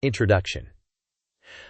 Introduction.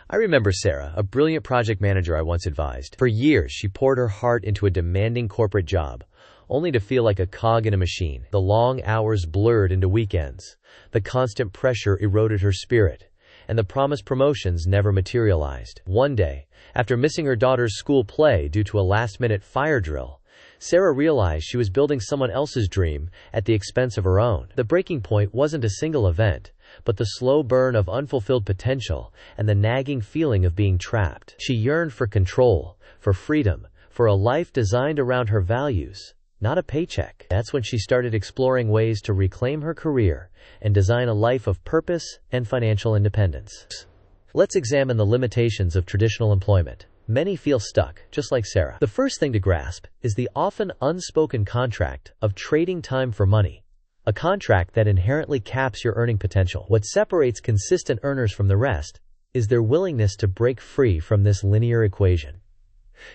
I remember Sarah, a brilliant project manager I once advised. For years, she poured her heart into a demanding corporate job, only to feel like a cog in a machine. The long hours blurred into weekends. The constant pressure eroded her spirit, and the promised promotions never materialized. One day, after missing her daughter's school play due to a last-minute fire drill, Sarah realized she was building someone else's dream at the expense of her own. The breaking point wasn't a single event, but the slow burn of unfulfilled potential and the nagging feeling of being trapped. She yearned for control, for freedom, for a life designed around her values, not a paycheck. That's when she started exploring ways to reclaim her career and design a life of purpose and financial independence. Let's examine the limitations of traditional employment. Many feel stuck, just like Sarah. The first thing to grasp is the often unspoken contract of trading time for money, a contract that inherently caps your earning potential. What separates consistent earners from the rest is their willingness to break free from this linear equation.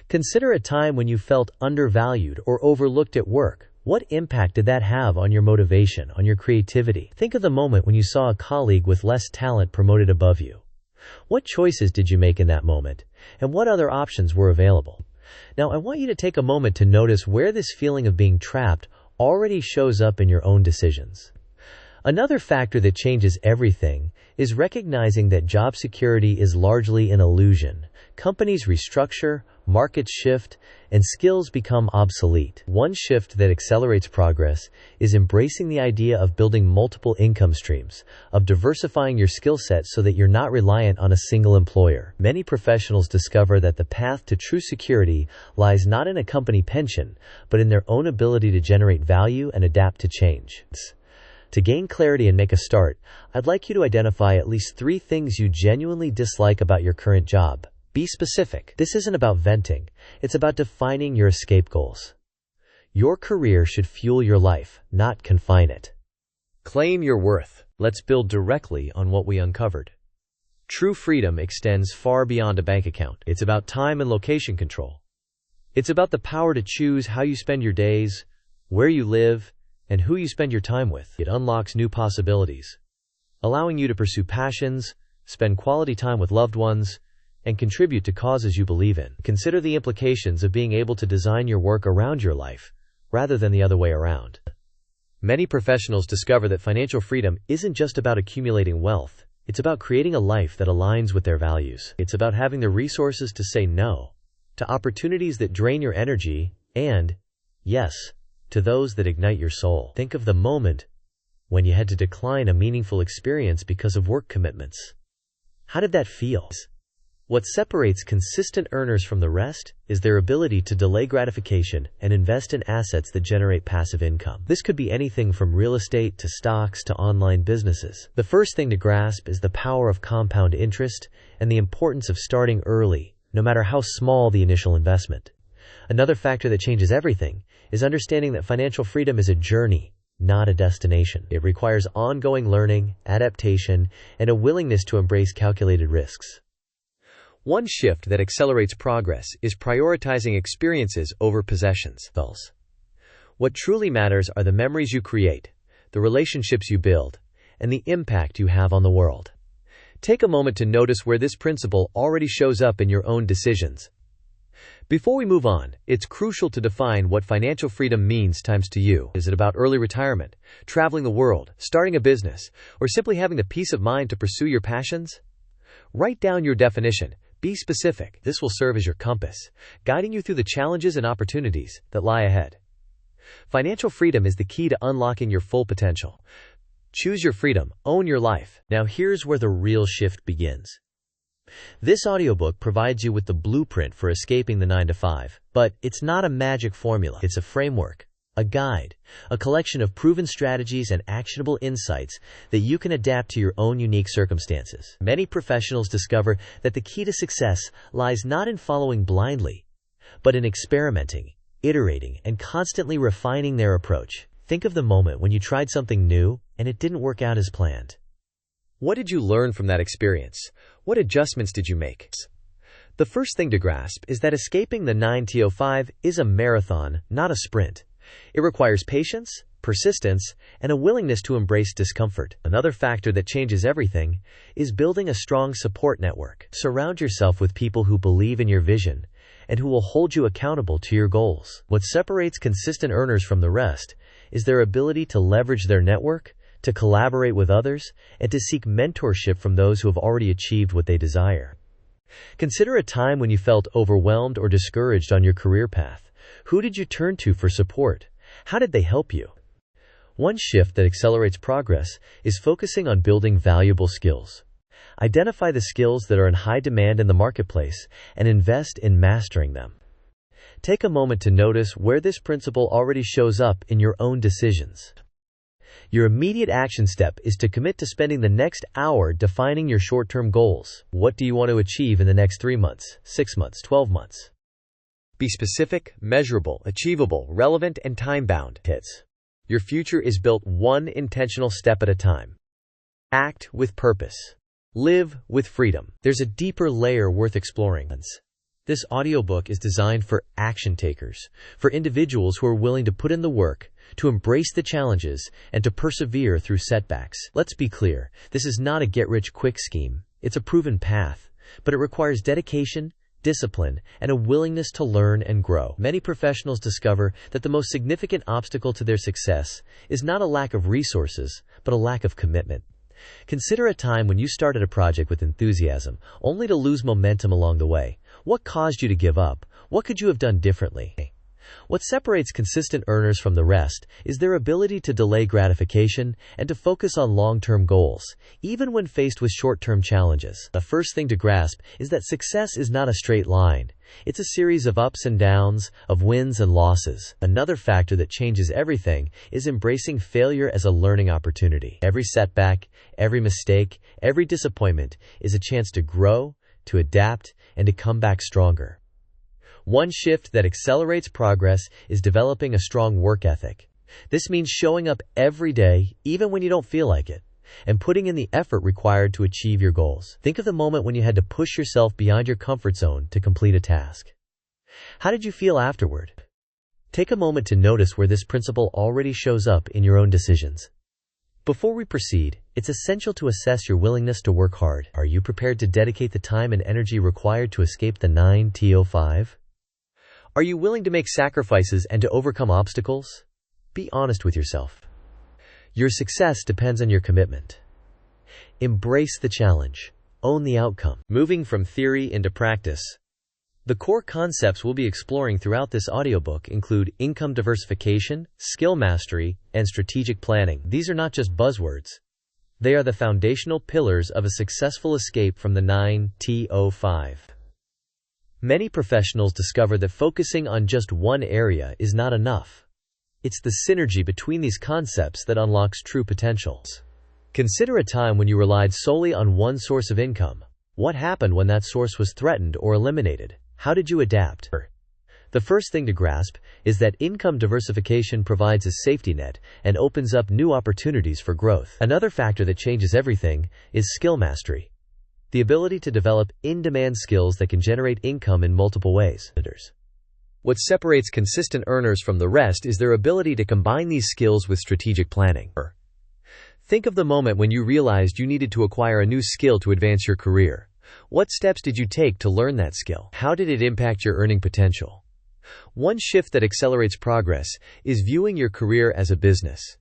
Consider a time when you felt undervalued or overlooked at work. What impact did that have on your motivation, on your creativity? Think of the moment when you saw a colleague with less talent promoted above you. What choices did you make in that moment, and what other options were available? Now, I want you to take a moment to notice where this feeling of being trapped already shows up in your own decisions. Another factor that changes everything is recognizing that job security is largely an illusion. Companies restructure, markets shift, and skills become obsolete. One shift that accelerates progress is embracing the idea of building multiple income streams, of diversifying your skill set so that you're not reliant on a single employer. Many professionals discover that the path to true security lies not in a company pension, but in their own ability to generate value and adapt to change. To gain clarity and make a start, I'd like you to identify at least 3 things you genuinely dislike about your current job. Be specific. This isn't about venting. It's about defining your escape goals. Your career should fuel your life, not confine it. Claim your worth. Let's build directly on what we uncovered. True freedom extends far beyond a bank account. It's about time and location control. It's about the power to choose how you spend your days, where you live, and who you spend your time with. It unlocks new possibilities, allowing you to pursue passions, spend quality time with loved ones, and contribute to causes you believe in. Consider the implications of being able to design your work around your life, rather than the other way around. Many professionals discover that financial freedom isn't just about accumulating wealth. It's about creating a life that aligns with their values. It's about having the resources to say no to opportunities that drain your energy and, yes, to those that ignite your soul. Think of the moment when you had to decline a meaningful experience because of work commitments. How did that feel? What separates consistent earners from the rest is their ability to delay gratification and invest in assets that generate passive income. This could be anything from real estate to stocks to online businesses. The first thing to grasp is the power of compound interest and the importance of starting early, no matter how small the initial investment. Another factor that changes everything is understanding that financial freedom is a journey, not a destination. It requires ongoing learning, adaptation, and a willingness to embrace calculated risks. One shift that accelerates progress is prioritizing experiences over possessions. What truly matters are the memories you create, the relationships you build, and the impact you have on the world. Take a moment to notice where this principle already shows up in your own decisions. Before we move on, it's crucial to define what financial freedom means to you. Is it about early retirement, traveling the world, starting a business, or simply having the peace of mind to pursue your passions? Write down your definition. Be specific. This will serve as your compass, guiding you through the challenges and opportunities that lie ahead. Financial freedom is the key to unlocking your full potential. Choose your freedom, own your life. Now here's where the real shift begins. This audiobook provides you with the blueprint for escaping the 9-to-5, but it's not a magic formula. It's a framework, a guide, a collection of proven strategies and actionable insights that you can adapt to your own unique circumstances. Many professionals discover that the key to success lies not in following blindly, but in experimenting, iterating, and constantly refining their approach. Think of the moment when you tried something new and it didn't work out as planned. What did you learn from that experience? What adjustments did you make? The first thing to grasp is that escaping the 9-to-5 is a marathon, not a sprint. It requires patience, persistence, and a willingness to embrace discomfort. Another factor that changes everything is building a strong support network. Surround yourself with people who believe in your vision and who will hold you accountable to your goals. What separates consistent earners from the rest is their ability to leverage their network, to collaborate with others, and to seek mentorship from those who have already achieved what they desire. Consider a time when you felt overwhelmed or discouraged on your career path. Who did you turn to for support? How did they help you? One shift that accelerates progress is focusing on building valuable skills. Identify the skills that are in high demand in the marketplace and invest in mastering them. Take a moment to notice where this principle already shows up in your own decisions. Your immediate action step is to commit to spending the next hour defining your short-term goals. What do you want to achieve in the next 3 months, 6 months, 12 months? Be specific, measurable, achievable, relevant, and time-bound. Hits. Your future is built one intentional step at a time. Act with purpose. Live with freedom. There's a deeper layer worth exploring. This audiobook is designed for action takers, for individuals who are willing to put in the work, to embrace the challenges, and to persevere through setbacks. Let's be clear, this is not a get-rich-quick scheme. It's a proven path, but it requires dedication, discipline, and a willingness to learn and grow. Many professionals discover that the most significant obstacle to their success is not a lack of resources, but a lack of commitment. Consider a time when you started a project with enthusiasm, only to lose momentum along the way. What caused you to give up? What could you have done differently? What separates consistent earners from the rest is their ability to delay gratification and to focus on long-term goals, even when faced with short-term challenges. The first thing to grasp is that success is not a straight line. It's a series of ups and downs, of wins and losses. Another factor that changes everything is embracing failure as a learning opportunity. Every setback, every mistake, every disappointment is a chance to grow, to adapt, and to come back stronger. One shift that accelerates progress is developing a strong work ethic. This means showing up every day, even when you don't feel like it, and putting in the effort required to achieve your goals. Think of the moment when you had to push yourself beyond your comfort zone to complete a task. How did you feel afterward? Take a moment to notice where this principle already shows up in your own decisions. Before we proceed, it's essential to assess your willingness to work hard. Are you prepared to dedicate the time and energy required to escape the 9 to 5? Are you willing to make sacrifices and to overcome obstacles? Be honest with yourself. Your success depends on your commitment. Embrace the challenge. Own the outcome. Moving from theory into practice. The core concepts we'll be exploring throughout this audiobook include income diversification, skill mastery, and strategic planning. These are not just buzzwords. They are the foundational pillars of a successful escape from the 9 to 5. Many professionals discover that focusing on just one area is not enough. It's the synergy between these concepts that unlocks true potential. Consider a time when you relied solely on one source of income. What happened when that source was threatened or eliminated? How did you adapt? The first thing to grasp is that income diversification provides a safety net and opens up new opportunities for growth. Another factor that changes everything is skill mastery. The ability to develop in-demand skills that can generate income in multiple ways. What separates consistent earners from the rest is their ability to combine these skills with strategic planning. Think of the moment when you realized you needed to acquire a new skill to advance your career. What steps did you take to learn that skill? How did it impact your earning potential? One shift that accelerates progress is viewing your career as a business.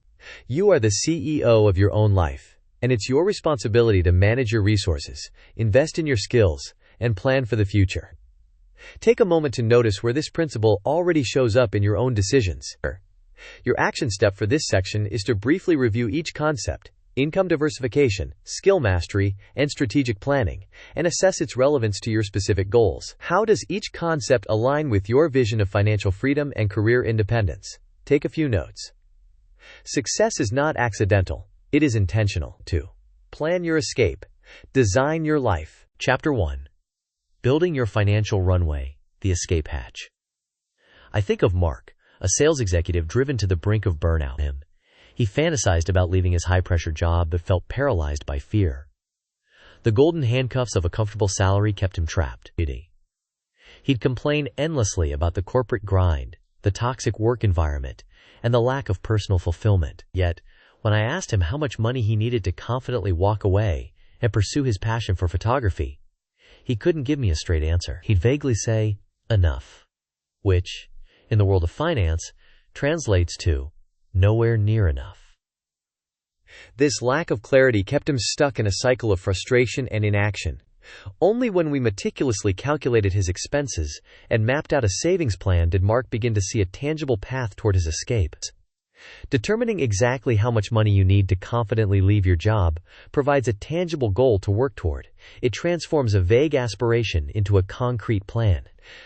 You are the CEO of your own life, and it's your responsibility to manage your resources, invest in your skills, and plan for the future. Take a moment to notice where this principle already shows up in your own decisions. Your action step for this section is to briefly review each concept, income diversification, skill mastery, and strategic planning, and assess its relevance to your specific goals. How does each concept align with your vision of financial freedom and career independence? Take a few notes. Success is not accidental. It is intentional. 2. Plan your escape. Design your life. Chapter 1. Building your financial runway, the escape hatch. I think of Mark, a sales executive driven to the brink of burnout. He fantasized about leaving his high-pressure job but felt paralyzed by fear. The golden handcuffs of a comfortable salary kept him trapped. He'd complain endlessly about the corporate grind, the toxic work environment, and the lack of personal fulfillment. Yet, when I asked him how much money he needed to confidently walk away and pursue his passion for photography, he couldn't give me a straight answer. He'd vaguely say, enough, which, in the world of finance, translates to nowhere near enough. This lack of clarity kept him stuck in a cycle of frustration and inaction. Only when we meticulously calculated his expenses and mapped out a savings plan did Mark begin to see a tangible path toward his escape. Determining exactly how much money you need to confidently leave your job provides a tangible goal to work toward. It transforms a vague aspiration into a concrete plan.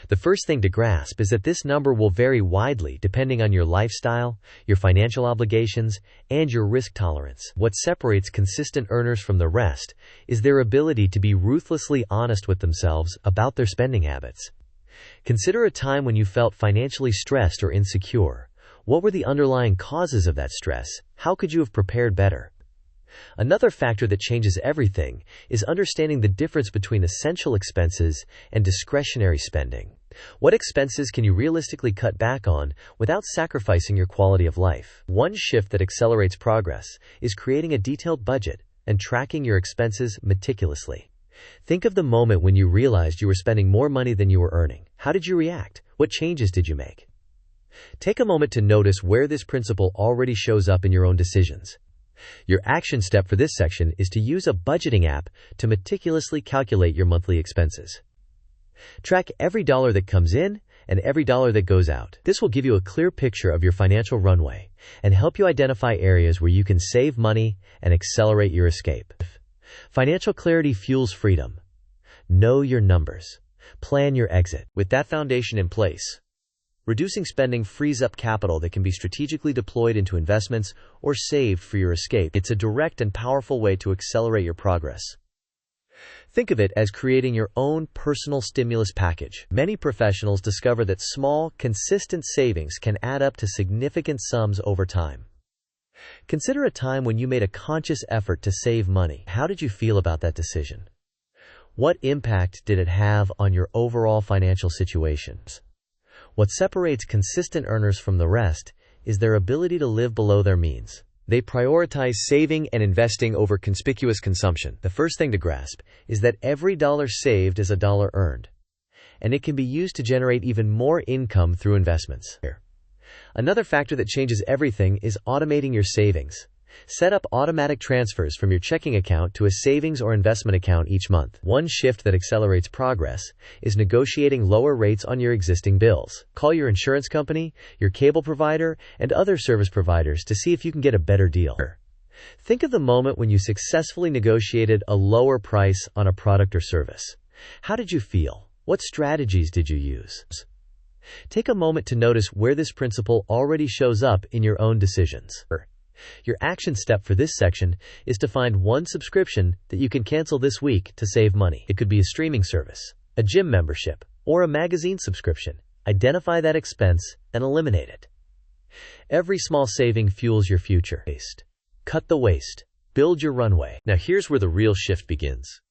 The first thing to grasp is that this number will vary widely depending on your lifestyle, your financial obligations, and your risk tolerance. What separates consistent earners from the rest is their ability to be ruthlessly honest with themselves about their spending habits. Consider a time when you felt financially stressed or insecure. What were the underlying causes of that stress? How could you have prepared better? Another factor that changes everything is understanding the difference between essential expenses and discretionary spending. What expenses can you realistically cut back on without sacrificing your quality of life? One shift that accelerates progress is creating a detailed budget and tracking your expenses meticulously. Think of the moment when you realized you were spending more money than you were earning. How did you react? What changes did you make? Take a moment to notice where this principle already shows up in your own decisions. Your action step for this section is to use a budgeting app to meticulously calculate your monthly expenses. Track every dollar that comes in and every dollar that goes out. This will give you a clear picture of your financial runway and help you identify areas where you can save money and accelerate your escape. Financial clarity fuels freedom. Know your numbers. Plan your exit. With that foundation in place, reducing spending frees up capital that can be strategically deployed into investments or saved for your escape. It's a direct and powerful way to accelerate your progress. Think of it as creating your own personal stimulus package. Many professionals discover that small, consistent savings can add up to significant sums over time. Consider a time when you made a conscious effort to save money. How did you feel about that decision? What impact did it have on your overall financial situations? What separates consistent earners from the rest is their ability to live below their means. They prioritize saving and investing over conspicuous consumption. The first thing to grasp is that every dollar saved is a dollar earned, and it can be used to generate even more income through investments. Another factor that changes everything is automating your savings. Set up automatic transfers from your checking account to a savings or investment account each month. One shift that accelerates progress is negotiating lower rates on your existing bills. Call your insurance company, your cable provider, and other service providers to see if you can get a better deal. Think of the moment when you successfully negotiated a lower price on a product or service. How did you feel? What strategies did you use? Take a moment to notice where this principle already shows up in your own decisions. Your action step for this section is to find one subscription that you can cancel this week to save money. It could be a streaming service, a gym membership, or a magazine subscription. Identify that expense and eliminate it. Every small saving fuels your future. Cut the waste. Build your runway. Now here's where the real shift begins.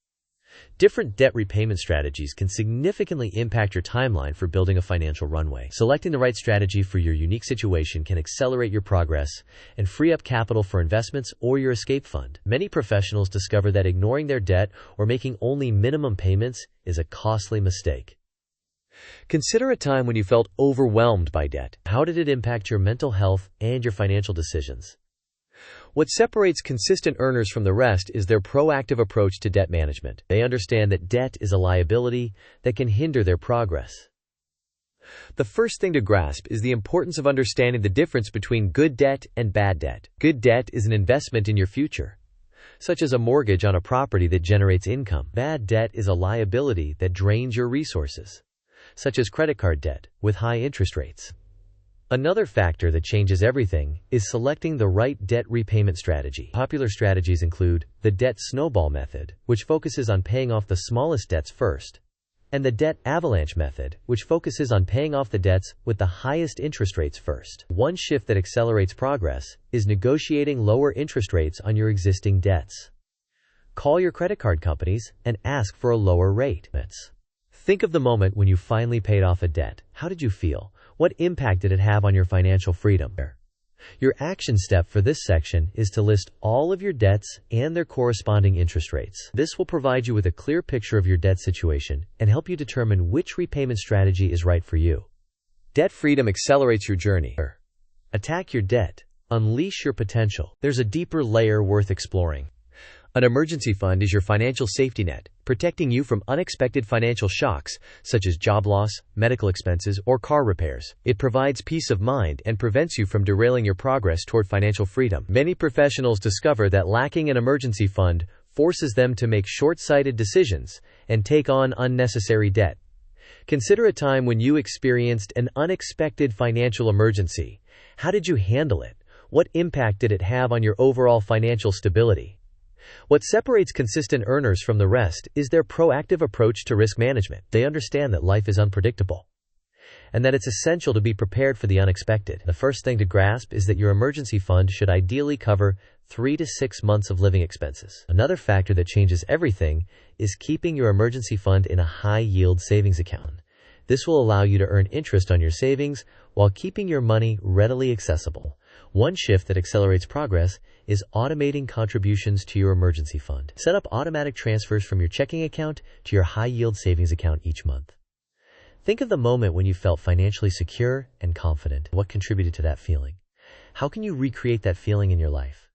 Different debt repayment strategies can significantly impact your timeline for building a financial runway. Selecting the right strategy for your unique situation can accelerate your progress and free up capital for investments or your escape fund. Many professionals discover that ignoring their debt or making only minimum payments is a costly mistake. Consider a time when you felt overwhelmed by debt. How did it impact your mental health and your financial decisions? What separates consistent earners from the rest is their proactive approach to debt management. They understand that debt is a liability that can hinder their progress. The first thing to grasp is the importance of understanding the difference between good debt and bad debt. Good debt is an investment in your future, such as a mortgage on a property that generates income. Bad debt is a liability that drains your resources, such as credit card debt with high interest rates. Another factor that changes everything is selecting the right debt repayment strategy. Popular strategies include the debt snowball method, which focuses on paying off the smallest debts first, and the debt avalanche method, which focuses on paying off the debts with the highest interest rates first. One shift that accelerates progress is negotiating lower interest rates on your existing debts. Call your credit card companies and ask for a lower rate. Think of the moment when you finally paid off a debt. How did you feel? What impact did it have on your financial freedom? Your action step for this section is to list all of your debts and their corresponding interest rates. This will provide you with a clear picture of your debt situation and help you determine which repayment strategy is right for you. Debt freedom accelerates your journey. Attack your debt. Unleash your potential. There's a deeper layer worth exploring. An emergency fund is your financial safety net, protecting you from unexpected financial shocks, such as job loss, medical expenses, or car repairs. It provides peace of mind and prevents you from derailing your progress toward financial freedom. Many professionals discover that lacking an emergency fund forces them to make short-sighted decisions and take on unnecessary debt. Consider a time when you experienced an unexpected financial emergency. How did you handle it? What impact did it have on your overall financial stability? What separates consistent earners from the rest is their proactive approach to risk management. They understand that life is unpredictable and that it's essential to be prepared for the unexpected. The first thing to grasp is that your emergency fund should ideally cover 3 to 6 months of living expenses. Another factor that changes everything is keeping your emergency fund in a high-yield savings account. This will allow you to earn interest on your savings while keeping your money readily accessible. One shift that accelerates progress is automating contributions to your emergency fund. Set up automatic transfers from your checking account to your high-yield savings account each month. Think of the moment when you felt financially secure and confident. What contributed to that feeling? How can you recreate that feeling in your life?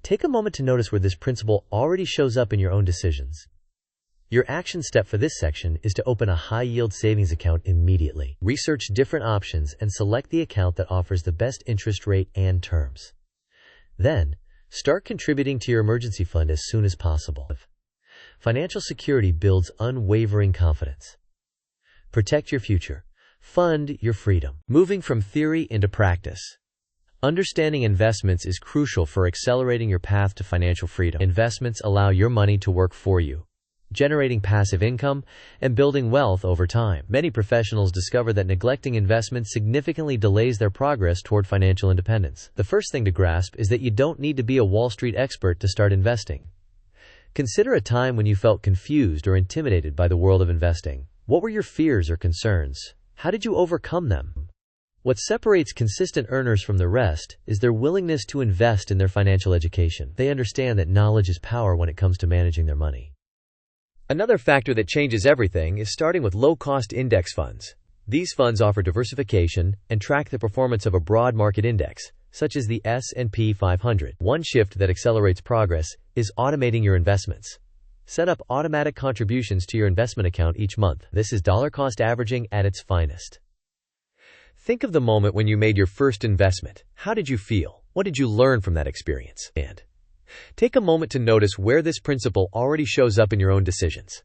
Take a moment to notice where this principle already shows up in your own decisions. Your action step for this section is to open a high-yield savings account immediately. Research different options and select the account that offers the best interest rate and terms. Then, start contributing to your emergency fund as soon as possible. Financial security builds unwavering confidence. Protect your future. Fund your freedom. Moving from theory into practice. Understanding investments is crucial for accelerating your path to financial freedom. Investments allow your money to work for you, generating passive income and building wealth over time. Many professionals discover that neglecting investments significantly delays their progress toward financial independence. The first thing to grasp is that you don't need to be a Wall Street expert to start investing. Consider a time when you felt confused or intimidated by the world of investing. What were your fears or concerns? How did you overcome them? What separates consistent earners from the rest is their willingness to invest in their financial education. They understand that knowledge is power when it comes to managing their money. Another factor that changes everything is starting with low-cost index funds. These funds offer diversification and track the performance of a broad market index, such as the S&P 500. One shift that accelerates progress is automating your investments. Set up automatic contributions to your investment account each month. This is dollar-cost averaging at its finest. Think of the moment when you made your first investment. How did you feel? What did you learn from that experience? And take a moment to notice where this principle already shows up in your own decisions.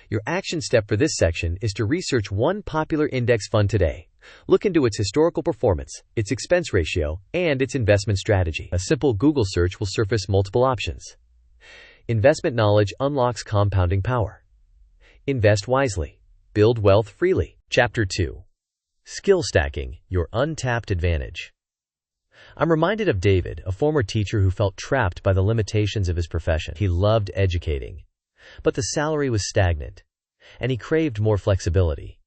Your action step for this section is to research one popular index fund today. Look into its historical performance, its expense ratio, and its investment strategy. A simple Google search will surface multiple options. Investment knowledge unlocks compounding power. Invest wisely. Build wealth freely. Chapter 2. Skill stacking, your untapped advantage. I'm reminded of David, a former teacher who felt trapped by the limitations of his profession. He loved educating, but the salary was stagnant, and he craved more flexibility.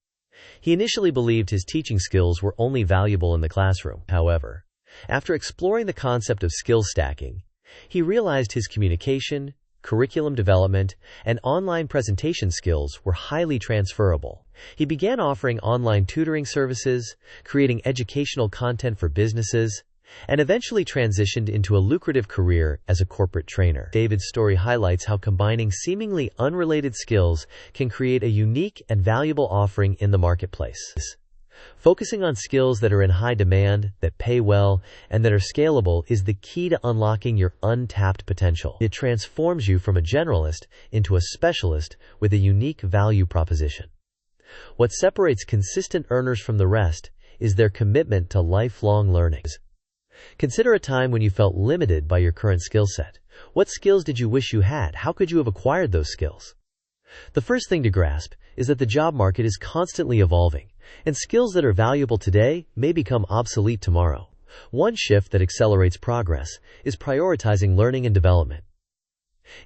He initially believed his teaching skills were only valuable in the classroom. However, after exploring the concept of skill stacking, he realized his communication, curriculum development, and online presentation skills were highly transferable. He began offering online tutoring services, creating educational content for businesses, and eventually transitioned into a lucrative career as a corporate trainer. David's story highlights how combining seemingly unrelated skills can create a unique and valuable offering in the marketplace. Focusing on skills that are in high demand, that pay well, and that are scalable is the key to unlocking your untapped potential. It transforms you from a generalist into a specialist with a unique value proposition. What separates consistent earners from the rest is their commitment to lifelong learning. Consider a time when you felt limited by your current skill set. What skills did you wish you had? How could you have acquired those skills? The first thing to grasp is that the job market is constantly evolving, and skills that are valuable today may become obsolete tomorrow. One shift that accelerates progress is prioritizing learning and development.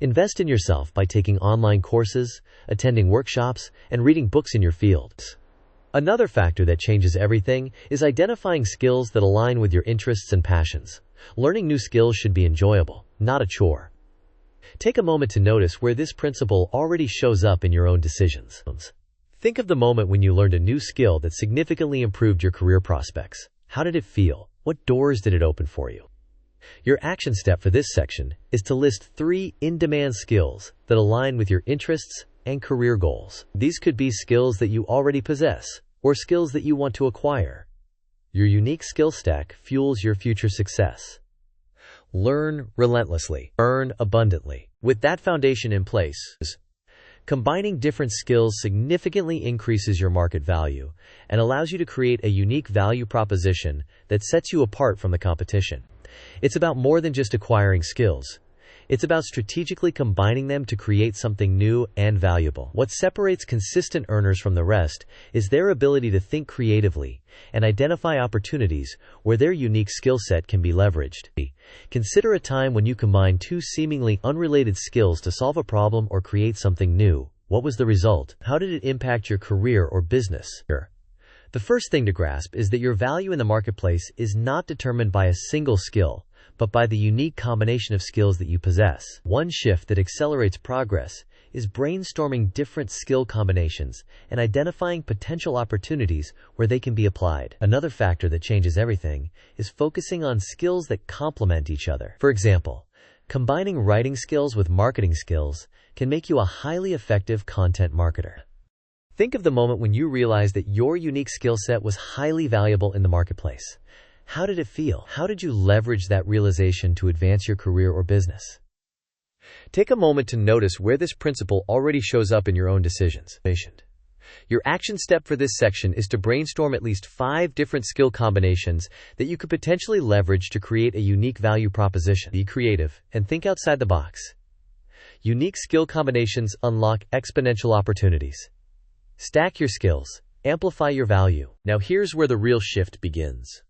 Invest in yourself by taking online courses, attending workshops, and reading books in your field. Another factor that changes everything is identifying skills that align with your interests and passions. Learning new skills should be enjoyable, not a chore. Take a moment to notice where this principle already shows up in your own decisions. Think of the moment when you learned a new skill that significantly improved your career prospects. How did it feel? What doors did it open for you? Your action step for this section is to list 3 in-demand skills that align with your interests and career goals. These could be skills that you already possess or skills that you want to acquire. Your unique skill stack fuels your future success. Learn relentlessly, earn abundantly. With that foundation in place, combining different skills significantly increases your market value and allows you to create a unique value proposition that sets you apart from the competition. It's about more than just acquiring skills. It's about strategically combining them to create something new and valuable. What separates consistent earners from the rest is their ability to think creatively and identify opportunities where their unique skill set can be leveraged. Consider a time when you combined 2 seemingly unrelated skills to solve a problem or create something new. What was the result? How did it impact your career or business? The first thing to grasp is that your value in the marketplace is not determined by a single skill, but by the unique combination of skills that you possess. One shift that accelerates progress is brainstorming different skill combinations and identifying potential opportunities where they can be applied. Another factor that changes everything is focusing on skills that complement each other. For example, combining writing skills with marketing skills can make you a highly effective content marketer. Think of the moment when you realized that your unique skill set was highly valuable in the marketplace. How did it feel? How did you leverage that realization to advance your career or business? Take a moment to notice where this principle already shows up in your own decisions. Your action step for this section is to brainstorm at least 5 different skill combinations that you could potentially leverage to create a unique value proposition. Be creative and think outside the box. Unique skill combinations unlock exponential opportunities. Stack your skills. Amplify your value. Now here's where the real shift begins.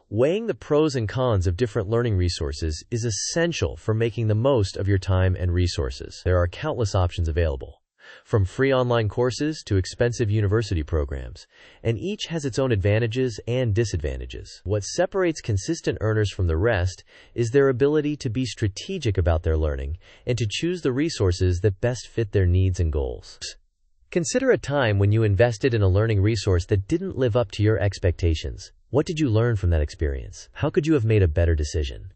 Weighing the pros and cons of different learning resources is essential for making the most of your time and resources. There are countless options available, from free online courses to expensive university programs, and each has its own advantages and disadvantages. What separates consistent earners from the rest is their ability to be strategic about their learning and to choose the resources that best fit their needs and goals. Consider a time when you invested in a learning resource that didn't live up to your expectations. What did you learn from that experience? How could you have made a better decision?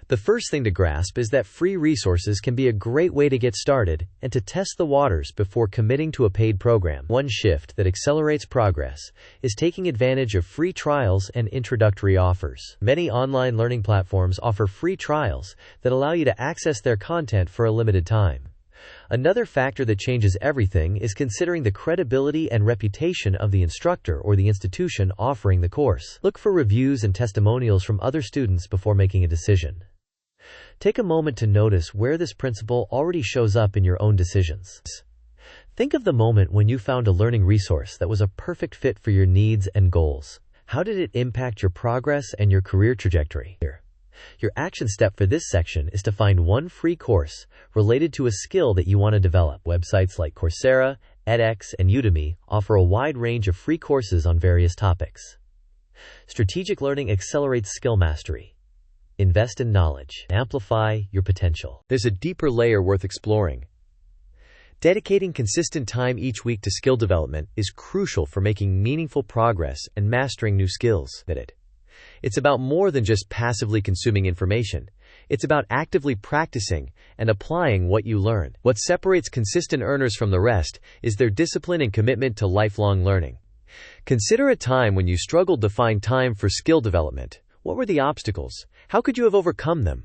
The first thing to grasp is that free resources can be a great way to get started and to test the waters before committing to a paid program. One shift that accelerates progress is taking advantage of free trials and introductory offers. Many online learning platforms offer free trials that allow you to access their content for a limited time. Another factor that changes everything is considering the credibility and reputation of the instructor or the institution offering the course. Look for reviews and testimonials from other students before making a decision. Take a moment to notice where this principle already shows up in your own decisions. Think of the moment when you found a learning resource that was a perfect fit for your needs and goals. How did it impact your progress and your career trajectory? Your action step for this section is to find one free course related to a skill that you want to develop. Websites like Coursera, edX, and Udemy offer a wide range of free courses on various topics. Strategic learning accelerates skill mastery. Invest in knowledge. Amplify your potential. There's a deeper layer worth exploring. Dedicating consistent time each week to skill development is crucial for making meaningful progress and mastering new skills. It's about more than just passively consuming information. It's about actively practicing and applying what you learn. What separates consistent earners from the rest is their discipline and commitment to lifelong learning. Consider a time when you struggled to find time for skill development. What were the obstacles? How could you have overcome them?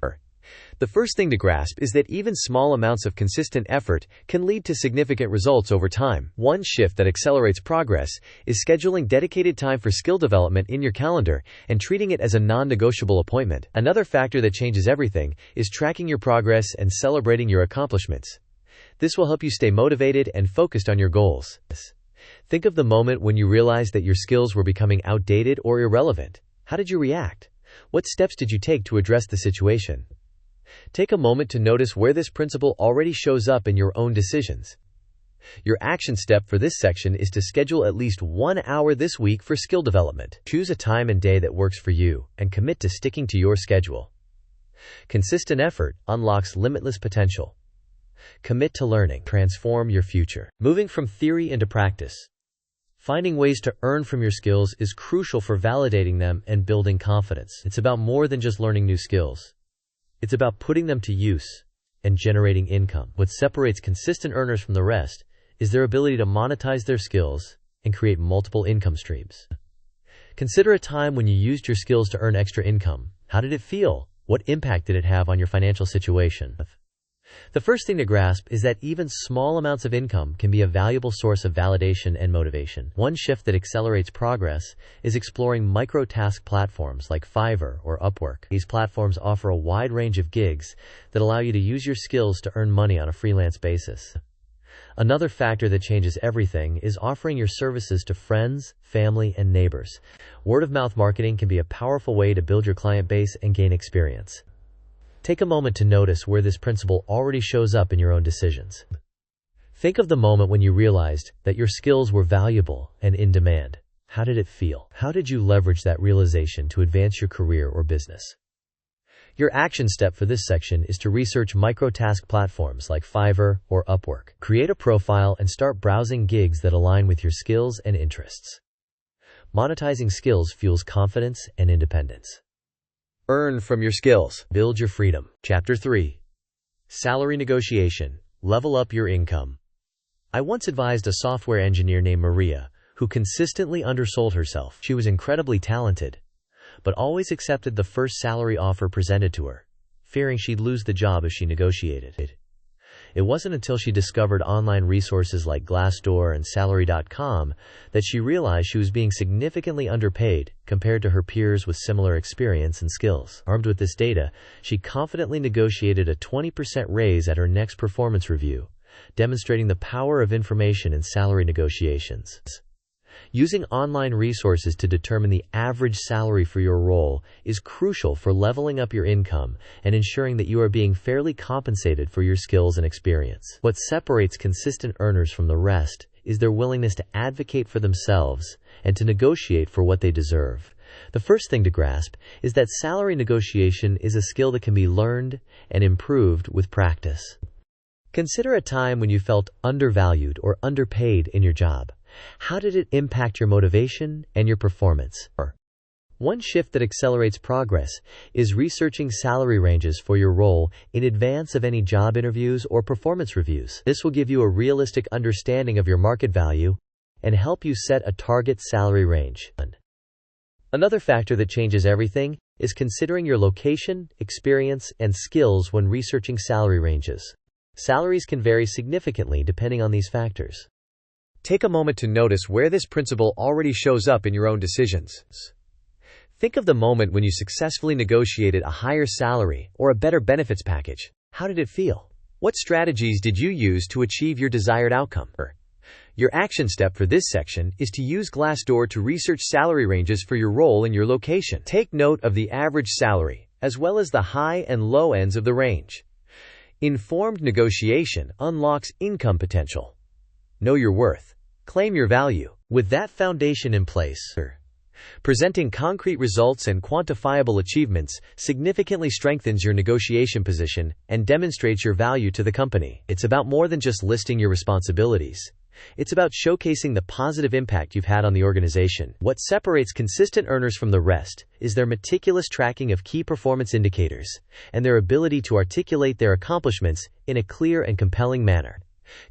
The first thing to grasp is that even small amounts of consistent effort can lead to significant results over time. One shift that accelerates progress is scheduling dedicated time for skill development in your calendar and treating it as a non-negotiable appointment. Another factor that changes everything is tracking your progress and celebrating your accomplishments. This will help you stay motivated and focused on your goals. Think of the moment when you realized that your skills were becoming outdated or irrelevant. How did you react? What steps did you take to address the situation? Take a moment to notice where this principle already shows up in your own decisions. Your action step for this section is to schedule at least 1 hour this week for skill development. Choose a time and day that works for you and commit to sticking to your schedule. Consistent effort unlocks limitless potential. Commit to learning. Transform your future. Moving from theory into practice. Finding ways to earn from your skills is crucial for validating them and building confidence. It's about more than just learning new skills. It's about putting them to use and generating income. What separates consistent earners from the rest is their ability to monetize their skills and create multiple income streams. Consider a time when you used your skills to earn extra income. How did it feel? What impact did it have on your financial situation? The first thing to grasp is that even small amounts of income can be a valuable source of validation and motivation. One shift that accelerates progress is exploring micro-task platforms like Fiverr or Upwork. These platforms offer a wide range of gigs that allow you to use your skills to earn money on a freelance basis. Another factor that changes everything is offering your services to friends, family, and neighbors. Word-of-mouth marketing can be a powerful way to build your client base and gain experience. Take a moment to notice where this principle already shows up in your own decisions. Think of the moment when you realized that your skills were valuable and in demand. How did it feel? How did you leverage that realization to advance your career or business? Your action step for this section is to research micro-task platforms like Fiverr or Upwork. Create a profile and start browsing gigs that align with your skills and interests. Monetizing skills fuels confidence and independence. Earn from your skills. Build your freedom. Chapter 3. Salary Negotiation. Level up your income. I once advised a software engineer named Maria, who consistently undersold herself. She was incredibly talented, but always accepted the first salary offer presented to her, fearing she'd lose the job if she negotiated. It wasn't until she discovered online resources like Glassdoor and Salary.com that she realized she was being significantly underpaid compared to her peers with similar experience and skills. Armed with this data, she confidently negotiated a 20% raise at her next performance review, demonstrating the power of information in salary negotiations. Using online resources to determine the average salary for your role is crucial for leveling up your income and ensuring that you are being fairly compensated for your skills and experience. What separates consistent earners from the rest is their willingness to advocate for themselves and to negotiate for what they deserve. The first thing to grasp is that salary negotiation is a skill that can be learned and improved with practice. Consider a time when you felt undervalued or underpaid in your job. How did it impact your motivation and your performance? One shift that accelerates progress is researching salary ranges for your role in advance of any job interviews or performance reviews. This will give you a realistic understanding of your market value and help you set a target salary range. Another factor that changes everything is considering your location, experience, and skills when researching salary ranges. Salaries can vary significantly depending on these factors. Take a moment to notice where this principle already shows up in your own decisions. Think of the moment when you successfully negotiated a higher salary or a better benefits package. How did it feel? What strategies did you use to achieve your desired outcome? Your action step for this section is to use Glassdoor to research salary ranges for your role and your location. Take note of the average salary, as well as the high and low ends of the range. Informed negotiation unlocks income potential. Know your worth. Claim your value. With that foundation in place, presenting concrete results and quantifiable achievements significantly strengthens your negotiation position and demonstrates your value to the company. It's about more than just listing your responsibilities. It's about showcasing the positive impact you've had on the organization. What separates consistent earners from the rest is their meticulous tracking of key performance indicators and their ability to articulate their accomplishments in a clear and compelling manner.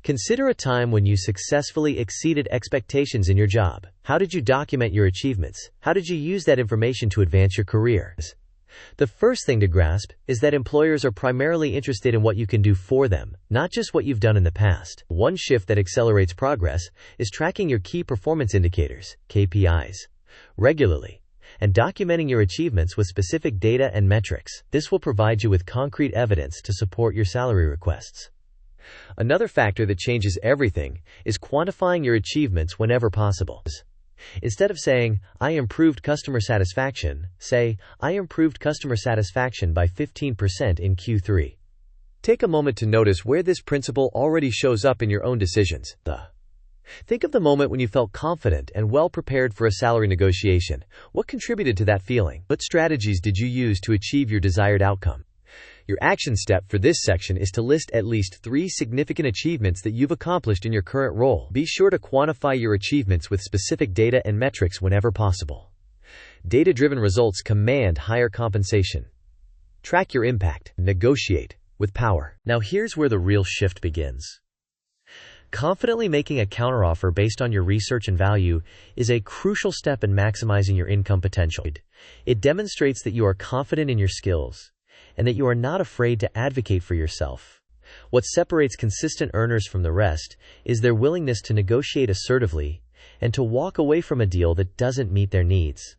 Consider a time when you successfully exceeded expectations in your job. How did you document your achievements? How did you use that information to advance your career? The first thing to grasp is that employers are primarily interested in what you can do for them, not just what you've done in the past. One shift that accelerates progress is tracking your key performance indicators, KPIs, regularly, and documenting your achievements with specific data and metrics. This will provide you with concrete evidence to support your salary requests. Another factor that changes everything is quantifying your achievements whenever possible. Instead of saying, "I improved customer satisfaction," say, "I improved customer satisfaction by 15% in Q3." Take a moment to notice where this principle already shows up in your own decisions. Think of the moment when you felt confident and well prepared for a salary negotiation. What contributed to that feeling? What strategies did you use to achieve your desired outcome? Your action step for this section is to list at least 3 significant achievements that you've accomplished in your current role. Be sure to quantify your achievements with specific data and metrics whenever possible. Data-driven results command higher compensation. Track your impact. Negotiate with power. Now here's where the real shift begins. Confidently making a counteroffer based on your research and value is a crucial step in maximizing your income potential. It demonstrates that you are confident in your skills and that you are not afraid to advocate for yourself. What separates consistent earners from the rest is their willingness to negotiate assertively and to walk away from a deal that doesn't meet their needs.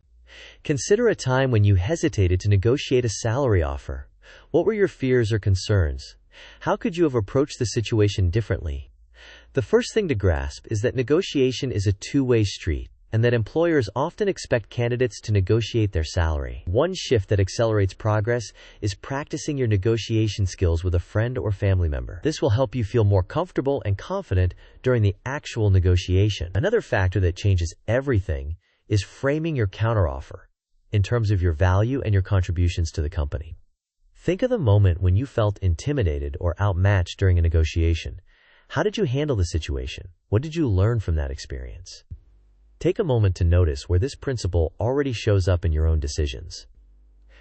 Consider a time when you hesitated to negotiate a salary offer. What were your fears or concerns? How could you have approached the situation differently? The first thing to grasp is that negotiation is a two-way street, and that employers often expect candidates to negotiate their salary. One shift that accelerates progress is practicing your negotiation skills with a friend or family member. This will help you feel more comfortable and confident during the actual negotiation. Another factor that changes everything is framing your counteroffer in terms of your value and your contributions to the company. Think of the moment when you felt intimidated or outmatched during a negotiation. How did you handle the situation? What did you learn from that experience? Take a moment to notice where this principle already shows up in your own decisions.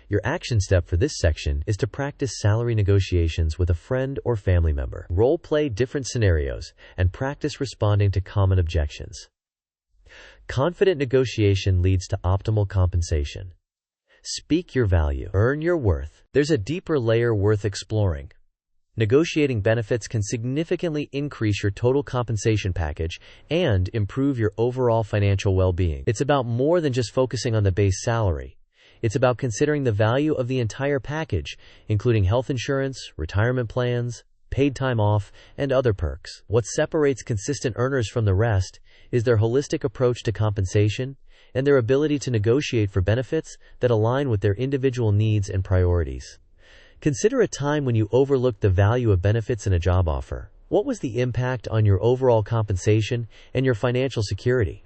Your action step for this section is to practice salary negotiations with a friend or family member. Role-play different scenarios and practice responding to common objections. Confident negotiation leads to optimal compensation. Speak your value. Earn your worth. There's a deeper layer worth exploring. Negotiating benefits can significantly increase your total compensation package and improve your overall financial well-being. It's about more than just focusing on the base salary. It's about considering the value of the entire package, including health insurance, retirement plans, paid time off, and other perks. What separates consistent earners from the rest is their holistic approach to compensation and their ability to negotiate for benefits that align with their individual needs and priorities. Consider a time when you overlooked the value of benefits in a job offer. What was the impact on your overall compensation and your financial security?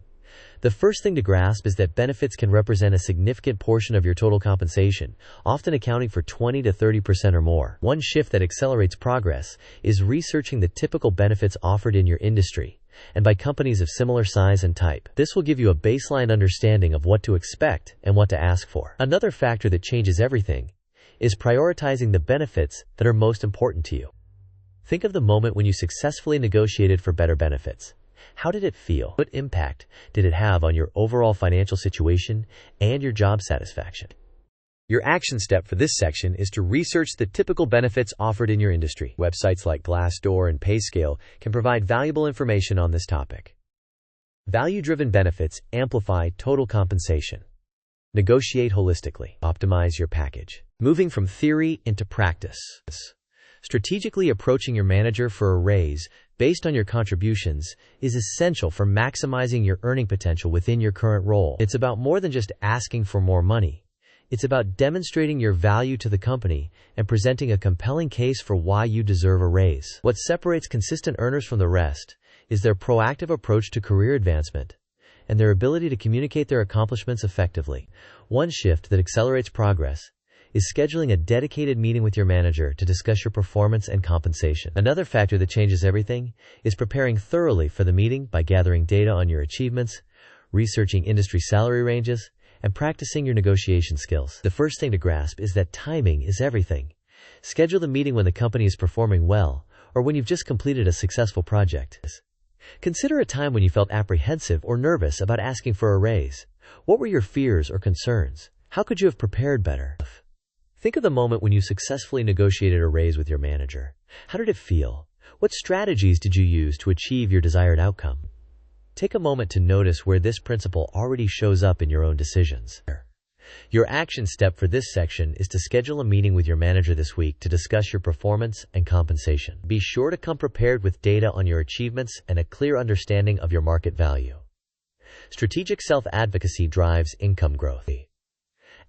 The first thing to grasp is that benefits can represent a significant portion of your total compensation, often accounting for 20 to 30% or more. One shift that accelerates progress is researching the typical benefits offered in your industry and by companies of similar size and type. This will give you a baseline understanding of what to expect and what to ask for. Another factor that changes everything is prioritizing the benefits that are most important to you. Think of the moment when you successfully negotiated for better benefits. How did it feel? What impact did it have on your overall financial situation and your job satisfaction? Your action step for this section is to research the typical benefits offered in your industry. Websites like Glassdoor and PayScale can provide valuable information on this topic. Value-driven benefits amplify total compensation. Negotiate holistically. Optimize your package. Moving from theory into practice. Strategically approaching your manager for a raise based on your contributions is essential for maximizing your earning potential within your current role. It's about more than just asking for more money. It's about demonstrating your value to the company and presenting a compelling case for why you deserve a raise. What separates consistent earners from the rest is their proactive approach to career advancement and their ability to communicate their accomplishments effectively. One shift that accelerates progress is scheduling a dedicated meeting with your manager to discuss your performance and compensation. Another factor that changes everything is preparing thoroughly for the meeting by gathering data on your achievements, researching industry salary ranges, and practicing your negotiation skills. The first thing to grasp is that timing is everything. Schedule the meeting when the company is performing well or when you've just completed a successful project. Consider a time when you felt apprehensive or nervous about asking for a raise. What were your fears or concerns? How could you have prepared better? Think of the moment when you successfully negotiated a raise with your manager. How did it feel? What strategies did you use to achieve your desired outcome? Take a moment to notice where this principle already shows up in your own decisions. Your action step for this section is to schedule a meeting with your manager this week to discuss your performance and compensation. Be sure to come prepared with data on your achievements and a clear understanding of your market value. Strategic self-advocacy drives income growth.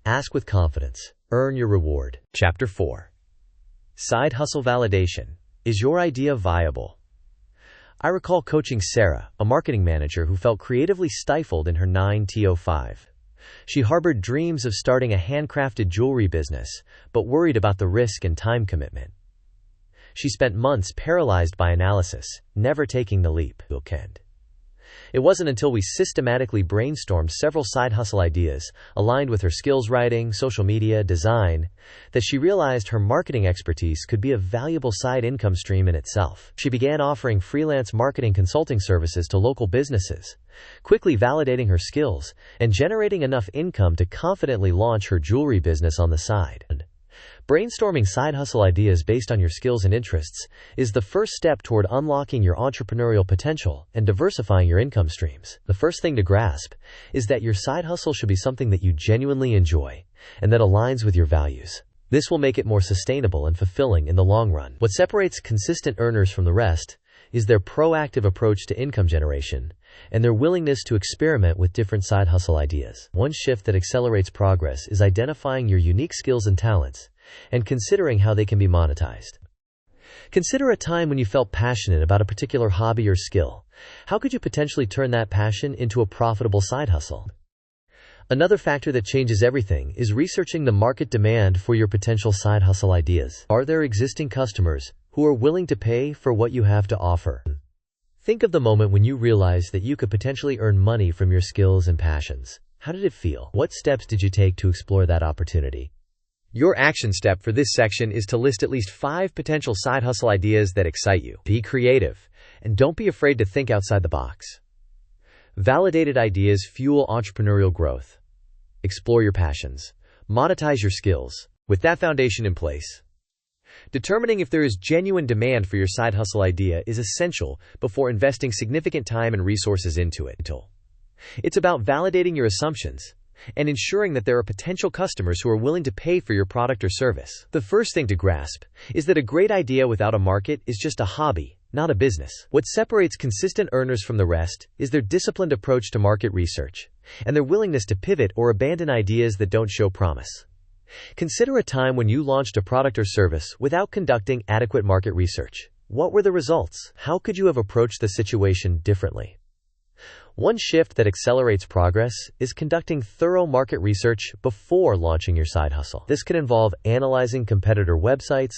Ask with confidence. Earn your reward. Chapter 4. Side hustle validation. Is your idea viable? I recall coaching Sarah, a marketing manager who felt creatively stifled in her 9-to-5. She harbored dreams of starting a handcrafted jewelry business, but worried about the risk and time commitment. She spent months paralyzed by analysis, never taking the leap. It wasn't until we systematically brainstormed several side hustle ideas, aligned with her skills writing, social media, design, that she realized her marketing expertise could be a valuable side income stream in itself. She began offering freelance marketing consulting services to local businesses, quickly validating her skills and generating enough income to confidently launch her jewelry business on the side. Brainstorming side hustle ideas based on your skills and interests is the first step toward unlocking your entrepreneurial potential and diversifying your income streams. The first thing to grasp is that your side hustle should be something that you genuinely enjoy and that aligns with your values. This will make it more sustainable and fulfilling in the long run. What separates consistent earners from the rest is their proactive approach to income generation and their willingness to experiment with different side hustle ideas. One shift that accelerates progress is identifying your unique skills and talents and considering how they can be monetized. Consider a time when you felt passionate about a particular hobby or skill. How could you potentially turn that passion into a profitable side hustle? Another factor that changes everything is researching the market demand for your potential side hustle ideas. Are there existing customers who are willing to pay for what you have to offer? Think of the moment when you realized that you could potentially earn money from your skills and passions. How did it feel? What steps did you take to explore that opportunity? Your action step for this section is to list at least 5 potential side hustle ideas that excite you. Be creative, and don't be afraid to think outside the box. Validated ideas fuel entrepreneurial growth. Explore your passions. Monetize your skills. With that foundation in place, determining if there is genuine demand for your side hustle idea is essential before investing significant time and resources into it. It's about validating your assumptions and ensuring that there are potential customers who are willing to pay for your product or service. The first thing to grasp is that a great idea without a market is just a hobby, not a business. What separates consistent earners from the rest is their disciplined approach to market research and their willingness to pivot or abandon ideas that don't show promise. Consider a time when you launched a product or service without conducting adequate market research. What were the results? How could you have approached the situation differently? One shift that accelerates progress is conducting thorough market research before launching your side hustle. This can involve analyzing competitor websites,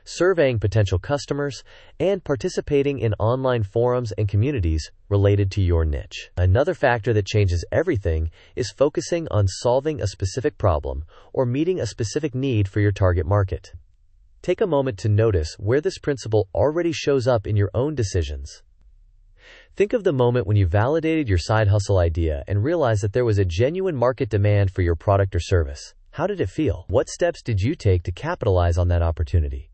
surveying potential customers, and participating in online forums and communities related to your niche. Another factor that changes everything is focusing on solving a specific problem or meeting a specific need for your target market. Take a moment to notice where this principle already shows up in your own decisions. Think of the moment when you validated your side hustle idea and realized that there was a genuine market demand for your product or service. How did it feel? What steps did you take to capitalize on that opportunity?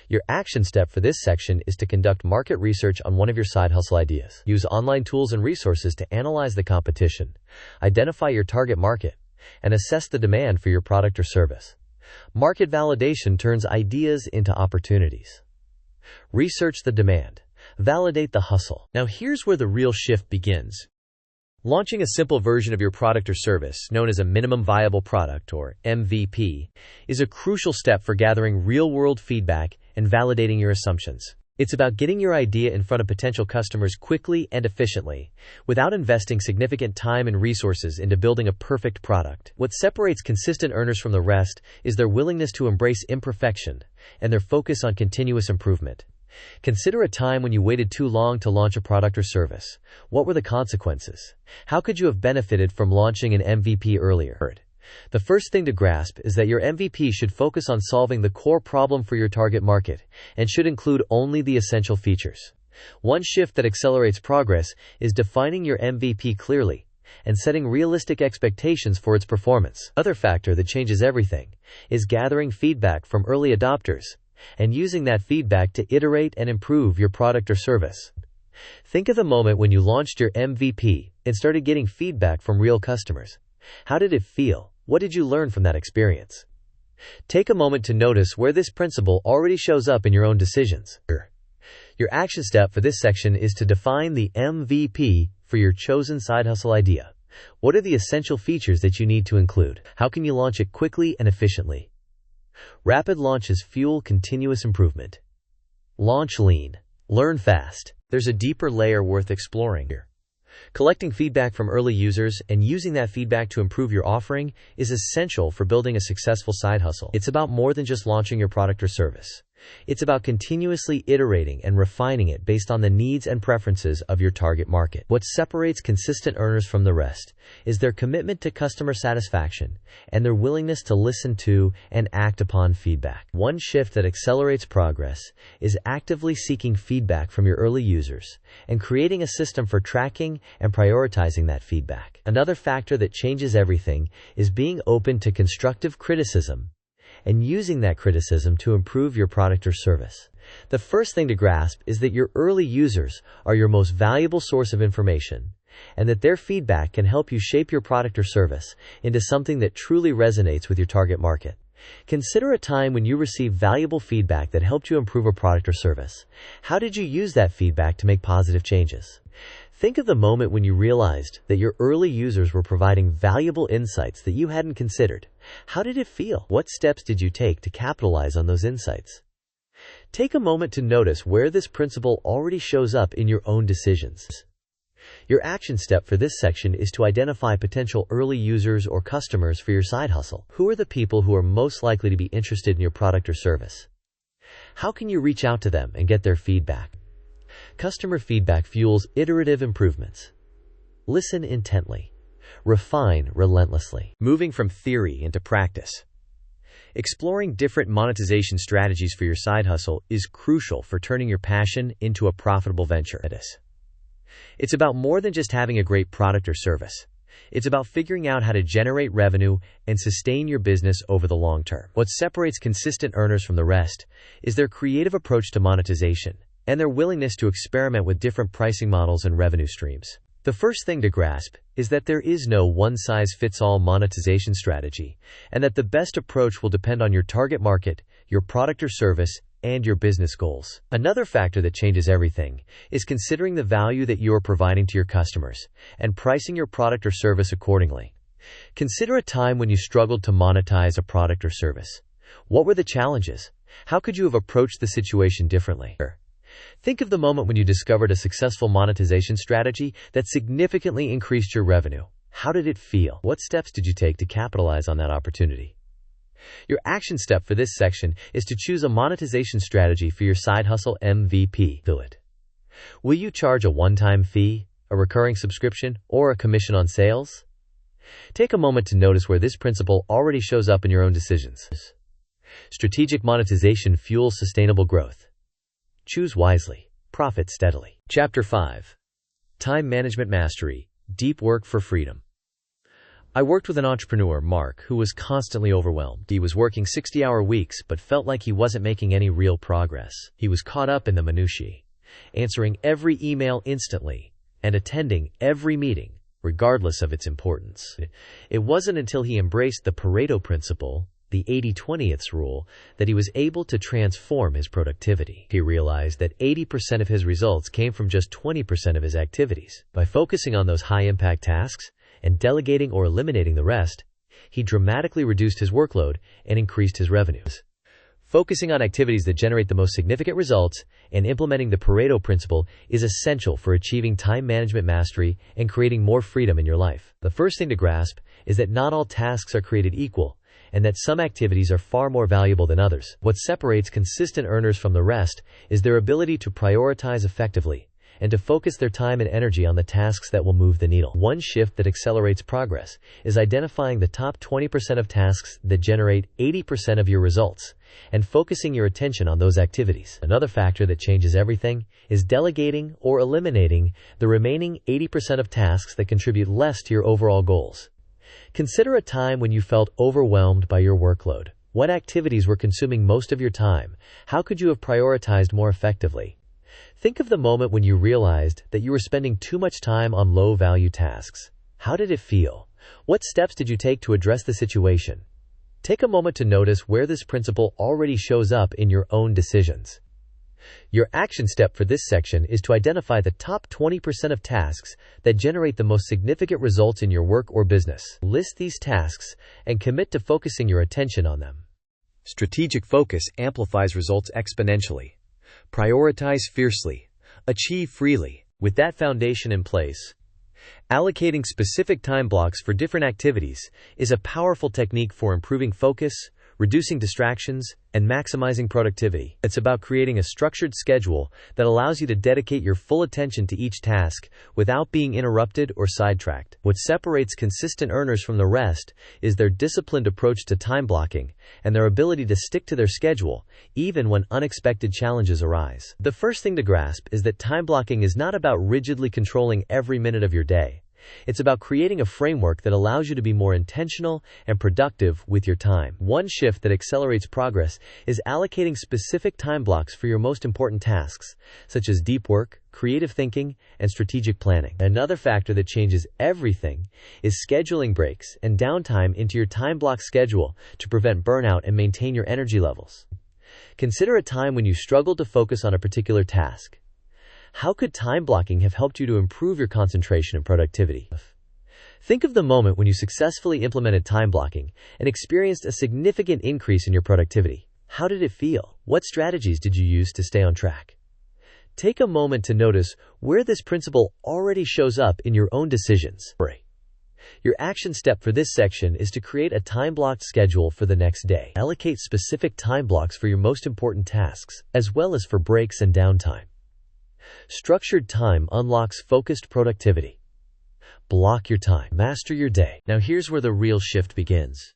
Your action step for this section is to conduct market research on one of your side hustle ideas. Use online tools and resources to analyze the competition, identify your target market, and assess the demand for your product or service. Market validation turns ideas into opportunities. Research the demand. Validate the hustle. Now here's where the real shift begins. Launching a simple version of your product or service, known as a minimum viable product or MVP, is a crucial step for gathering real-world feedback and validating your assumptions. It's about getting your idea in front of potential customers quickly and efficiently, without investing significant time and resources into building a perfect product. What separates consistent earners from the rest is their willingness to embrace imperfection and their focus on continuous improvement. Consider a time when you waited too long to launch a product or service. What were the consequences? How could you have benefited from launching an MVP earlier? The first thing to grasp is that your MVP should focus on solving the core problem for your target market and should include only the essential features. One shift that accelerates progress is defining your MVP clearly and setting realistic expectations for its performance. Another factor that changes everything is gathering feedback from early adopters and using that feedback to iterate and improve your product or service. Think of the moment when you launched your MVP and started getting feedback from real customers. How did it feel? What did you learn from that experience? Take a moment to notice where this principle already shows up in your own decisions. Your action step for this section is to define the MVP for your chosen side hustle idea. What are the essential features that you need to include? How can you launch it quickly and efficiently? Rapid launches fuel continuous improvement. Launch lean. Learn fast. There's a deeper layer worth exploring here. Collecting feedback from early users and using that feedback to improve your offering is essential for building a successful side hustle. It's about more than just launching your product or service. It's about continuously iterating and refining it based on the needs and preferences of your target market. What separates consistent earners from the rest is their commitment to customer satisfaction and their willingness to listen to and act upon feedback. One shift that accelerates progress is actively seeking feedback from your early users and creating a system for tracking and prioritizing that feedback. Another factor that changes everything is being open to constructive criticism and using that criticism to improve your product or service. The first thing to grasp is that your early users are your most valuable source of information, and that their feedback can help you shape your product or service into something that truly resonates with your target market. Consider a time when you received valuable feedback that helped you improve a product or service. How did you use that feedback to make positive changes? Think of the moment when you realized that your early users were providing valuable insights that you hadn't considered. How did it feel? What steps did you take to capitalize on those insights? Take a moment to notice where this principle already shows up in your own decisions. Your action step for this section is to identify potential early users or customers for your side hustle. Who are the people who are most likely to be interested in your product or service? How can you reach out to them and get their feedback? Customer feedback fuels iterative improvements. Listen intently. Refine relentlessly. Moving from theory into practice. Exploring different monetization strategies for your side hustle is crucial for turning your passion into a profitable venture. It's about more than just having a great product or service. It's about figuring out how to generate revenue and sustain your business over the long term. What separates consistent earners from the rest is their creative approach to monetization and their willingness to experiment with different pricing models and revenue streams. The first thing to grasp is that there is no one-size-fits-all monetization strategy, and that the best approach will depend on your target market, your product or service, and your business goals. Another factor that changes everything is considering the value that you are providing to your customers and pricing your product or service accordingly. Consider a time when you struggled to monetize a product or service. What were the challenges? How could you have approached the situation differently? Think of the moment when you discovered a successful monetization strategy that significantly increased your revenue. How did it feel? What steps did you take to capitalize on that opportunity? Your action step for this section is to choose a monetization strategy for your side hustle MVP. Do it. Will you charge a one-time fee, a recurring subscription, or a commission on sales? Take a moment to notice where this principle already shows up in your own decisions. Strategic monetization fuels sustainable growth. Choose wisely. Profit steadily. Chapter 5. Time Management Mastery. Deep Work for Freedom. I worked with an entrepreneur, Mark, who was constantly overwhelmed. He was working 60-hour weeks but felt like he wasn't making any real progress. He was caught up in the minutiae, answering every email instantly and attending every meeting, regardless of its importance. It wasn't until he embraced the Pareto principle, the 80-20th rule, that he was able to transform his productivity. He realized that 80% of his results came from just 20% of his activities. By focusing on those high-impact tasks and delegating or eliminating the rest, he dramatically reduced his workload and increased his revenues. Focusing on activities that generate the most significant results and implementing the Pareto principle is essential for achieving time management mastery and creating more freedom in your life. The first thing to grasp is that not all tasks are created equal, and that some activities are far more valuable than others. What separates consistent earners from the rest is their ability to prioritize effectively and to focus their time and energy on the tasks that will move the needle. One shift that accelerates progress is identifying the top 20% of tasks that generate 80% of your results and focusing your attention on those activities. Another factor that changes everything is delegating or eliminating the remaining 80% of tasks that contribute less to your overall goals. Consider a time when you felt overwhelmed by your workload. What activities were consuming most of your time? How could you have prioritized more effectively? Think of the moment when you realized that you were spending too much time on low-value tasks. How did it feel? What steps did you take to address the situation? Take a moment to notice where this principle already shows up in your own decisions. Your action step for this section is to identify the top 20% of tasks that generate the most significant results in your work or business. List these tasks and commit to focusing your attention on them. Strategic focus amplifies results exponentially. Prioritize fiercely. Achieve freely. With that foundation in place, allocating specific time blocks for different activities is a powerful technique for improving focus, reducing distractions, and maximizing productivity. It's about creating a structured schedule that allows you to dedicate your full attention to each task without being interrupted or sidetracked. What separates consistent earners from the rest is their disciplined approach to time blocking and their ability to stick to their schedule, even when unexpected challenges arise. The first thing to grasp is that time blocking is not about rigidly controlling every minute of your day. It's about creating a framework that allows you to be more intentional and productive with your time. One shift that accelerates progress is allocating specific time blocks for your most important tasks, such as deep work, creative thinking, and strategic planning. Another factor that changes everything is scheduling breaks and downtime into your time block schedule to prevent burnout and maintain your energy levels. Consider a time when you struggled to focus on a particular task. How could time blocking have helped you to improve your concentration and productivity? Think of the moment when you successfully implemented time blocking and experienced a significant increase in your productivity. How did it feel? What strategies did you use to stay on track? Take a moment to notice where this principle already shows up in your own decisions. Your action step for this section is to create a time-blocked schedule for the next day. Allocate specific time blocks for your most important tasks, as well as for breaks and downtime. Structured time unlocks focused productivity. Block your time. Master your day. Now here's where the real shift begins.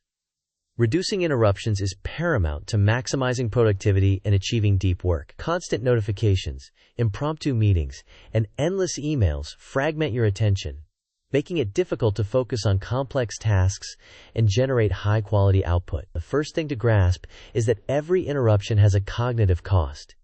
Reducing interruptions is paramount to maximizing productivity and achieving deep work. Constant notifications, impromptu meetings, and endless emails fragment your attention, making it difficult to focus on complex tasks and generate high-quality output. The first thing to grasp is that every interruption has a cognitive cost.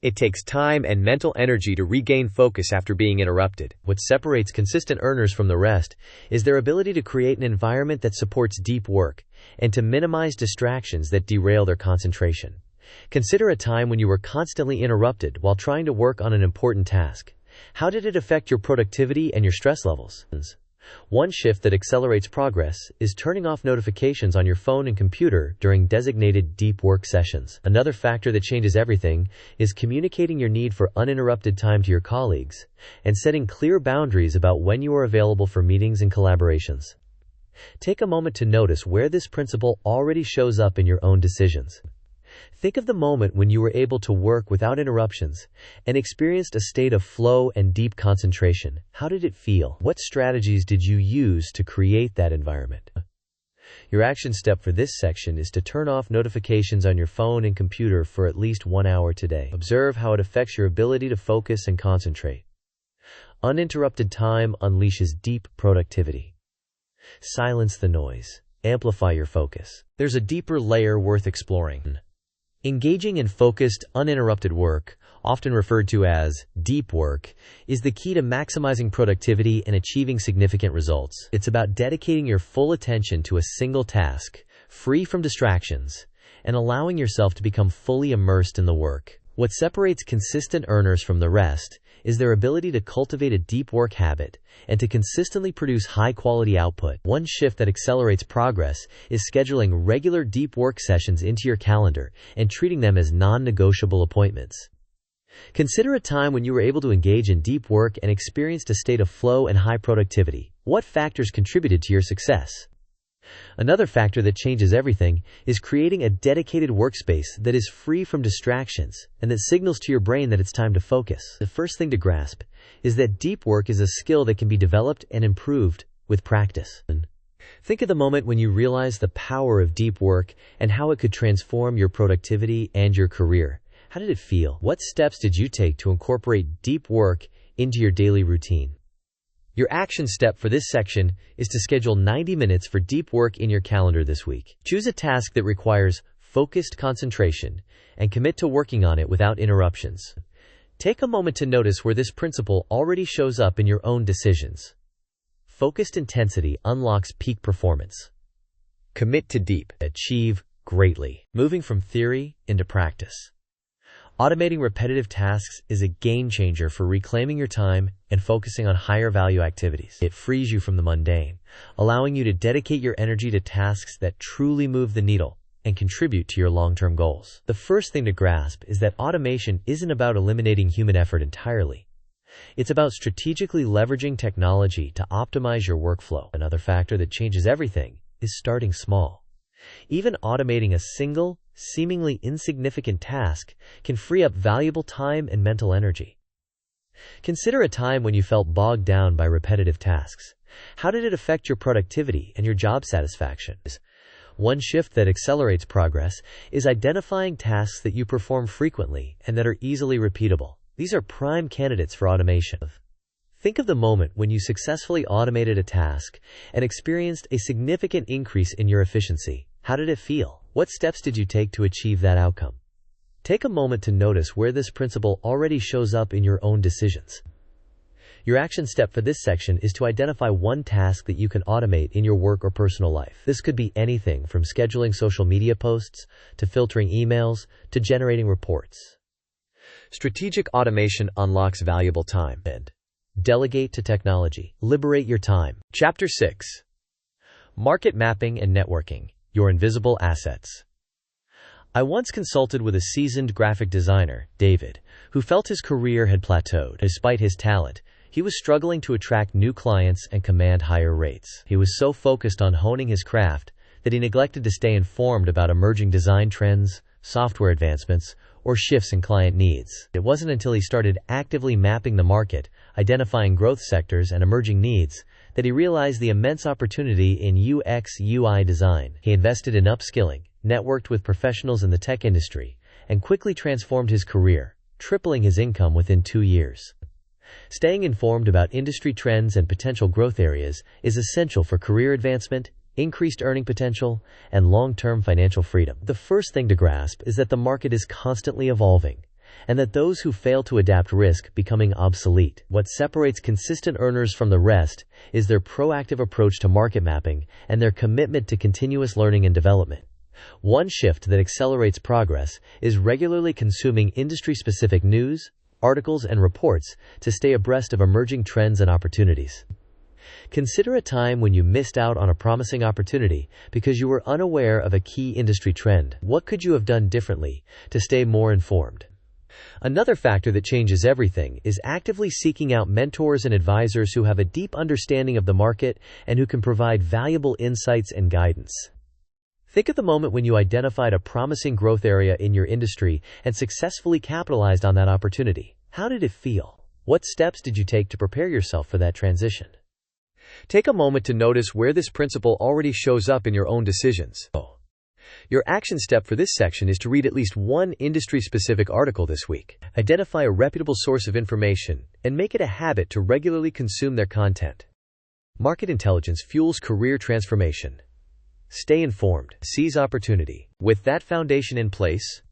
It takes time and mental energy to regain focus after being interrupted. What separates consistent earners from the rest is their ability to create an environment that supports deep work and to minimize distractions that derail their concentration. Consider a time when you were constantly interrupted while trying to work on an important task. How did it affect your productivity and your stress levels? One shift that accelerates progress is turning off notifications on your phone and computer during designated deep work sessions. Another factor that changes everything is communicating your need for uninterrupted time to your colleagues and setting clear boundaries about when you are available for meetings and collaborations. Take a moment to notice where this principle already shows up in your own decisions. Think of the moment when you were able to work without interruptions and experienced a state of flow and deep concentration. How did it feel? What strategies did you use to create that environment? Your action step for this section is to turn off notifications on your phone and computer for at least 1 hour today. Observe how it affects your ability to focus and concentrate. Uninterrupted time unleashes deep productivity. Silence the noise. Amplify your focus. There's a deeper layer worth exploring. Engaging in focused, uninterrupted work, often referred to as deep work, is the key to maximizing productivity and achieving significant results. It's about dedicating your full attention to a single task, free from distractions, and allowing yourself to become fully immersed in the work. What separates consistent earners from the rest is their ability to cultivate a deep work habit and to consistently produce high-quality output. One shift that accelerates progress is scheduling regular deep work sessions into your calendar and treating them as non-negotiable appointments. Consider a time when you were able to engage in deep work and experienced a state of flow and high productivity. What factors contributed to your success? Another factor that changes everything is creating a dedicated workspace that is free from distractions and that signals to your brain that it's time to focus. The first thing to grasp is that deep work is a skill that can be developed and improved with practice. Think of the moment when you realized the power of deep work and how it could transform your productivity and your career. How did it feel? What steps did you take to incorporate deep work into your daily routine? Your action step for this section is to schedule 90 minutes for deep work in your calendar this week. Choose a task that requires focused concentration and commit to working on it without interruptions. Take a moment to notice where this principle already shows up in your own decisions. Focused intensity unlocks peak performance. Commit to deep. Achieve greatly. Moving from theory into practice. Automating repetitive tasks is a game changer for reclaiming your time and focusing on higher value activities. It frees you from the mundane, allowing you to dedicate your energy to tasks that truly move the needle and contribute to your long-term goals. The first thing to grasp is that automation isn't about eliminating human effort entirely. It's about strategically leveraging technology to optimize your workflow. Another factor that changes everything is starting small. Even automating a single, seemingly insignificant task can free up valuable time and mental energy. Consider a time when you felt bogged down by repetitive tasks. How did it affect your productivity and your job satisfaction? One shift that accelerates progress is identifying tasks that you perform frequently and that are easily repeatable. These are prime candidates for automation. Think of the moment when you successfully automated a task and experienced a significant increase in your efficiency. How did it feel? What steps did you take to achieve that outcome? Take a moment to notice where this principle already shows up in your own decisions. Your action step for this section is to identify one task that you can automate in your work or personal life. This could be anything from scheduling social media posts, to filtering emails, to generating reports. Strategic automation unlocks valuable time. And delegate to technology. Liberate your time. Chapter 6. Market Mapping and Networking, Your Invisible Assets. I once consulted with a seasoned graphic designer, David, who felt his career had plateaued. Despite his talent, he was struggling to attract new clients and command higher rates. He was so focused on honing his craft that he neglected to stay informed about emerging design trends, software advancements, or shifts in client needs. It wasn't until he started actively mapping the market, identifying growth sectors and emerging needs, that he realized the immense opportunity in UX/UI design. He invested in upskilling, networked with professionals in the tech industry, and quickly transformed his career, tripling his income within 2 years. Staying informed about industry trends and potential growth areas is essential for career advancement, increased earning potential, and long-term financial freedom. The first thing to grasp is that the market is constantly evolving, and that those who fail to adapt risk becoming obsolete. What separates consistent earners from the rest is their proactive approach to market mapping and their commitment to continuous learning and development. One shift that accelerates progress is regularly consuming industry-specific news, articles, and reports to stay abreast of emerging trends and opportunities. Consider a time when you missed out on a promising opportunity because you were unaware of a key industry trend. What could you have done differently to stay more informed? Another factor that changes everything is actively seeking out mentors and advisors who have a deep understanding of the market and who can provide valuable insights and guidance. Think of the moment when you identified a promising growth area in your industry and successfully capitalized on that opportunity. How did it feel? What steps did you take to prepare yourself for that transition? Take a moment to notice where this principle already shows up in your own decisions. Your action step for this section is to read at least one industry-specific article this week. Identify a reputable source of information and make it a habit to regularly consume their content. Market intelligence fuels career transformation. Stay informed. Seize opportunity. With that foundation in place,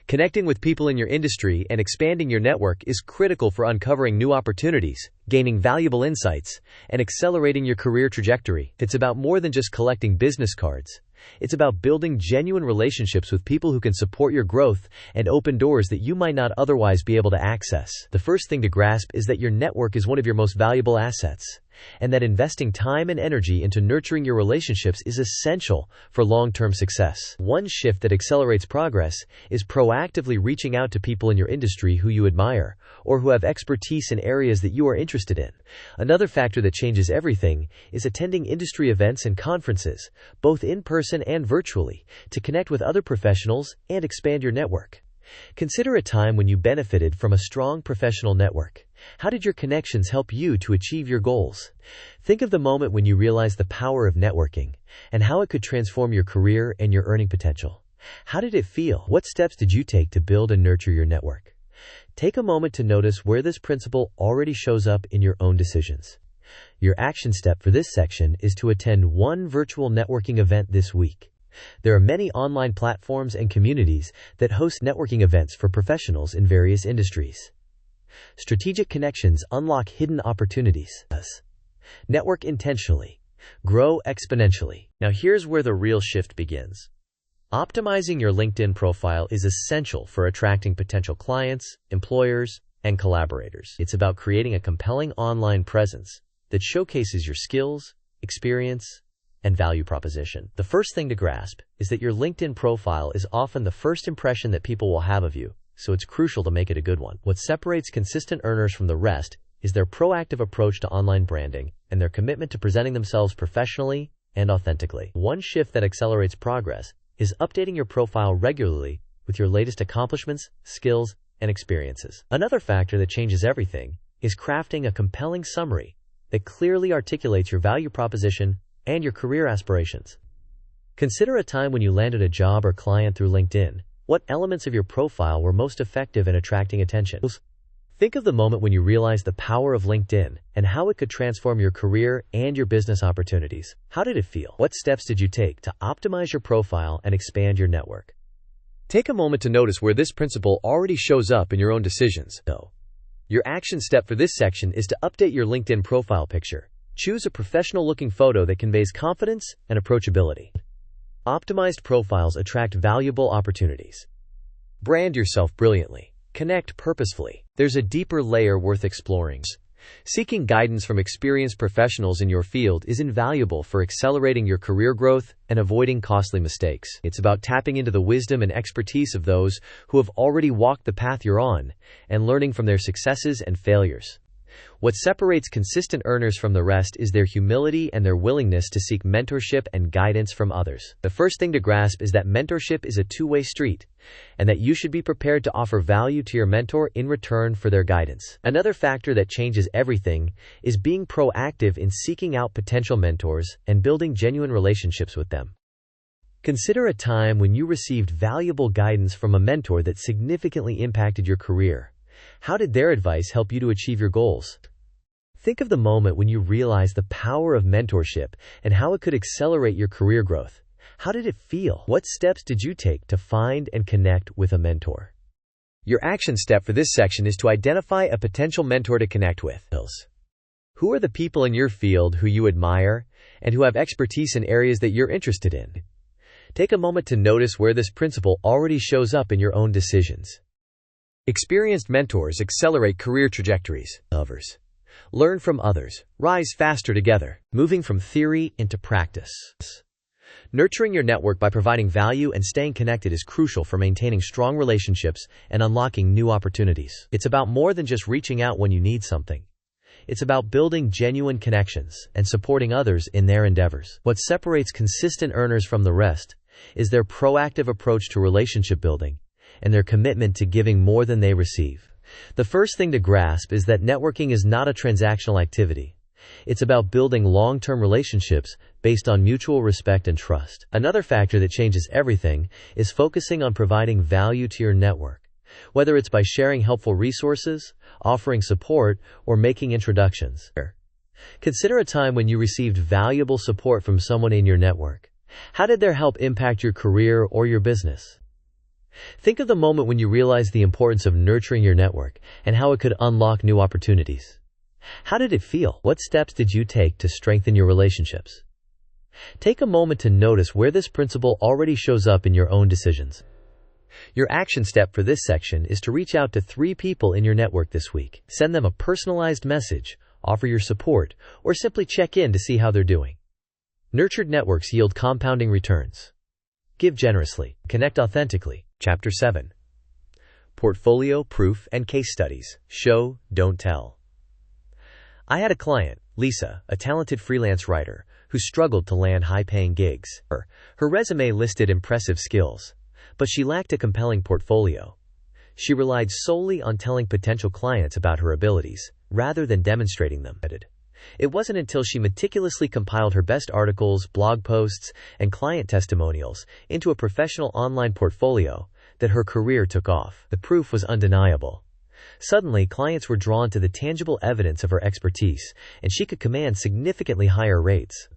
connecting with people in your industry and expanding your network is critical for uncovering new opportunities, gaining valuable insights, and accelerating your career trajectory. It's about more than just collecting business cards. It's about building genuine relationships with people who can support your growth and open doors that you might not otherwise be able to access. The first thing to grasp is that your network is one of your most valuable assets, and that investing time and energy into nurturing your relationships is essential for long-term success. One shift that accelerates progress is proactively reaching out to people in your industry who you admire, or who have expertise in areas that you are interested in. Another factor that changes everything is attending industry events and conferences, both in person and virtually, to connect with other professionals and expand your network. Consider a time when you benefited from a strong professional network. How did your connections help you to achieve your goals? Think of the moment when you realized the power of networking and how it could transform your career and your earning potential. How did it feel? What steps did you take to build and nurture your network? Take a moment to notice where this principle already shows up in your own decisions. Your action step for this section is to attend one virtual networking event this week. There are many online platforms and communities that host networking events for professionals in various industries. Strategic connections unlock hidden opportunities. Network intentionally. Grow exponentially. Now here's where the real shift begins. Optimizing your LinkedIn profile is essential for attracting potential clients, employers, and collaborators. It's about creating a compelling online presence that showcases your skills, experience, and value proposition. The first thing to grasp is that your LinkedIn profile is often the first impression that people will have of you, so it's crucial to make it a good one. What separates consistent earners from the rest is their proactive approach to online branding and their commitment to presenting themselves professionally and authentically. One shift that accelerates progress is updating your profile regularly with your latest accomplishments, skills, and experiences. Another factor that changes everything is crafting a compelling summary that clearly articulates your value proposition and your career aspirations. Consider a time when you landed a job or client through LinkedIn. What elements of your profile were most effective in attracting attention? Think of the moment when you realized the power of LinkedIn and how it could transform your career and your business opportunities. How did it feel? What steps did you take to optimize your profile and expand your network? Take a moment to notice where this principle already shows up in your own decisions. Your action step for this section is to update your LinkedIn profile picture. Choose a professional-looking photo that conveys confidence and approachability. Optimized profiles attract valuable opportunities. Brand yourself brilliantly. Connect purposefully. There's a deeper layer worth exploring. Seeking guidance from experienced professionals in your field is invaluable for accelerating your career growth and avoiding costly mistakes. It's about tapping into the wisdom and expertise of those who have already walked the path you're on and learning from their successes and failures. What separates consistent earners from the rest is their humility and their willingness to seek mentorship and guidance from others. The first thing to grasp is that mentorship is a two-way street, and that you should be prepared to offer value to your mentor in return for their guidance. Another factor that changes everything is being proactive in seeking out potential mentors and building genuine relationships with them. Consider a time when you received valuable guidance from a mentor that significantly impacted your career. How did their advice help you to achieve your goals? Think of the moment when you realized the power of mentorship and how it could accelerate your career growth. How did it feel? What steps did you take to find and connect with a mentor? Your action step for this section is to identify a potential mentor to connect with. Who are the people in your field who you admire and who have expertise in areas that you're interested in? Take a moment to notice where this principle already shows up in your own decisions. Experienced mentors accelerate career trajectories. Others. Learn from others. Rise faster together. Moving from theory into practice. Nurturing your network by providing value and staying connected is crucial for maintaining strong relationships and unlocking new opportunities. It's about more than just reaching out when you need something. It's about building genuine connections and supporting others in their endeavors. What separates consistent earners from the rest is their proactive approach to relationship building and their commitment to giving more than they receive. The first thing to grasp is that networking is not a transactional activity. It's about building long-term relationships based on mutual respect and trust. Another factor that changes everything is focusing on providing value to your network. Whether it's by sharing helpful resources, offering support, or making introductions. Consider a time when you received valuable support from someone in your network. How did their help impact your career or your business? Think of the moment when you realized the importance of nurturing your network and how it could unlock new opportunities. How did it feel? What steps did you take to strengthen your relationships? Take a moment to notice where this principle already shows up in your own decisions. Your action step for this section is to reach out to 3 people in your network this week. Send them a personalized message, offer your support, or simply check in to see how they're doing. Nurtured networks yield compounding returns. Give generously. Connect authentically. Chapter 7. Portfolio, Proof, and Case Studies. Show, don't tell. I had a client, Lisa, a talented freelance writer, who struggled to land high-paying gigs. Her resume listed impressive skills, but she lacked a compelling portfolio. She relied solely on telling potential clients about her abilities, rather than demonstrating them. It wasn't until she meticulously compiled her best articles, blog posts, and client testimonials into a professional online portfolio that her career took off. The proof was undeniable. Suddenly, clients were drawn to the tangible evidence of her expertise, and she could command significantly higher rates.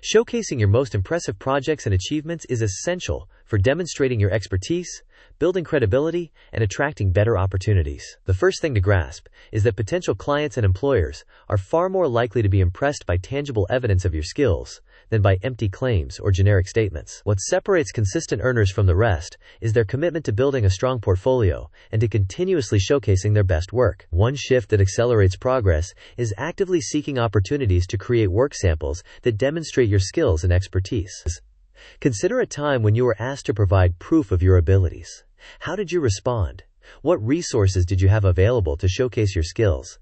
Showcasing your most impressive projects and achievements is essential for demonstrating your expertise, building credibility, and attracting better opportunities. The first thing to grasp is that potential clients and employers are far more likely to be impressed by tangible evidence of your skills than by empty claims or generic statements. What separates consistent earners from the rest is their commitment to building a strong portfolio and to continuously showcasing their best work. One shift that accelerates progress is actively seeking opportunities to create work samples that demonstrate your skills and expertise. Consider a time when you were asked to provide proof of your abilities. How did you respond? What resources did you have available to showcase your skills?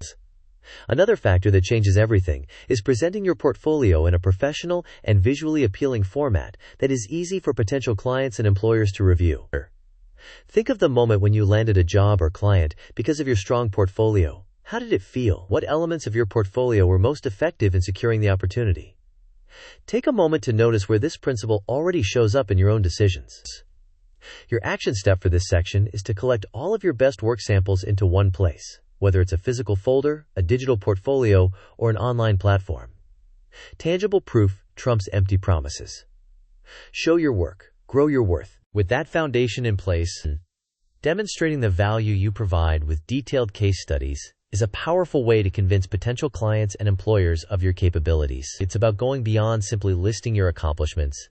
Another factor that changes everything is presenting your portfolio in a professional and visually appealing format that is easy for potential clients and employers to review. Think of the moment when you landed a job or client because of your strong portfolio. How did it feel? What elements of your portfolio were most effective in securing the opportunity? Take a moment to notice where this principle already shows up in your own decisions. Your action step for this section is to collect all of your best work samples into one place, whether it's a physical folder, a digital portfolio, or an online platform. Tangible proof trumps empty promises. Show your work, grow your worth. With that foundation in place, demonstrating the value you provide with detailed case studies is a powerful way to convince potential clients and employers of your capabilities. It's about going beyond simply listing your accomplishments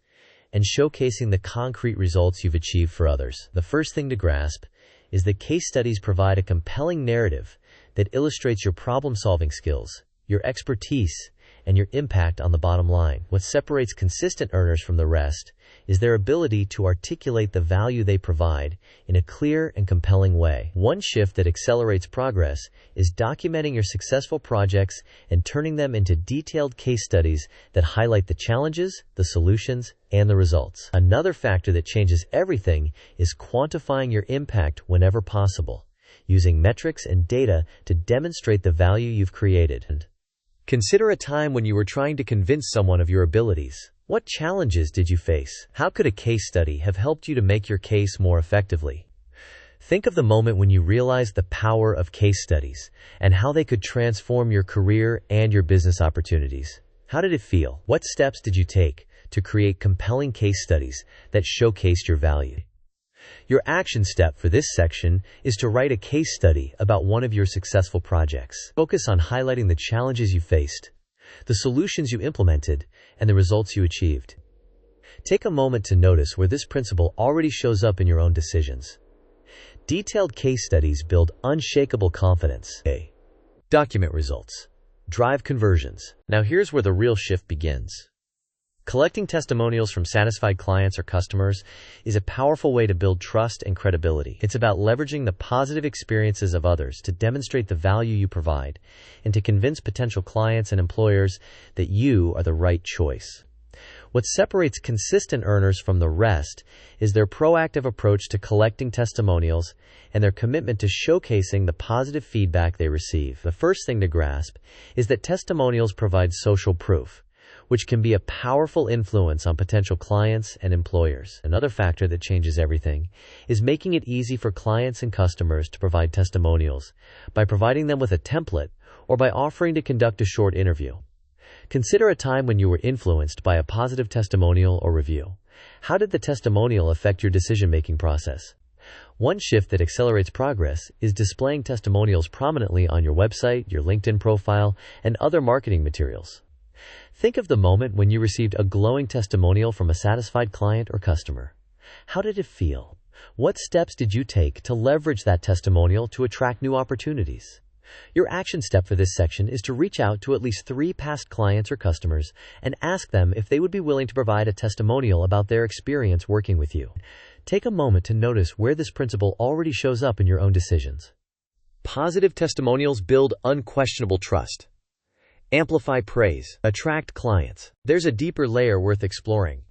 and showcasing the concrete results you've achieved for others. The first thing to grasp is that case studies provide a compelling narrative that illustrates your problem-solving skills, your expertise, and your impact on the bottom line. What separates consistent earners from the rest is their ability to articulate the value they provide in a clear and compelling way. One shift that accelerates progress is documenting your successful projects and turning them into detailed case studies that highlight the challenges, the solutions, and the results. Another factor that changes everything is quantifying your impact whenever possible, using metrics and data to demonstrate the value you've created. Consider a time when you were trying to convince someone of your abilities. What challenges did you face? How could a case study have helped you to make your case more effectively? Think of the moment when you realized the power of case studies and how they could transform your career and your business opportunities. How did it feel? What steps did you take to create compelling case studies that showcased your value? Your action step for this section is to write a case study about one of your successful projects. Focus on highlighting the challenges you faced, the solutions you implemented, and the results you achieved. Take a moment to notice where this principle already shows up in your own decisions. Detailed case studies build unshakable confidence. A. Document results. Drive conversions. Now here's where the real shift begins. Collecting testimonials from satisfied clients or customers is a powerful way to build trust and credibility. It's about leveraging the positive experiences of others to demonstrate the value you provide and to convince potential clients and employers that you are the right choice. What separates consistent earners from the rest is their proactive approach to collecting testimonials and their commitment to showcasing the positive feedback they receive. The first thing to grasp is that testimonials provide social proof, which can be a powerful influence on potential clients and employers. Another factor that changes everything is making it easy for clients and customers to provide testimonials by providing them with a template or by offering to conduct a short interview. Consider a time when you were influenced by a positive testimonial or review. How did the testimonial affect your decision-making process? One shift that accelerates progress is displaying testimonials prominently on your website, your LinkedIn profile, and other marketing materials. Think of the moment when you received a glowing testimonial from a satisfied client or customer. How did it feel? What steps did you take to leverage that testimonial to attract new opportunities? Your action step for this section is to reach out to at least 3 past clients or customers and ask them if they would be willing to provide a testimonial about their experience working with you. Take a moment to notice where this principle already shows up in your own decisions. Positive testimonials build unquestionable trust. Amplify praise. Attract clients. There's a deeper layer worth exploring.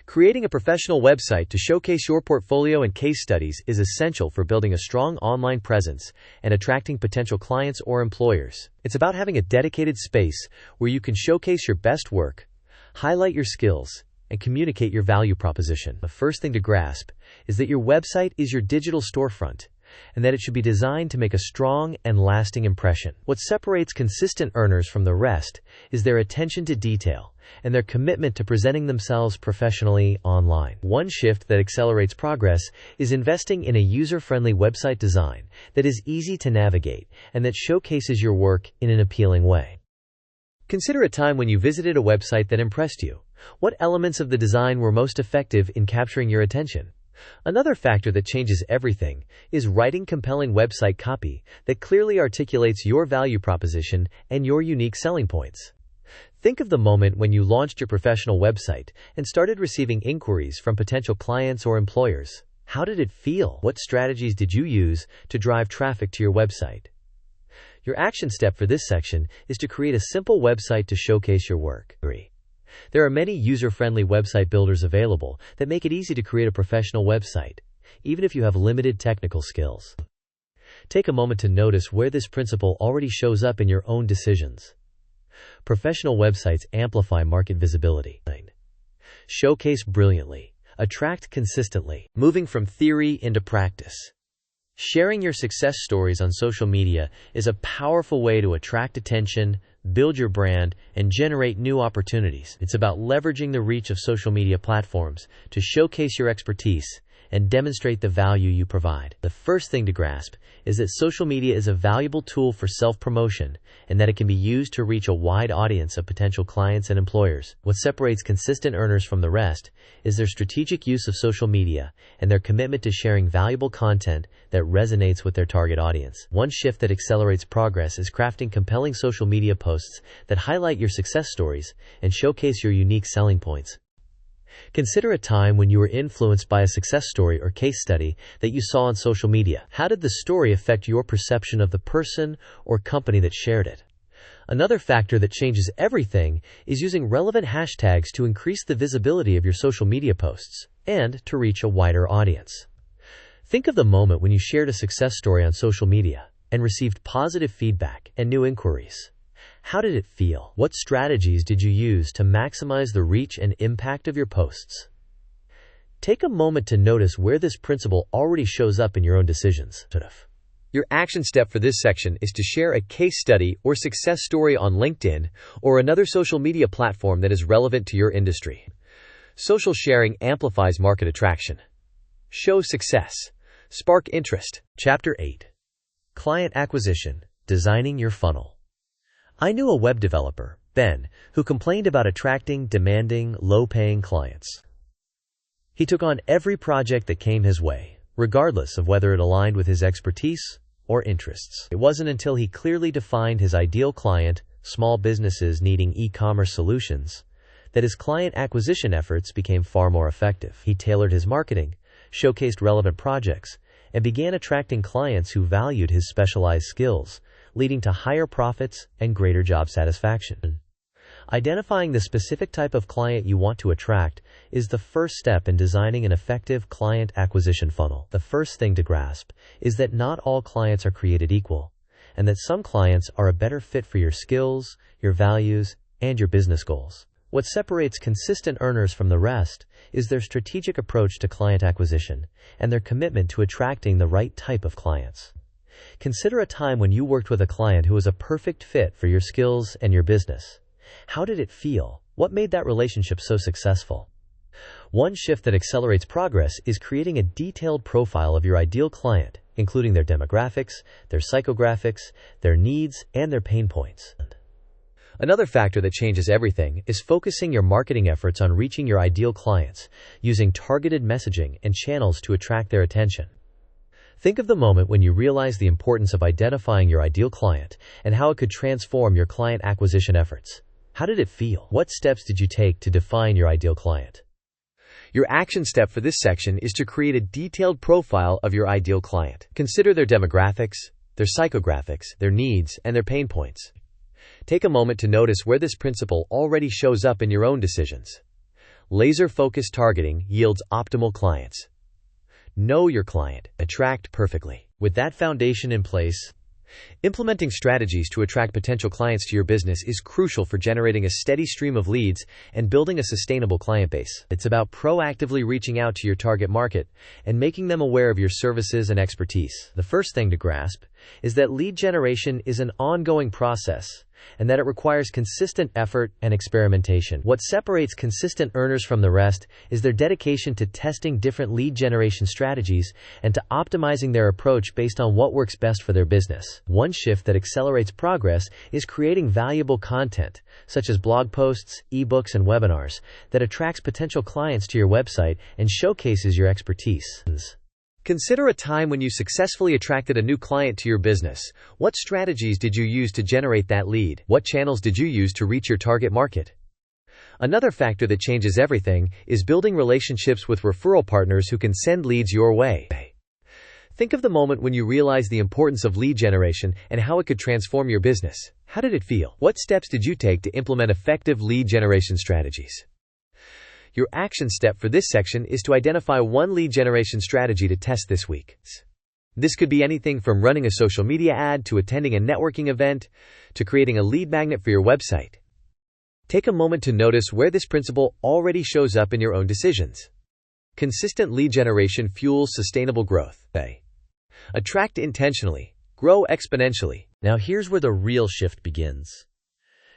Creating a professional website to showcase your portfolio and case studies is essential for building a strong online presence and attracting potential clients or employers. It's about having a dedicated space where you can showcase your best work, highlight your skills, and communicate your value proposition. The first thing to grasp is that your website is your digital storefront, and that it should be designed to make a strong and lasting impression. What separates consistent earners from the rest is their attention to detail and their commitment to presenting themselves professionally online. One shift that accelerates progress is investing in a user-friendly website design that is easy to navigate and that showcases your work in an appealing way. Consider a time when you visited a website that impressed you. What elements of the design were most effective in capturing your attention? Another factor that changes everything is writing compelling website copy that clearly articulates your value proposition and your unique selling points. Think of the moment when you launched your professional website and started receiving inquiries from potential clients or employers. How did it feel? What strategies did you use to drive traffic to your website? Your action step for this section is to create a simple website to showcase your work. There are many user-friendly website builders available that make it easy to create a professional website, even if you have limited technical skills. Take a moment to notice where this principle already shows up in your own decisions. Professional websites amplify market visibility. Showcase brilliantly. Attract consistently. Moving from theory into practice. Sharing your success stories on social media is a powerful way to attract attention, build your brand, and generate new opportunities. It's about leveraging the reach of social media platforms to showcase your expertise and demonstrate the value you provide. The first thing to grasp is that social media is a valuable tool for self-promotion and that it can be used to reach a wide audience of potential clients and employers. What separates consistent earners from the rest is their strategic use of social media and their commitment to sharing valuable content that resonates with their target audience. One shift that accelerates progress is crafting compelling social media posts that highlight your success stories and showcase your unique selling points. Consider a time when you were influenced by a success story or case study that you saw on social media. How did the story affect your perception of the person or company that shared it? Another factor that changes everything is using relevant hashtags to increase the visibility of your social media posts and to reach a wider audience. Think of the moment when you shared a success story on social media and received positive feedback and new inquiries. How did it feel? What strategies did you use to maximize the reach and impact of your posts? Take a moment to notice where this principle already shows up in your own decisions. Your action step for this section is to share a case study or success story on LinkedIn or another social media platform that is relevant to your industry. Social sharing amplifies market attraction. Show success. Spark interest. Chapter 8. Client Acquisition. Designing your funnel. I knew a web developer, Ben, who complained about attracting demanding, low-paying clients. He took on every project that came his way, regardless of whether it aligned with his expertise or interests. It wasn't until he clearly defined his ideal client, small businesses needing e-commerce solutions, that his client acquisition efforts became far more effective. He tailored his marketing, showcased relevant projects, and began attracting clients who valued his specialized skills, leading to higher profits and greater job satisfaction. Identifying the specific type of client you want to attract is the first step in designing an effective client acquisition funnel. The first thing to grasp is that not all clients are created equal, and that some clients are a better fit for your skills, your values, and your business goals. What separates consistent earners from the rest is their strategic approach to client acquisition and their commitment to attracting the right type of clients. Consider a time when you worked with a client who was a perfect fit for your skills and your business. How did it feel? What made that relationship so successful? One shift that accelerates progress is creating a detailed profile of your ideal client, including their demographics, their psychographics, their needs, and their pain points. Another factor that changes everything is focusing your marketing efforts on reaching your ideal clients, using targeted messaging and channels to attract their attention. Think of the moment when you realized the importance of identifying your ideal client and how it could transform your client acquisition efforts. How did it feel? What steps did you take to define your ideal client? Your action step for this section is to create a detailed profile of your ideal client. Consider their demographics, their psychographics, their needs, and their pain points. Take a moment to notice where this principle already shows up in your own decisions. Laser-focused targeting yields optimal clients. Know your client. Attract perfectly. With that foundation in place, Implementing strategies to attract potential clients to your business is crucial for generating a steady stream of leads and building a sustainable client base. It's about proactively reaching out to your target market and making them aware of your services and expertise. The first thing to grasp is that lead generation is an ongoing process and that it requires consistent effort and experimentation. What separates consistent earners from the rest is their dedication to testing different lead generation strategies and to optimizing their approach based on what works best for their business. One shift that accelerates progress is creating valuable content, such as blog posts, ebooks, and webinars, that attracts potential clients to your website and showcases your expertise. Consider a time when you successfully attracted a new client to your business. What strategies did you use to generate that lead? What channels did you use to reach your target market? Another factor that changes everything is building relationships with referral partners who can send leads your way. Think of the moment when you realized the importance of lead generation and how it could transform your business. How did it feel? What steps did you take to implement effective lead generation strategies? Your action step for this section is to identify one lead generation strategy to test this week. This could be anything from running a social media ad to attending a networking event to creating a lead magnet for your website. Take a moment to notice where this principle already shows up in your own decisions. Consistent lead generation fuels sustainable growth. Attract intentionally, grow exponentially. Now here's where the real shift begins.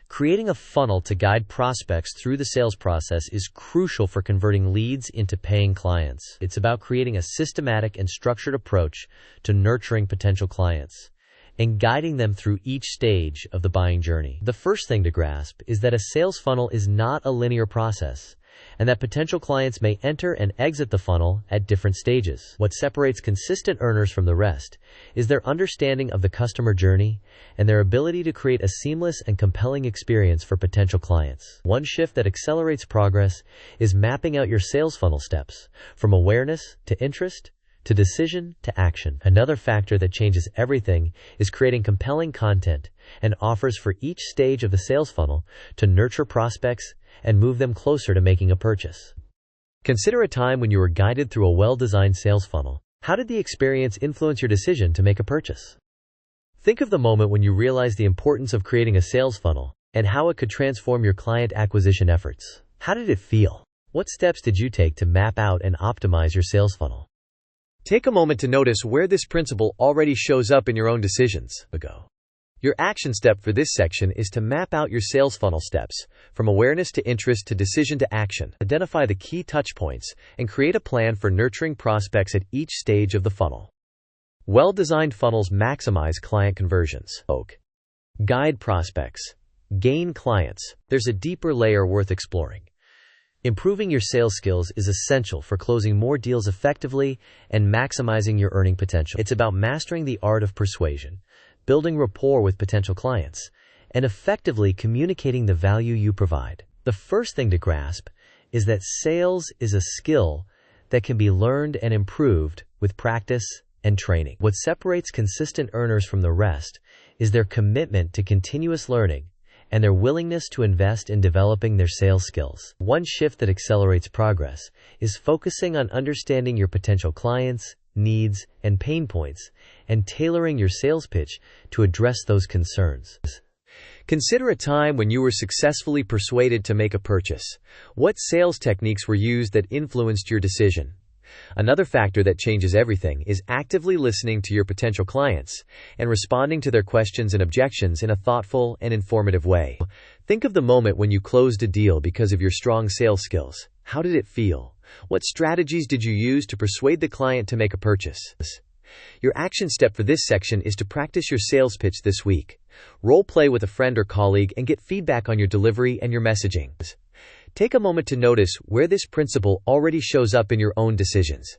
Creating a funnel to guide prospects through the sales process is crucial for converting leads into paying clients. It's about creating a systematic and structured approach to nurturing potential clients and guiding them through each stage of the buying journey. The first thing to grasp is that a sales funnel is not a linear process, and that potential clients may enter and exit the funnel at different stages. What separates consistent earners from the rest is their understanding of the customer journey and their ability to create a seamless and compelling experience for potential clients. One shift that accelerates progress is mapping out your sales funnel steps, from awareness to interest to decision to action. Another factor that changes everything is creating compelling content and offers for each stage of the sales funnel to nurture prospects and move them closer to making a purchase. Consider a time when you were guided through a well-designed sales funnel. How did the experience influence your decision to make a purchase? Think of the moment when you realized the importance of creating a sales funnel and how it could transform your client acquisition efforts. How did it feel? What steps did you take to map out and optimize your sales funnel? Take a moment to notice where this principle already shows up in your own decisions. Your action step for this section is to map out your sales funnel steps, from awareness to interest to decision to action. Identify the key touch points and create a plan for nurturing prospects at each stage of the funnel. Well-designed funnels maximize client conversions. Guide prospects. Gain clients. There's a deeper layer worth exploring. Improving your sales skills is essential for closing more deals effectively and maximizing your earning potential. It's about mastering the art of persuasion, building rapport with potential clients, and effectively communicating the value you provide. The first thing to grasp is that sales is a skill that can be learned and improved with practice and training. What separates consistent earners from the rest is their commitment to continuous learning and their willingness to invest in developing their sales skills. One shift that accelerates progress is focusing on understanding your potential clients' needs, and pain points, and tailoring your sales pitch to address those concerns. Consider a time when you were successfully persuaded to make a purchase. What sales techniques were used that influenced your decision? Another factor that changes everything is actively listening to your potential clients and responding to their questions and objections in a thoughtful and informative way. Think of the moment when you closed a deal because of your strong sales skills. How did it feel? What strategies did you use to persuade the client to make a purchase? Your action step for this section is to practice your sales pitch this week. Role play with a friend or colleague and get feedback on your delivery and your messaging. Take a moment to notice where this principle already shows up in your own decisions.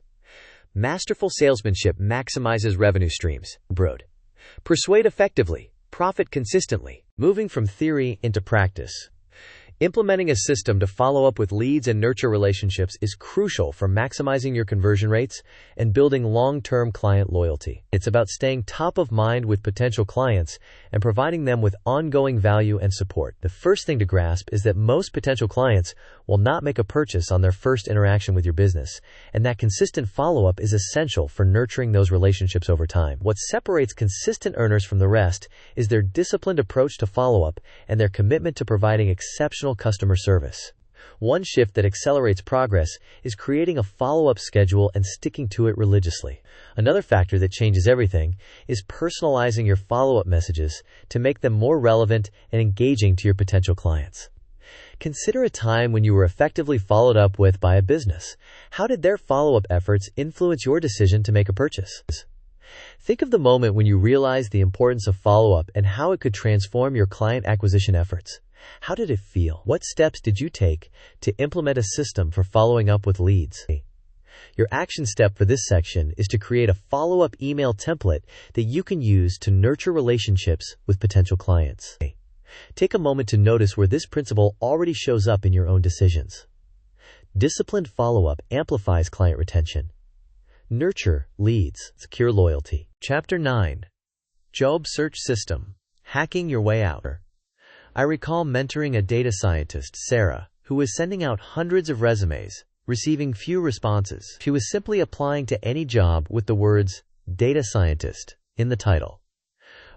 Masterful salesmanship maximizes revenue streams. Persuade effectively. Profit consistently. Moving from theory into practice. Implementing a system to follow up with leads and nurture relationships is crucial for maximizing your conversion rates and building long-term client loyalty. It's about staying top of mind with potential clients and providing them with ongoing value and support. The first thing to grasp is that most potential clients will not make a purchase on their first interaction with your business, and that consistent follow-up is essential for nurturing those relationships over time. What separates consistent earners from the rest is their disciplined approach to follow-up and their commitment to providing exceptional customer service. One shift that accelerates progress is creating a follow-up schedule and sticking to it religiously. Another factor that changes everything is personalizing your follow-up messages to make them more relevant and engaging to your potential clients. Consider a time when you were effectively followed up with by a business. How did their follow-up efforts influence your decision to make a purchase? Think of the moment when you realized the importance of follow-up and how it could transform your client acquisition efforts. How did it feel? What steps did you take to implement a system for following up with leads? Your action step for this section is to create a follow-up email template that you can use to nurture relationships with potential clients. Take a moment to notice where this principle already shows up in your own decisions. Disciplined follow-up amplifies client retention. Nurture leads, secure loyalty. Chapter 9. Job Search System. Hacking Your Way Out. I recall mentoring a data scientist, Sarah, who was sending out hundreds of resumes, receiving few responses. She was simply applying to any job with the words, data scientist, in the title.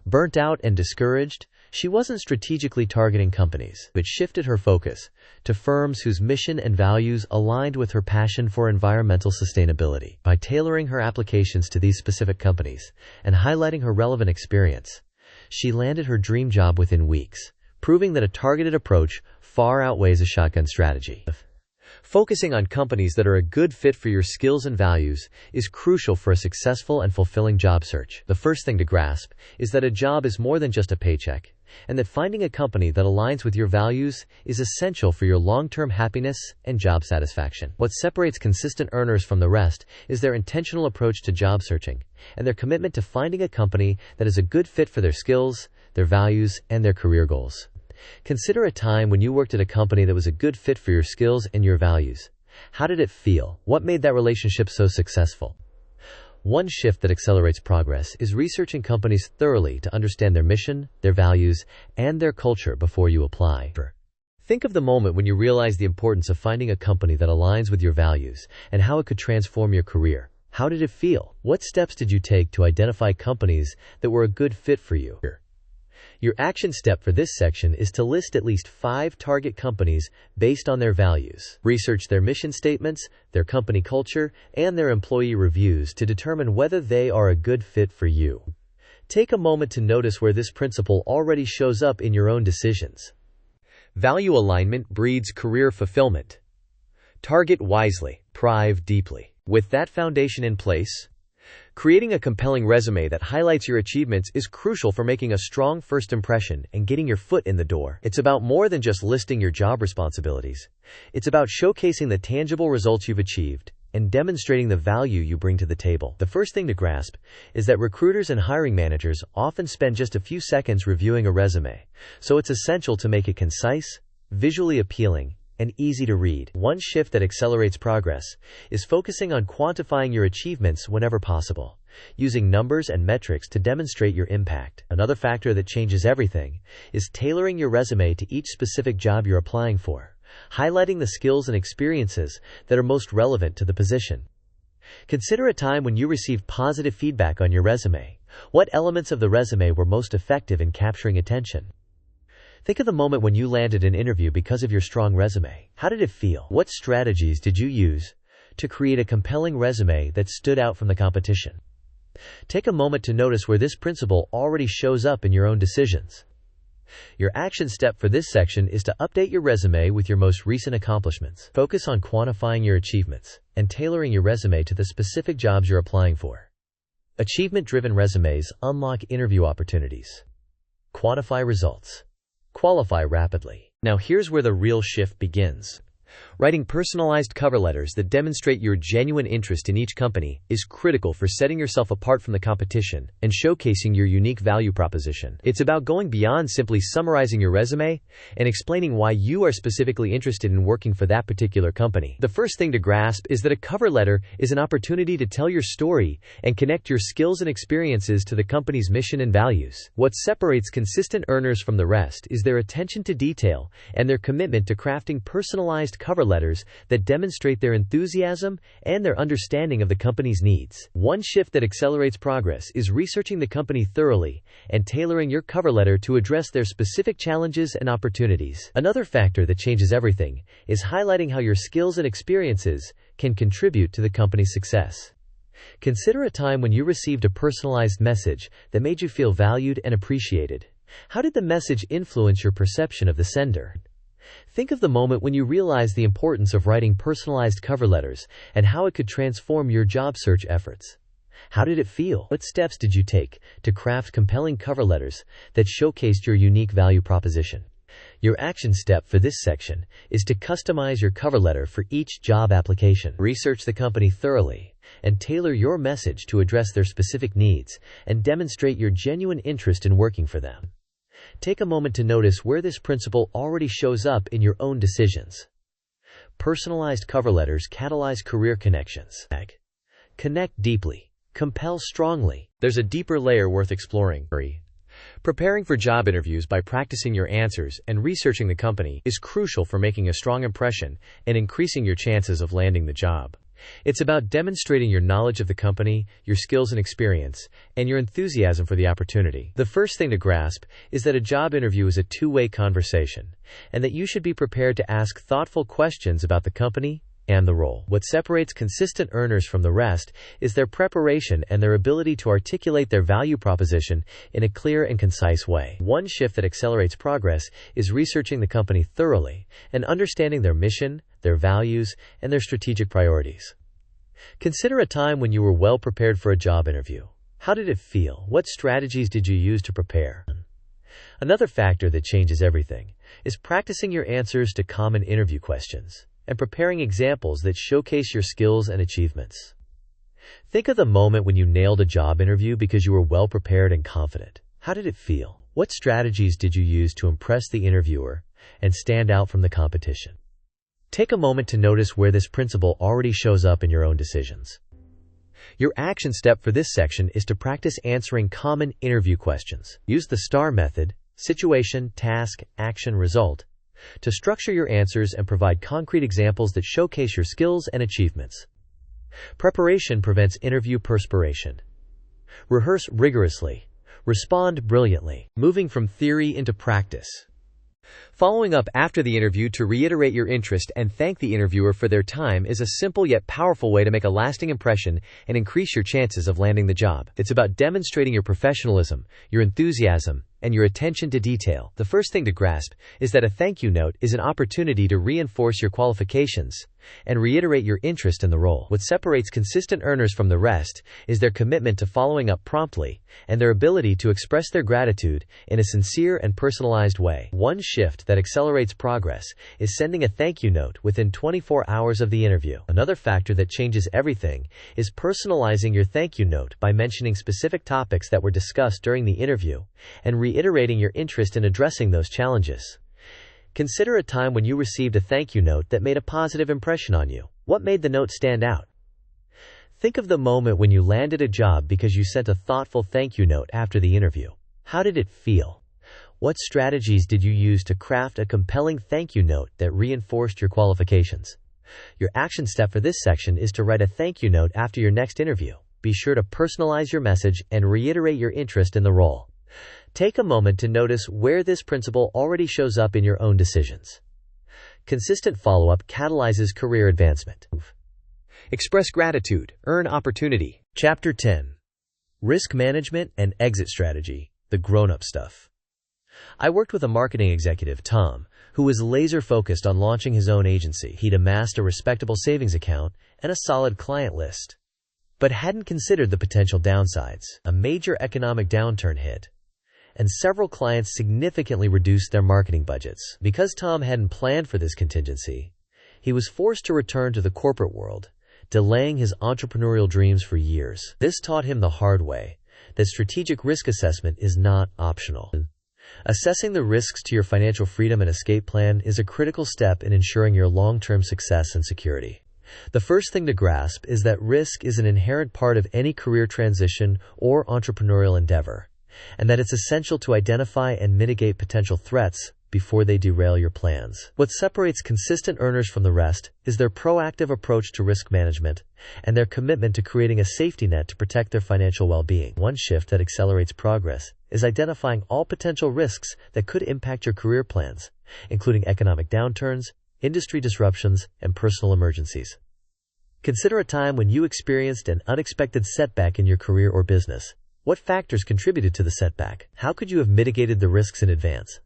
Burnt out and discouraged, she wasn't strategically targeting companies, but shifted her focus to firms whose mission and values aligned with her passion for environmental sustainability. By tailoring her applications to these specific companies and highlighting her relevant experience, she landed her dream job within weeks, proving that a targeted approach far outweighs a shotgun strategy. Focusing on companies that are a good fit for your skills and values is crucial for a successful and fulfilling job search. The first thing to grasp is that a job is more than just a paycheck, and that finding a company that aligns with your values is essential for your long-term happiness and job satisfaction. What separates consistent earners from the rest is their intentional approach to job searching, and their commitment to finding a company that is a good fit for their skills, their values, and their career goals. Consider a time when you worked at a company that was a good fit for your skills and your values. How did it feel? What made that relationship so successful? One shift that accelerates progress is researching companies thoroughly to understand their mission, their values, and their culture before you apply. Think of the moment when you realized the importance of finding a company that aligns with your values and how it could transform your career. How did it feel? What steps did you take to identify companies that were a good fit for you? Your action step for this section is to list at least 5 target companies based on their values. Research their mission statements, their company culture, and their employee reviews to determine whether they are a good fit for you. Take a moment to notice where this principle already shows up in your own decisions. Value alignment breeds career fulfillment. Target wisely, prive deeply. With that foundation in place, creating a compelling resume that highlights your achievements is crucial for making a strong first impression and getting your foot in the door. It's about more than just listing your job responsibilities. It's about showcasing the tangible results you've achieved and demonstrating the value you bring to the table. The first thing to grasp is that recruiters and hiring managers often spend just a few seconds reviewing a resume, so it's essential to make it concise, visually appealing, and easy to read. One shift that accelerates progress is focusing on quantifying your achievements whenever possible, using numbers and metrics to demonstrate your impact. Another factor that changes everything is tailoring your resume to each specific job you're applying for, highlighting the skills and experiences that are most relevant to the position. Consider a time when you received positive feedback on your resume. What elements of the resume were most effective in capturing attention? Think of the moment when you landed an interview because of your strong resume. How did it feel? What strategies did you use to create a compelling resume that stood out from the competition? Take a moment to notice where this principle already shows up in your own decisions. Your action step for this section is to update your resume with your most recent accomplishments. Focus on quantifying your achievements and tailoring your resume to the specific jobs you're applying for. Achievement-driven resumes unlock interview opportunities. Quantify results. Qualify rapidly. Now here's where the real shift begins. Writing personalized cover letters that demonstrate your genuine interest in each company is critical for setting yourself apart from the competition and showcasing your unique value proposition. It's about going beyond simply summarizing your resume and explaining why you are specifically interested in working for that particular company. The first thing to grasp is that a cover letter is an opportunity to tell your story and connect your skills and experiences to the company's mission and values. What separates consistent earners from the rest is their attention to detail and their commitment to crafting personalized cover letters that demonstrate their enthusiasm and their understanding of the company's needs. One shift that accelerates progress is researching the company thoroughly and tailoring your cover letter to address their specific challenges and opportunities. Another factor that changes everything is highlighting how your skills and experiences can contribute to the company's success. Consider a time when you received a personalized message that made you feel valued and appreciated. How did the message influence your perception of the sender? Think of the moment when you realized the importance of writing personalized cover letters and how it could transform your job search efforts. How did it feel? What steps did you take to craft compelling cover letters that showcased your unique value proposition? Your action step for this section is to customize your cover letter for each job application. Research the company thoroughly and tailor your message to address their specific needs and demonstrate your genuine interest in working for them. Take a moment to notice where this principle already shows up in your own decisions. Personalized cover letters catalyze career connections. Connect deeply. Compel strongly. There's a deeper layer worth exploring. Preparing for job interviews by practicing your answers and researching the company is crucial for making a strong impression and increasing your chances of landing the job. It's about demonstrating your knowledge of the company, your skills and experience, and your enthusiasm for the opportunity. The first thing to grasp is that a job interview is a two-way conversation, and that you should be prepared to ask thoughtful questions about the company and the role. What separates consistent earners from the rest is their preparation and their ability to articulate their value proposition in a clear and concise way. One shift that accelerates progress is researching the company thoroughly and understanding their mission, their values, and their strategic priorities. Consider a time when you were well prepared for a job interview. How did it feel? What strategies did you use to prepare? Another factor that changes everything is practicing your answers to common interview questions and preparing examples that showcase your skills and achievements. Think of the moment when you nailed a job interview because you were well prepared and confident. How did it feel? What strategies did you use to impress the interviewer and stand out from the competition? Take a moment to notice where this principle already shows up in your own decisions. Your action step for this section is to practice answering common interview questions. Use the STAR method, situation, task, action, result, to structure your answers and provide concrete examples that showcase your skills and achievements. Preparation prevents interview perspiration. Rehearse rigorously. Respond brilliantly. Moving from theory into practice. Following up after the interview to reiterate your interest and thank the interviewer for their time is a simple yet powerful way to make a lasting impression and increase your chances of landing the job. It's about demonstrating your professionalism, your enthusiasm, and your attention to detail. The first thing to grasp is that a thank you note is an opportunity to reinforce your qualifications and reiterate your interest in the role. What separates consistent earners from the rest is their commitment to following up promptly and their ability to express their gratitude in a sincere and personalized way. One shift that accelerates progress is sending a thank you note within 24 hours of the interview. Another factor that changes everything is personalizing your thank you note by mentioning specific topics that were discussed during the interview and reiterating your interest in addressing those challenges. Consider a time when you received a thank you note that made a positive impression on you. What made the note stand out? Think of the moment when you landed a job because you sent a thoughtful thank you note after the interview. How did it feel? What strategies did you use to craft a compelling thank you note that reinforced your qualifications? Your action step for this section is to write a thank you note after your next interview. Be sure to personalize your message and reiterate your interest in the role. Take a moment to notice where this principle already shows up in your own decisions. Consistent follow-up catalyzes career advancement. Express gratitude, earn opportunity. Chapter 10. Risk Management and Exit Strategy, the grown-up stuff. I worked with a marketing executive, Tom, who was laser-focused on launching his own agency. He'd amassed a respectable savings account and a solid client list, but hadn't considered the potential downsides. A major economic downturn hit, and several clients significantly reduced their marketing budgets. Because Tom hadn't planned for this contingency, he was forced to return to the corporate world, delaying his entrepreneurial dreams for years. This taught him the hard way that strategic risk assessment is not optional. Assessing the risks to your financial freedom and escape plan is a critical step in ensuring your long-term success and security. The first thing to grasp is that risk is an inherent part of any career transition or entrepreneurial endeavor, and that it's essential to identify and mitigate potential threats before they derail your plans. What separates consistent earners from the rest is their proactive approach to risk management and their commitment to creating a safety net to protect their financial well-being. One shift that accelerates progress is identifying all potential risks that could impact your career plans, including economic downturns, industry disruptions, and personal emergencies. Consider a time when you experienced an unexpected setback in your career or business. What factors contributed to the setback? How could you have mitigated the risks in advance?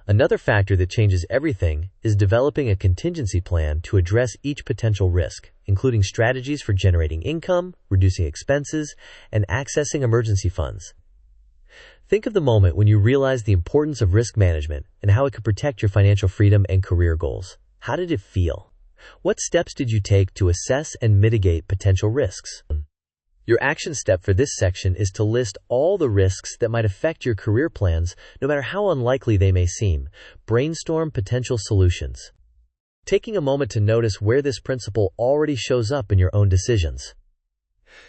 Another factor that changes everything is developing a contingency plan to address each potential risk, including strategies for generating income, reducing expenses, and accessing emergency funds. Think of the moment when you realized the importance of risk management and how it could protect your financial freedom and career goals. How did it feel? What steps did you take to assess and mitigate potential risks? Your action step for this section is to list all the risks that might affect your career plans, no matter how unlikely they may seem. Brainstorm potential solutions. Taking a moment to notice where this principle already shows up in your own decisions.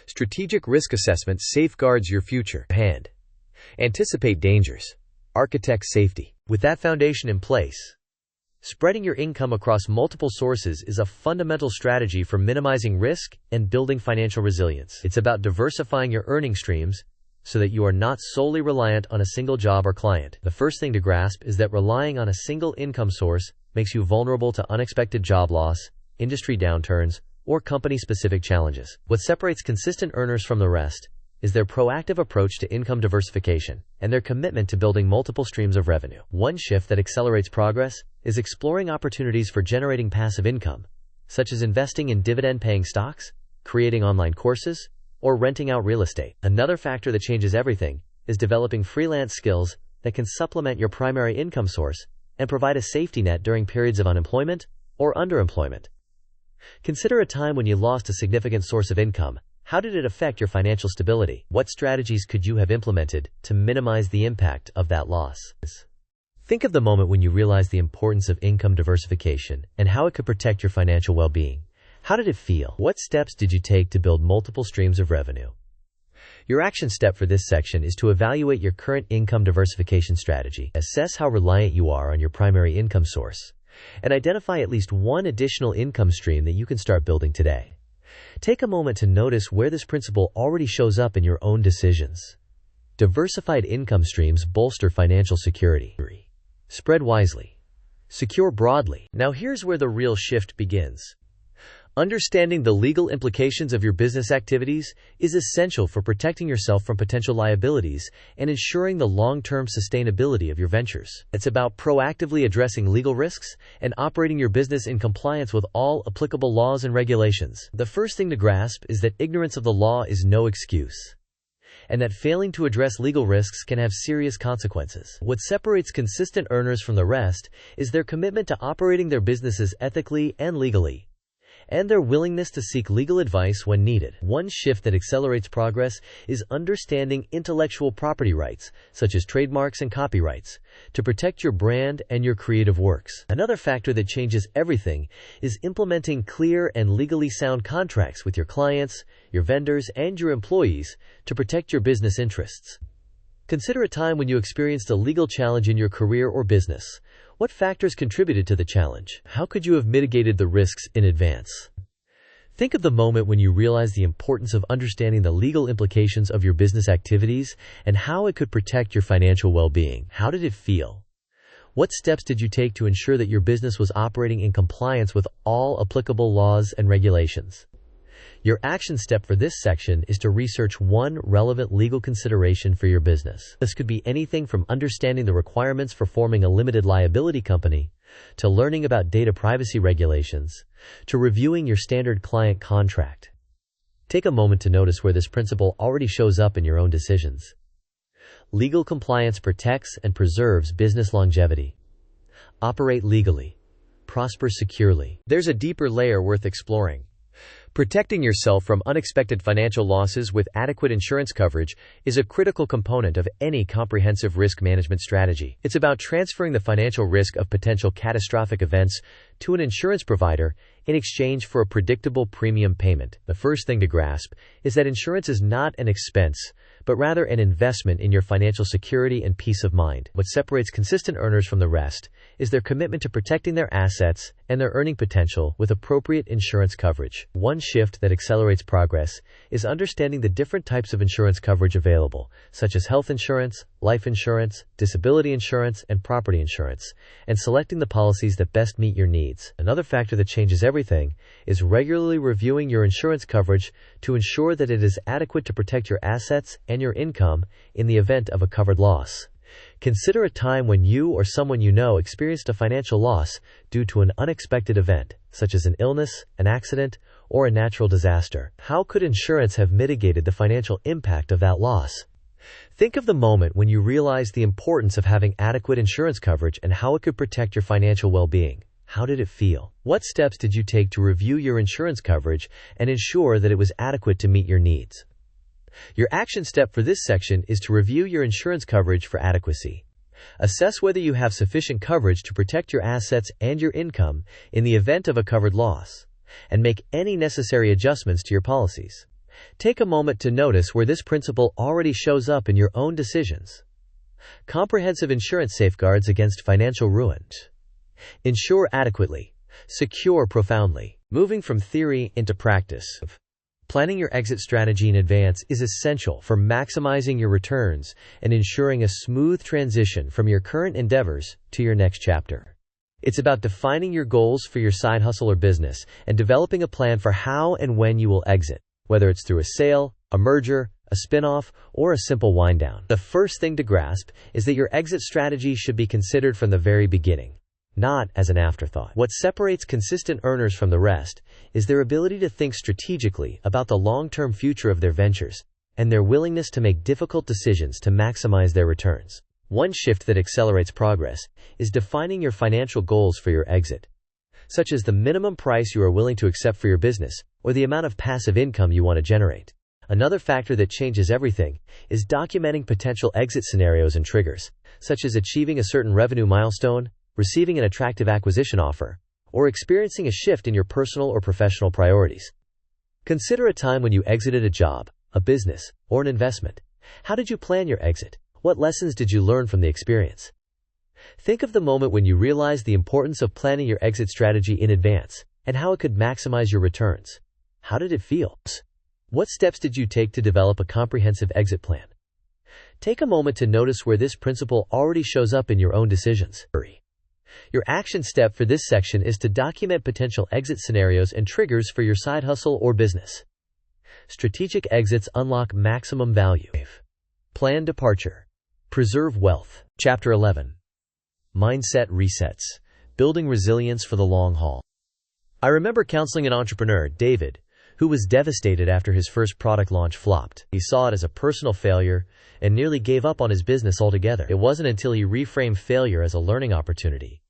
Strategic risk assessment safeguards your future. Hand. Anticipate dangers. Architect safety. With that foundation in place, spreading your income across multiple sources is a fundamental strategy for minimizing risk and building financial resilience. It's about diversifying your earning streams so that you are not solely reliant on a single job or client. The first thing to grasp is that relying on a single income source makes you vulnerable to unexpected job loss, industry downturns, or company-specific challenges. What separates consistent earners from the rest is their proactive approach to income diversification and their commitment to building multiple streams of revenue. One shift that accelerates progress is exploring opportunities for generating passive income, such as investing in dividend-paying stocks, creating online courses, or renting out real estate. Another factor that changes everything is developing freelance skills that can supplement your primary income source and provide a safety net during periods of unemployment or underemployment. Consider a time when you lost a significant source of income. How did it affect your financial stability? What strategies could you have implemented to minimize the impact of that loss? Think of the moment when you realized the importance of income diversification and how it could protect your financial well-being. How did it feel? What steps did you take to build multiple streams of revenue? Your action step for this section is to evaluate your current income diversification strategy. Assess how reliant you are on your primary income source, and identify at least one additional income stream that you can start building today. Take a moment to notice where this principle already shows up in your own decisions. Diversified income streams bolster financial security. Spread wisely. Secure broadly. Now here's where the real shift begins. Understanding the legal implications of your business activities is essential for protecting yourself from potential liabilities and ensuring the long-term sustainability of your ventures. It's about proactively addressing legal risks and operating your business in compliance with all applicable laws and regulations. The first thing to grasp is that ignorance of the law is no excuse, and that failing to address legal risks can have serious consequences. What separates consistent earners from the rest is their commitment to operating their businesses ethically and legally, and their willingness to seek legal advice when needed. One shift that accelerates progress is understanding intellectual property rights, such as trademarks and copyrights, to protect your brand and your creative works. Another factor that changes everything is implementing clear and legally sound contracts with your clients, your vendors, and your employees to protect your business interests. Consider a time when you experienced a legal challenge in your career or business. What factors contributed to the challenge? How could you have mitigated the risks in advance? Think of the moment when you realized the importance of understanding the legal implications of your business activities and how it could protect your financial well-being. How did it feel? What steps did you take to ensure that your business was operating in compliance with all applicable laws and regulations? Your action step for this section is to research one relevant legal consideration for your business. This could be anything from understanding the requirements for forming a limited liability company, to learning about data privacy regulations, to reviewing your standard client contract. Take a moment to notice where this principle already shows up in your own decisions. Legal compliance protects and preserves business longevity. Operate legally. prosper securely. There's a deeper layer worth exploring. Protecting yourself from unexpected financial losses with adequate insurance coverage is a critical component of any comprehensive risk management strategy. It's about transferring the financial risk of potential catastrophic events to an insurance provider in exchange for a predictable premium payment. The first thing to grasp is that insurance is not an expense, but rather an investment in your financial security and peace of mind. What separates consistent earners from the rest is their commitment to protecting their assets and their earning potential with appropriate insurance coverage. One shift that accelerates progress is understanding the different types of insurance coverage available, such as health insurance, life insurance, disability insurance, and property insurance, and selecting the policies that best meet your needs. Another factor that changes everything is regularly reviewing your insurance coverage to ensure that it is adequate to protect your assets and your income in the event of a covered loss. Consider a time when you or someone you know experienced a financial loss due to an unexpected event, such as an illness, an accident, or a natural disaster. How could insurance have mitigated the financial impact of that loss? Think of the moment when you realized the importance of having adequate insurance coverage and how it could protect your financial well-being. How did it feel? What steps did you take to review your insurance coverage and ensure that it was adequate to meet your needs? Your action step for this section is to review your insurance coverage for adequacy. Assess whether you have sufficient coverage to protect your assets and your income in the event of a covered loss, and make any necessary adjustments to your policies. Take a moment to notice where this principle already shows up in your own decisions. Comprehensive insurance safeguards against financial ruin. Insure adequately. Secure profoundly. Moving from theory into practice. Planning your exit strategy in advance is essential for maximizing your returns and ensuring a smooth transition from your current endeavors to your next chapter. It's about defining your goals for your side hustle or business and developing a plan for how and when you will exit, whether it's through a sale, a merger, a spin-off, or a simple wind-down. The first thing to grasp is that your exit strategy should be considered from the very beginning, not as an afterthought. What separates consistent earners from the rest is their ability to think strategically about the long-term future of their ventures and their willingness to make difficult decisions to maximize their returns. One shift that accelerates progress is defining your financial goals for your exit, such as the minimum price you are willing to accept for your business or the amount of passive income you want to generate. Another factor that changes everything is documenting potential exit scenarios and triggers, such as achieving a certain revenue milestone, receiving an attractive acquisition offer, or experiencing a shift in your personal or professional priorities. Consider a time when you exited a job, a business, or an investment. How did you plan your exit? What lessons did you learn from the experience? Think of the moment when you realized the importance of planning your exit strategy in advance and how it could maximize your returns. How did it feel? What steps did you take to develop a comprehensive exit plan? Take a moment to notice where this principle already shows up in your own decisions. Your action step for this section is to document potential exit scenarios and triggers for your side hustle or business. Strategic exits unlock maximum value. Plan departure. Preserve wealth. Chapter 11. Mindset resets. Building resilience for the long haul. I remember counseling an entrepreneur, David, who was devastated after his first product launch flopped. He saw it as a personal failure and nearly gave up on his business altogether. It wasn't until he reframed failure as a learning opportunity,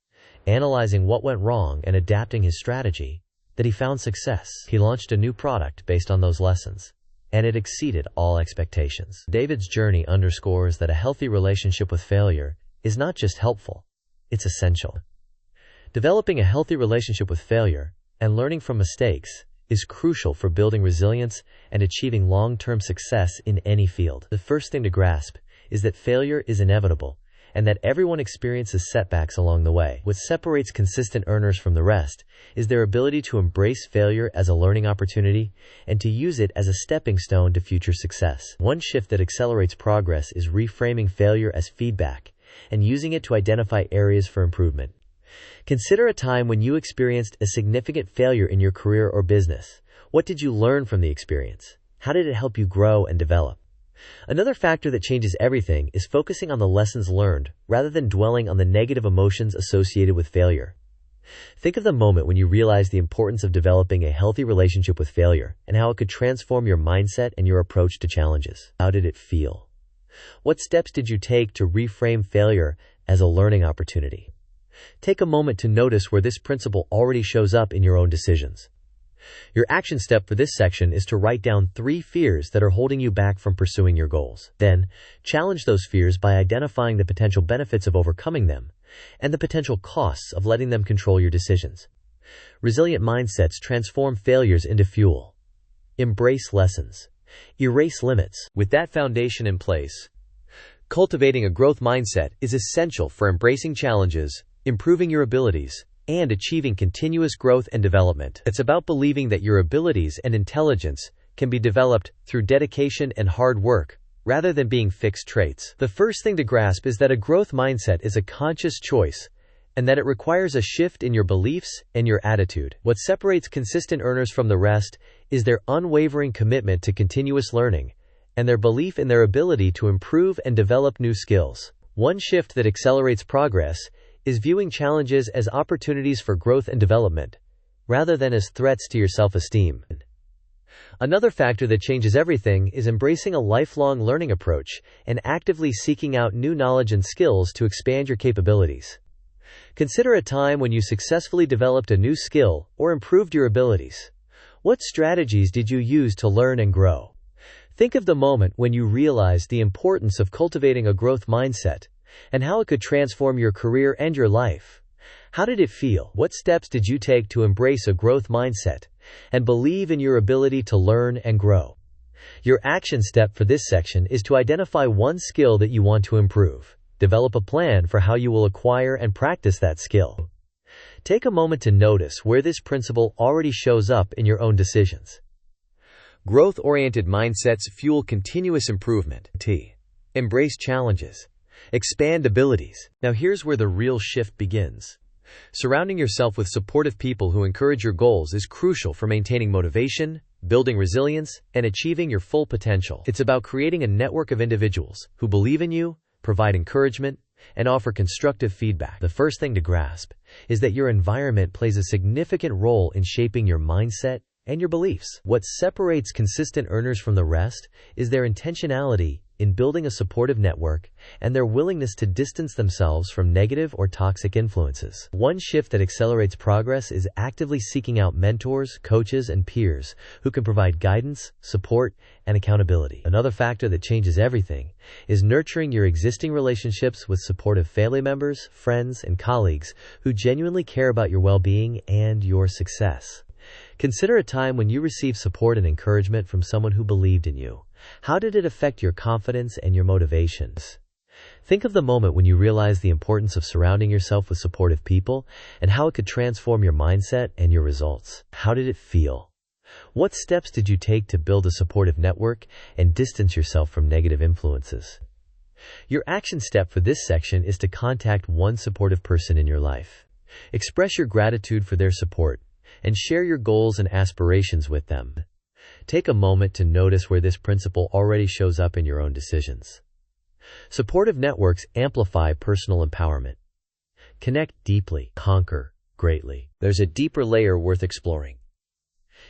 analyzing what went wrong and adapting his strategy, that he found success. He launched a new product based on those lessons, and it exceeded all expectations. David's journey underscores that a healthy relationship with failure is not just helpful, it's essential. Developing a healthy relationship with failure and learning from mistakes is crucial for building resilience and achieving long-term success in any field. The first thing to grasp is that failure is inevitable and that everyone experiences setbacks along the way. What separates consistent earners from the rest is their ability to embrace failure as a learning opportunity and to use it as a stepping stone to future success. One shift that accelerates progress is reframing failure as feedback and using it to identify areas for improvement. Consider a time when you experienced a significant failure in your career or business. What did you learn from the experience? How did it help you grow and develop? Another factor that changes everything is focusing on the lessons learned rather than dwelling on the negative emotions associated with failure. Think of the moment when you realized the importance of developing a healthy relationship with failure and how it could transform your mindset and your approach to challenges. How did it feel? What steps did you take to reframe failure as a learning opportunity? Take a moment to notice where this principle already shows up in your own decisions. Your action step for this section is to write down 3 fears that are holding you back from pursuing your goals. Then, challenge those fears by identifying the potential benefits of overcoming them and the potential costs of letting them control your decisions. Resilient mindsets transform failures into fuel. Embrace lessons. Erase limits. With that foundation in place, cultivating a growth mindset is essential for embracing challenges, improving your abilities, and achieving continuous growth and development. It's about believing that your abilities and intelligence can be developed through dedication and hard work, rather than being fixed traits. The first thing to grasp is that a growth mindset is a conscious choice, and that it requires a shift in your beliefs and your attitude. What separates consistent earners from the rest is their unwavering commitment to continuous learning, and their belief in their ability to improve and develop new skills. One shift that accelerates progress is viewing challenges as opportunities for growth and development, rather than as threats to your self-esteem. Another factor that changes everything is embracing a lifelong learning approach and actively seeking out new knowledge and skills to expand your capabilities. Consider a time when you successfully developed a new skill or improved your abilities. What strategies did you use to learn and grow? Think of the moment when you realized the importance of cultivating a growth mindset and how it could transform your career and your life. How did it feel? What steps did you take to embrace a growth mindset and believe in your ability to learn and grow? Your action step for this section is to identify one skill that you want to improve. Develop a plan for how you will acquire and practice that skill. Take a moment to notice where this principle already shows up in your own decisions. Growth-oriented mindsets fuel continuous improvement. Embrace challenges. Expand abilities. Now here's where the real shift begins. Surrounding yourself with supportive people who encourage your goals is crucial for maintaining motivation, building resilience, and achieving your full potential. It's about creating a network of individuals who believe in you, provide encouragement, and offer constructive feedback. The first thing to grasp is that your environment plays a significant role in shaping your mindset and your beliefs. What separates consistent earners from the rest is their intentionality in building a supportive network and their willingness to distance themselves from negative or toxic influences. One shift that accelerates progress is actively seeking out mentors, coaches, and peers who can provide guidance, support, and accountability. Another factor that changes everything is nurturing your existing relationships with supportive family members, friends, and colleagues who genuinely care about your well-being and your success. Consider a time when you received support and encouragement from someone who believed in you. How did it affect your confidence and your motivations? Think of the moment when you realized the importance of surrounding yourself with supportive people and how it could transform your mindset and your results. How did it feel? What steps did you take to build a supportive network and distance yourself from negative influences? Your action step for this section is to contact one supportive person in your life. Express your gratitude for their support and share your goals and aspirations with them. Take a moment to notice where this principle already shows up in your own decisions. Supportive networks amplify personal empowerment. Connect deeply, conquer greatly. There's a deeper layer worth exploring.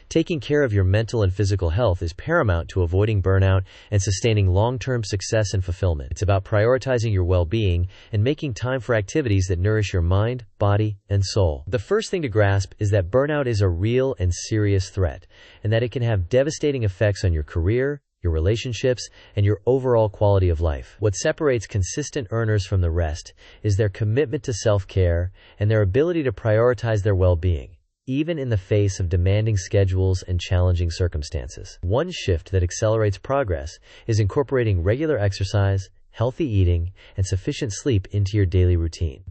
Taking care of your mental and physical health is paramount to avoiding burnout and sustaining long-term success and fulfillment. It's about prioritizing your well-being and making time for activities that nourish your mind, body, and soul. The first thing to grasp is that burnout is a real and serious threat, and that it can have devastating effects on your career, your relationships, and your overall quality of life. What separates consistent earners from the rest is their commitment to self-care and their ability to prioritize their well-being, even in the face of demanding schedules and challenging circumstances. One shift that accelerates progress is incorporating regular exercise, healthy eating, and sufficient sleep into your daily routine.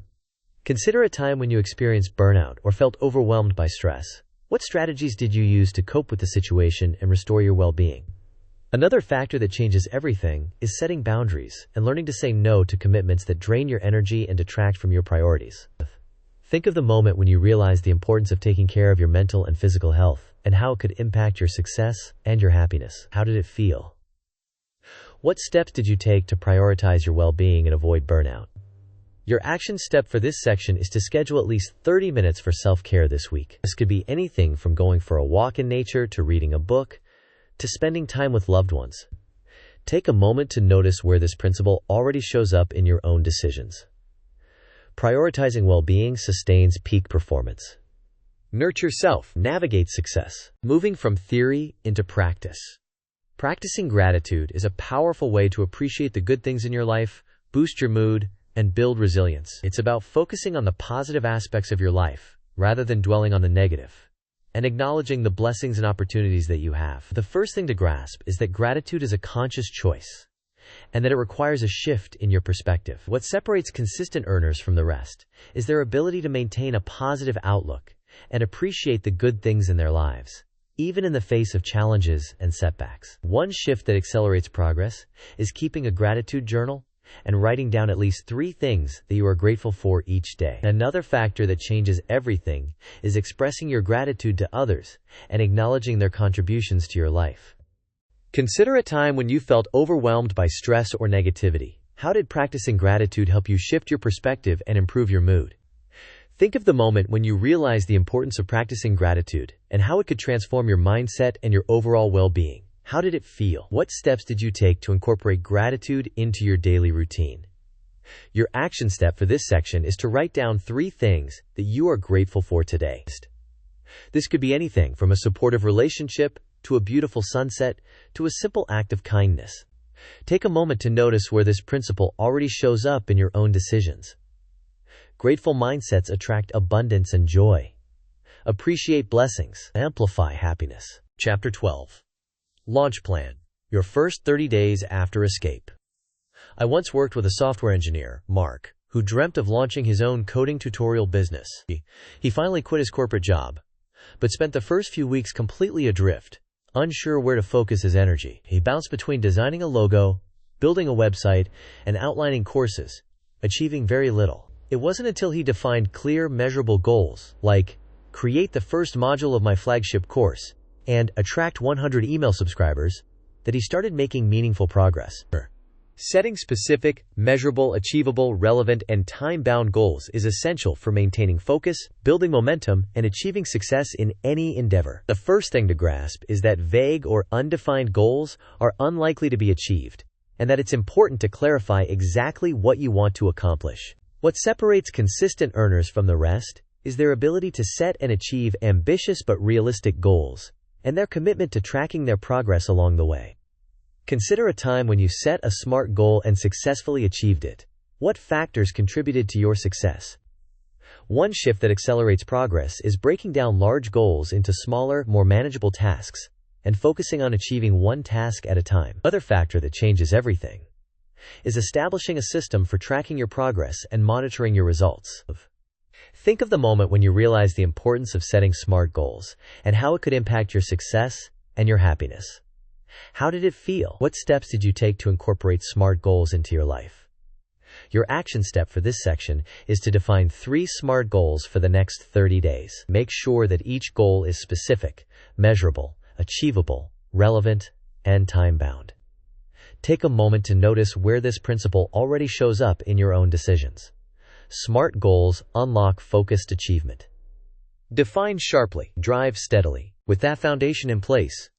Consider a time when you experienced burnout or felt overwhelmed by stress. What strategies did you use to cope with the situation and restore your well-being? Another factor that changes everything is setting boundaries and learning to say no to commitments that drain your energy and detract from your priorities. Think of the moment when you realized the importance of taking care of your mental and physical health and how it could impact your success and your happiness. How did it feel? What steps did you take to prioritize your well-being and avoid burnout? Your action step for this section is to schedule at least 30 minutes for self-care this week. This could be anything from going for a walk in nature to reading a book to spending time with loved ones. Take a moment to notice where this principle already shows up in your own decisions. Prioritizing well-being sustains peak performance. Nurture self, navigate success. Moving from theory into practice. Practicing gratitude is a powerful way to appreciate the good things in your life, boost your mood, and build resilience. It's about focusing on the positive aspects of your life, rather than dwelling on the negative, and acknowledging the blessings and opportunities that you have. The first thing to grasp is that gratitude is a conscious choice, and that it requires a shift in your perspective. What separates consistent earners from the rest is their ability to maintain a positive outlook and appreciate the good things in their lives, even in the face of challenges and setbacks. One shift that accelerates progress is keeping a gratitude journal and writing down at least 3 things that you are grateful for each day. Another factor that changes everything is expressing your gratitude to others and acknowledging their contributions to your life. Consider a time when you felt overwhelmed by stress or negativity. How did practicing gratitude help you shift your perspective and improve your mood? Think of the moment when you realized the importance of practicing gratitude and how it could transform your mindset and your overall well-being. How did it feel? What steps did you take to incorporate gratitude into your daily routine? Your action step for this section is to write down 3 things that you are grateful for today. This could be anything from a supportive relationship to a beautiful sunset to a simple act of kindness. Take a moment to notice where this principle already shows up in your own decisions. Grateful mindsets attract abundance and joy. Appreciate blessings. Amplify happiness. Chapter 12. Launch Plan. Your first 30 days after escape. I once worked with a software engineer, Mark, who dreamt of launching his own coding tutorial business. He finally quit his corporate job, but spent the first few weeks completely adrift, unsure where to focus his energy. He bounced between designing a logo, building a website, and outlining courses, achieving very little. It wasn't until he defined clear, measurable goals, like create the first module of my flagship course and attract 100 email subscribers, that he started making meaningful progress. Setting specific, measurable, achievable, relevant, and time-bound goals is essential for maintaining focus, building momentum, and achieving success in any endeavor. The first thing to grasp is that vague or undefined goals are unlikely to be achieved, and that it's important to clarify exactly what you want to accomplish. What separates consistent earners from the rest is their ability to set and achieve ambitious but realistic goals, and their commitment to tracking their progress along the way. Consider a time when you set a SMART goal and successfully achieved it. What factors contributed to your success? One shift that accelerates progress is breaking down large goals into smaller, more manageable tasks, and focusing on achieving one task at a time. Another factor that changes everything is establishing a system for tracking your progress and monitoring your results. Think of the moment when you realized the importance of setting SMART goals and how it could impact your success and your happiness. How did it feel? What steps did you take to incorporate SMART goals into your life? Your action step for this section is to define 3 SMART goals for the next 30 days. Make sure that each goal is specific, measurable, achievable, relevant, and time-bound. Take a moment to notice where this principle already shows up in your own decisions. SMART goals unlock focused achievement. Define sharply, drive steadily. With that foundation in place,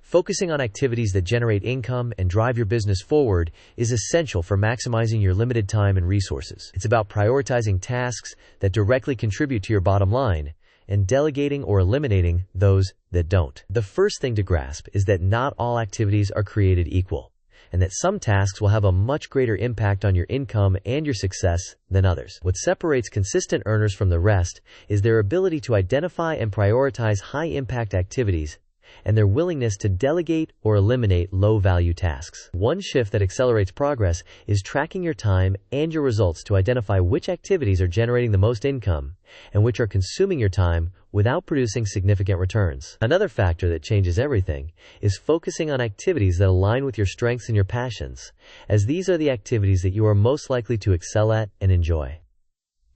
focusing on activities that generate income and drive your business forward is essential for maximizing your limited time and resources. It's about prioritizing tasks that directly contribute to your bottom line and delegating or eliminating those that don't. The first thing to grasp is that not all activities are created equal, and that some tasks will have a much greater impact on your income and your success than others. What separates consistent earners from the rest is their ability to identify and prioritize high-impact activities and their willingness to delegate or eliminate low-value tasks. One shift that accelerates progress is tracking your time and your results to identify which activities are generating the most income and which are consuming your time without producing significant returns. Another factor that changes everything is focusing on activities that align with your strengths and your passions, as these are the activities that you are most likely to excel at and enjoy.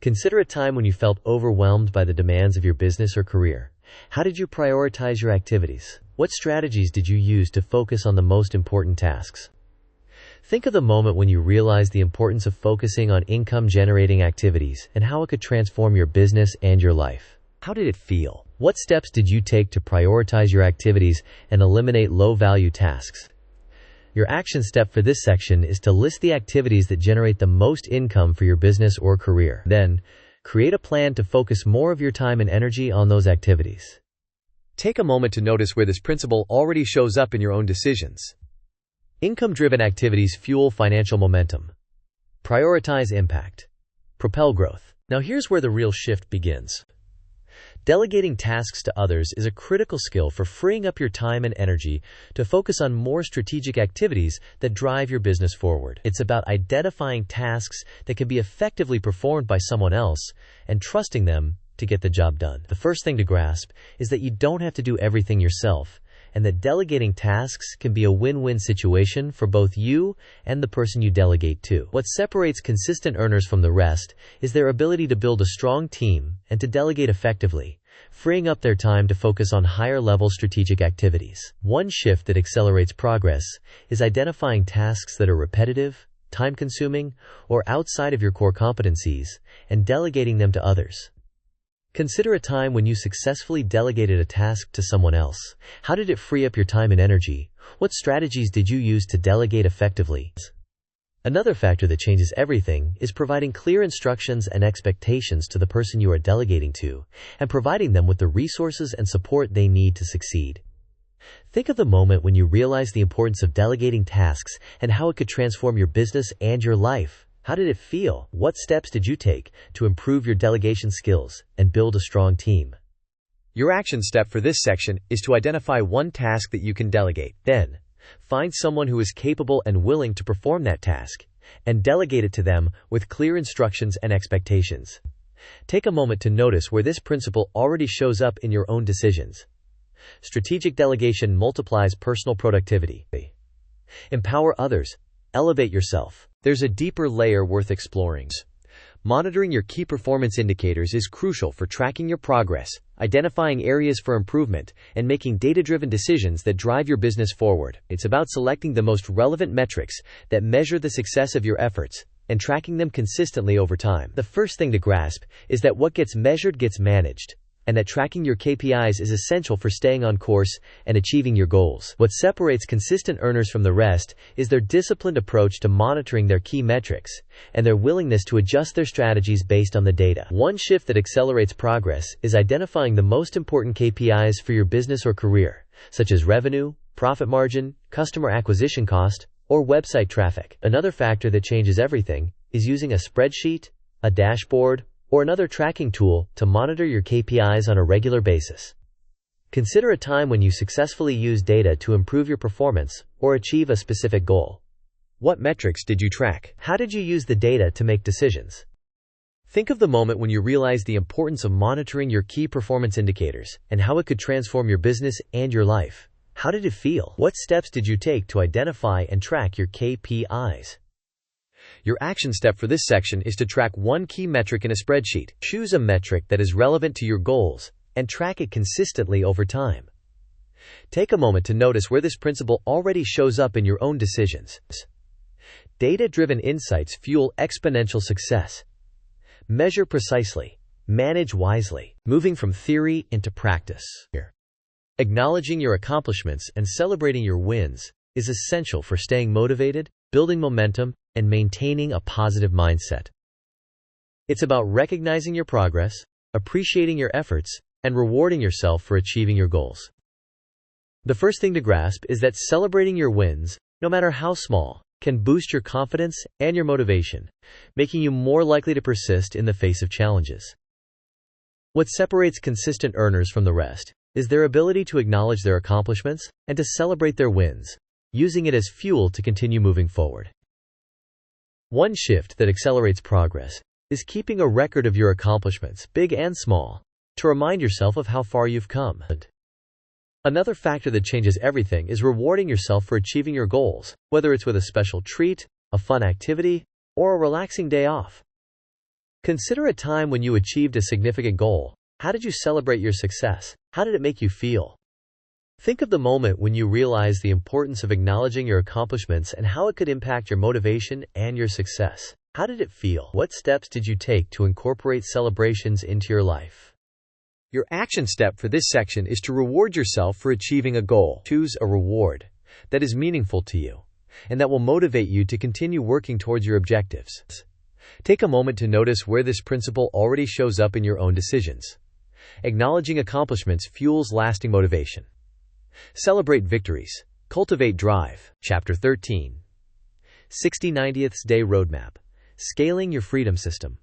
Consider a time when you felt overwhelmed by the demands of your business or career. How did you prioritize your activities? What strategies did you use to focus on the most important tasks? Think of the moment when you realized the importance of focusing on income-generating activities and how it could transform your business and your life. How did it feel? What steps did you take to prioritize your activities and eliminate low-value tasks? Your action step for this section is to list the activities that generate the most income for your business or career. Then, create a plan to focus more of your time and energy on those activities. Take a moment to notice where this principle already shows up in your own decisions. Income-driven activities fuel financial momentum. Prioritize impact. Propel growth. Now here's where the real shift begins. Delegating tasks to others is a critical skill for freeing up your time and energy to focus on more strategic activities that drive your business forward. It's about identifying tasks that can be effectively performed by someone else and trusting them to get the job done. The first thing to grasp is that you don't have to do everything yourself, and that delegating tasks can be a win-win situation for both you and the person you delegate to. What separates consistent earners from the rest is their ability to build a strong team and to delegate effectively, freeing up their time to focus on higher-level strategic activities. One shift that accelerates progress is identifying tasks that are repetitive, time-consuming, or outside of your core competencies, and delegating them to others. Consider a time when you successfully delegated a task to someone else. How did it free up your time and energy? What strategies did you use to delegate effectively? Another factor that changes everything is providing clear instructions and expectations to the person you are delegating to, and providing them with the resources and support they need to succeed. Think of the moment when you realized the importance of delegating tasks and how it could transform your business and your life. How did it feel? What steps did you take to improve your delegation skills and build a strong team? Your action step for this section is to identify one task that you can delegate. Then, find someone who is capable and willing to perform that task, and delegate it to them with clear instructions and expectations. Take a moment to notice where this principle already shows up in your own decisions. Strategic delegation multiplies personal productivity. Empower others. Elevate yourself. There's a deeper layer worth exploring. Monitoring your key performance indicators is crucial for tracking your progress, identifying areas for improvement, and making data-driven decisions that drive your business forward. It's about selecting the most relevant metrics that measure the success of your efforts and tracking them consistently over time. The first thing to grasp is that what gets measured gets managed, and that tracking your KPIs is essential for staying on course and achieving your goals. What separates consistent earners from the rest is their disciplined approach to monitoring their key metrics, and their willingness to adjust their strategies based on the data. One shift that accelerates progress is identifying the most important KPIs for your business or career, such as revenue, profit margin, customer acquisition cost, or website traffic. Another factor that changes everything is using a spreadsheet, a dashboard, or another tracking tool to monitor your KPIs on a regular basis. Consider a time when you successfully used data to improve your performance or achieve a specific goal. What metrics did you track? How did you use the data to make decisions? Think of the moment when you realized the importance of monitoring your key performance indicators and how it could transform your business and your life. How did it feel? What steps did you take to identify and track your KPIs? Your action step for this section is to track one key metric in a spreadsheet. Choose a metric that is relevant to your goals and track it consistently over time. Take a moment to notice where this principle already shows up in your own decisions. Data-driven insights fuel exponential success. Measure precisely. Manage wisely. Moving from theory into practice. Acknowledging your accomplishments and celebrating your wins is essential for staying motivated, building momentum, and maintaining a positive mindset. It's about recognizing your progress, appreciating your efforts, and rewarding yourself for achieving your goals. The first thing to grasp is that celebrating your wins, no matter how small, can boost your confidence and your motivation, making you more likely to persist in the face of challenges. What separates consistent earners from the rest is their ability to acknowledge their accomplishments and to celebrate their wins, using it as fuel to continue moving forward. One shift that accelerates progress is keeping a record of your accomplishments, big and small, to remind yourself of how far you've come. Another factor that changes everything is rewarding yourself for achieving your goals, whether it's with a special treat, a fun activity, or a relaxing day off. Consider a time when you achieved a significant goal. How did you celebrate your success? How did it make you feel? Think of the moment when you realized the importance of acknowledging your accomplishments and how it could impact your motivation and your success. How did it feel? What steps did you take to incorporate celebrations into your life? Your action step for this section is to reward yourself for achieving a goal. Choose a reward that is meaningful to you. and that will motivate you to continue working towards your objectives. Take a moment to notice where this principle already shows up in your own decisions. Acknowledging accomplishments fuels lasting motivation. Celebrate victories. Cultivate drive. Chapter 13. 60/90th Day Roadmap. Scaling your freedom system.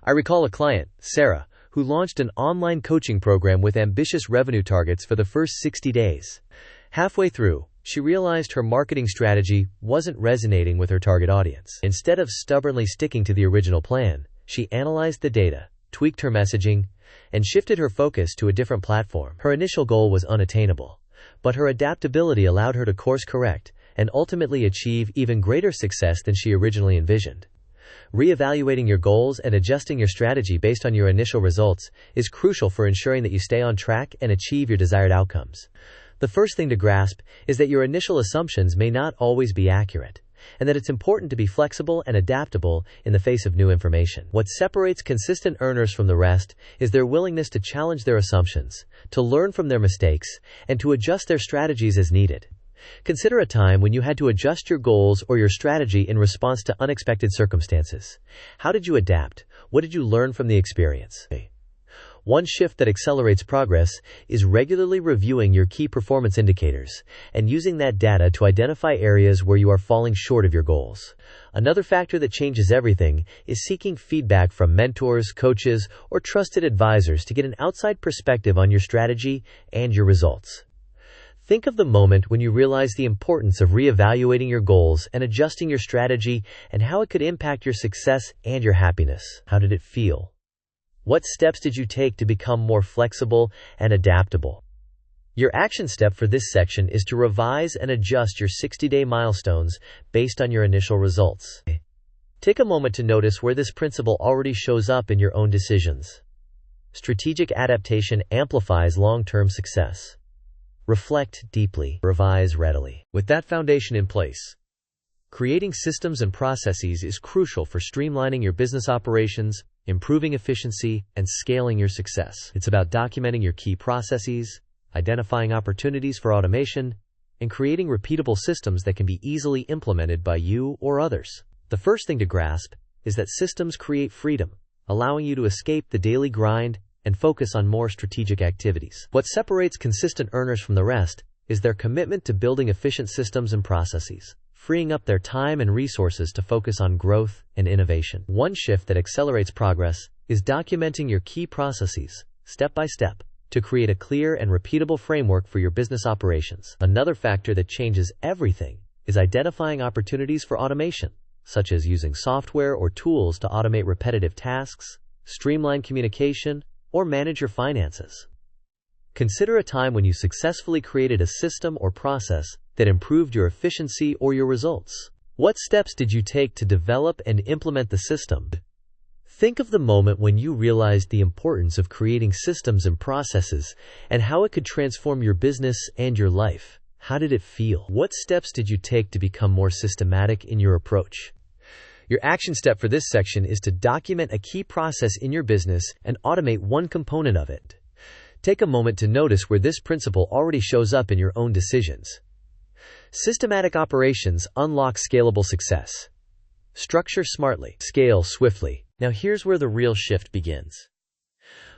I recall a client, Sarah, who launched an online coaching program with ambitious revenue targets for the first 60 days. Halfway through, she realized her marketing strategy wasn't resonating with her target audience. Instead of stubbornly sticking to the original plan, she analyzed the data, tweaked her messaging, and shifted her focus to a different platform. Her initial goal was unattainable, but her adaptability allowed her to course correct and ultimately achieve even greater success than she originally envisioned. Reevaluating your goals and adjusting your strategy based on your initial results is crucial for ensuring that you stay on track and achieve your desired outcomes. The first thing to grasp is that your initial assumptions may not always be accurate, and that it's important to be flexible and adaptable in the face of new information. What separates consistent earners from the rest is their willingness to challenge their assumptions, to learn from their mistakes, and to adjust their strategies as needed. Consider a time when you had to adjust your goals or your strategy in response to unexpected circumstances. How did you adapt? What did you learn from the experience? One shift that accelerates progress is regularly reviewing your key performance indicators and using that data to identify areas where you are falling short of your goals. Another factor that changes everything is seeking feedback from mentors, coaches, or trusted advisors to get an outside perspective on your strategy and your results. Think of the moment when you realized the importance of reevaluating your goals and adjusting your strategy and how it could impact your success and your happiness. How did it feel? What steps did you take to become more flexible and adaptable? Your action step for this section is to revise and adjust your 60-day milestones based on your initial results. Take a moment to notice where this principle already shows up in your own decisions. Strategic adaptation amplifies long-term success. Reflect deeply, revise readily. With that foundation in place, creating systems and processes is crucial for streamlining your business operations, improving efficiency, and scaling your success. It's about documenting your key processes, identifying opportunities for automation, and creating repeatable systems that can be easily implemented by you or others. The first thing to grasp is that systems create freedom, allowing you to escape the daily grind and focus on more strategic activities. What separates consistent earners from the rest is their commitment to building efficient systems and processes, freeing up their time and resources to focus on growth and innovation. One shift that accelerates progress is documenting your key processes, step by step, to create a clear and repeatable framework for your business operations. Another factor that changes everything is identifying opportunities for automation, such as using software or tools to automate repetitive tasks, streamline communication, or manage your finances. Consider a time when you successfully created a system or process that improved your efficiency or your results. What steps did you take to develop and implement the system? Think of the moment when you realized the importance of creating systems and processes and how it could transform your business and your life. How did it feel? What steps did you take to become more systematic in your approach? Your action step for this section is to document a key process in your business and automate one component of it. Take a moment to notice where this principle already shows up in your own decisions. Systematic operations unlock scalable success. Structure smartly, scale swiftly. Now here's where the real shift begins.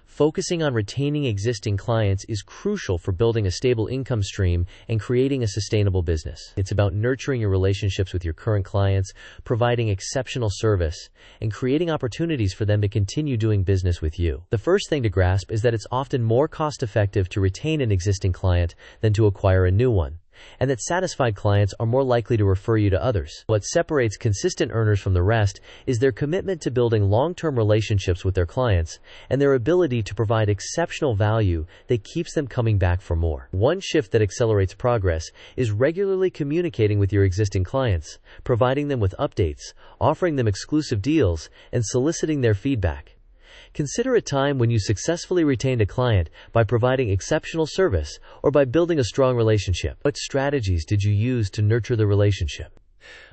Focusing on retaining existing clients is crucial for building a stable income stream and creating a sustainable business. It's about nurturing your relationships with your current clients, providing exceptional service, and creating opportunities for them to continue doing business with you. The first thing to grasp is that it's often more cost-effective to retain an existing client than to acquire a new one, and that satisfied clients are more likely to refer you to others. What separates consistent earners from the rest is their commitment to building long-term relationships with their clients and their ability to provide exceptional value that keeps them coming back for more. One shift that accelerates progress is regularly communicating with your existing clients, providing them with updates, offering them exclusive deals, and soliciting their feedback. Consider a time when you successfully retained a client by providing exceptional service or by building a strong relationship. What strategies did you use to nurture the relationship?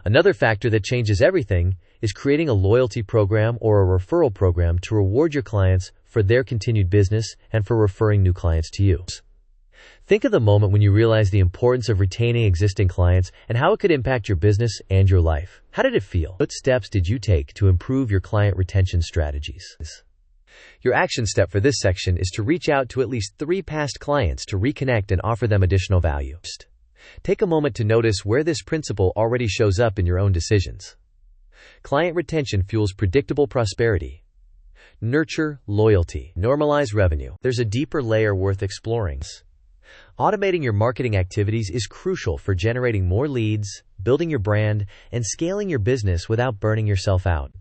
Another factor that changes everything is creating a loyalty program or a referral program to reward your clients for their continued business and for referring new clients to you. Think of the moment when you realized the importance of retaining existing clients and how it could impact your business and your life. How did it feel? What steps did you take to improve your client retention strategies? Your action step for this section is to reach out to at least 3 past clients to reconnect and offer them additional value. Take a moment to notice where this principle already shows up in your own decisions. Client retention fuels predictable prosperity. Nurture loyalty. Normalize revenue. There's a deeper layer worth exploring. Automating your marketing activities is crucial for generating more leads, building your brand, and scaling your business without burning yourself out.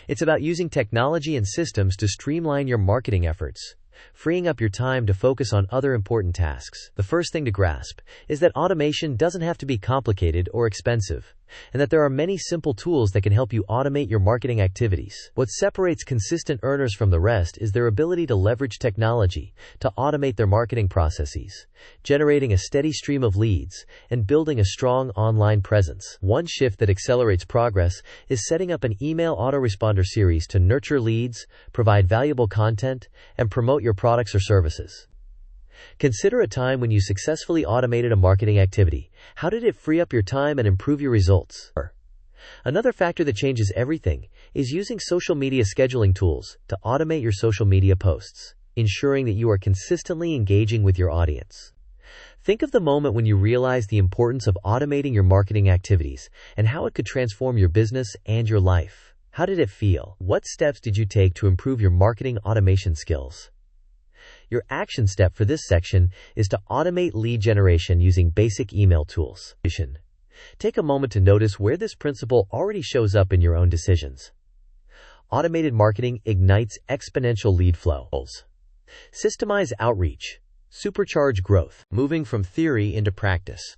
It's about using technology and systems to streamline your marketing efforts, freeing up your time to focus on other important tasks. The first thing to grasp is that automation doesn't have to be complicated or expensive, and that there are many simple tools that can help you automate your marketing activities. What separates consistent earners from the rest is their ability to leverage technology to automate their marketing processes, generating a steady stream of leads, and building a strong online presence. One shift that accelerates progress is setting up an email autoresponder series to nurture leads, provide valuable content, and promote your products or services. Consider a time when you successfully automated a marketing activity. How did it free up your time and improve your results? Another factor that changes everything is using social media scheduling tools to automate your social media posts, ensuring that you are consistently engaging with your audience. Think of the moment when you realized the importance of automating your marketing activities and how it could transform your business and your life. How did it feel? What steps did you take to improve your marketing automation skills? Your action step for this section is to automate lead generation using basic email tools. Take a moment to notice where this principle already shows up in your own decisions. Automated marketing ignites exponential lead flow. Systemize outreach. Supercharge growth. Moving from theory into practice.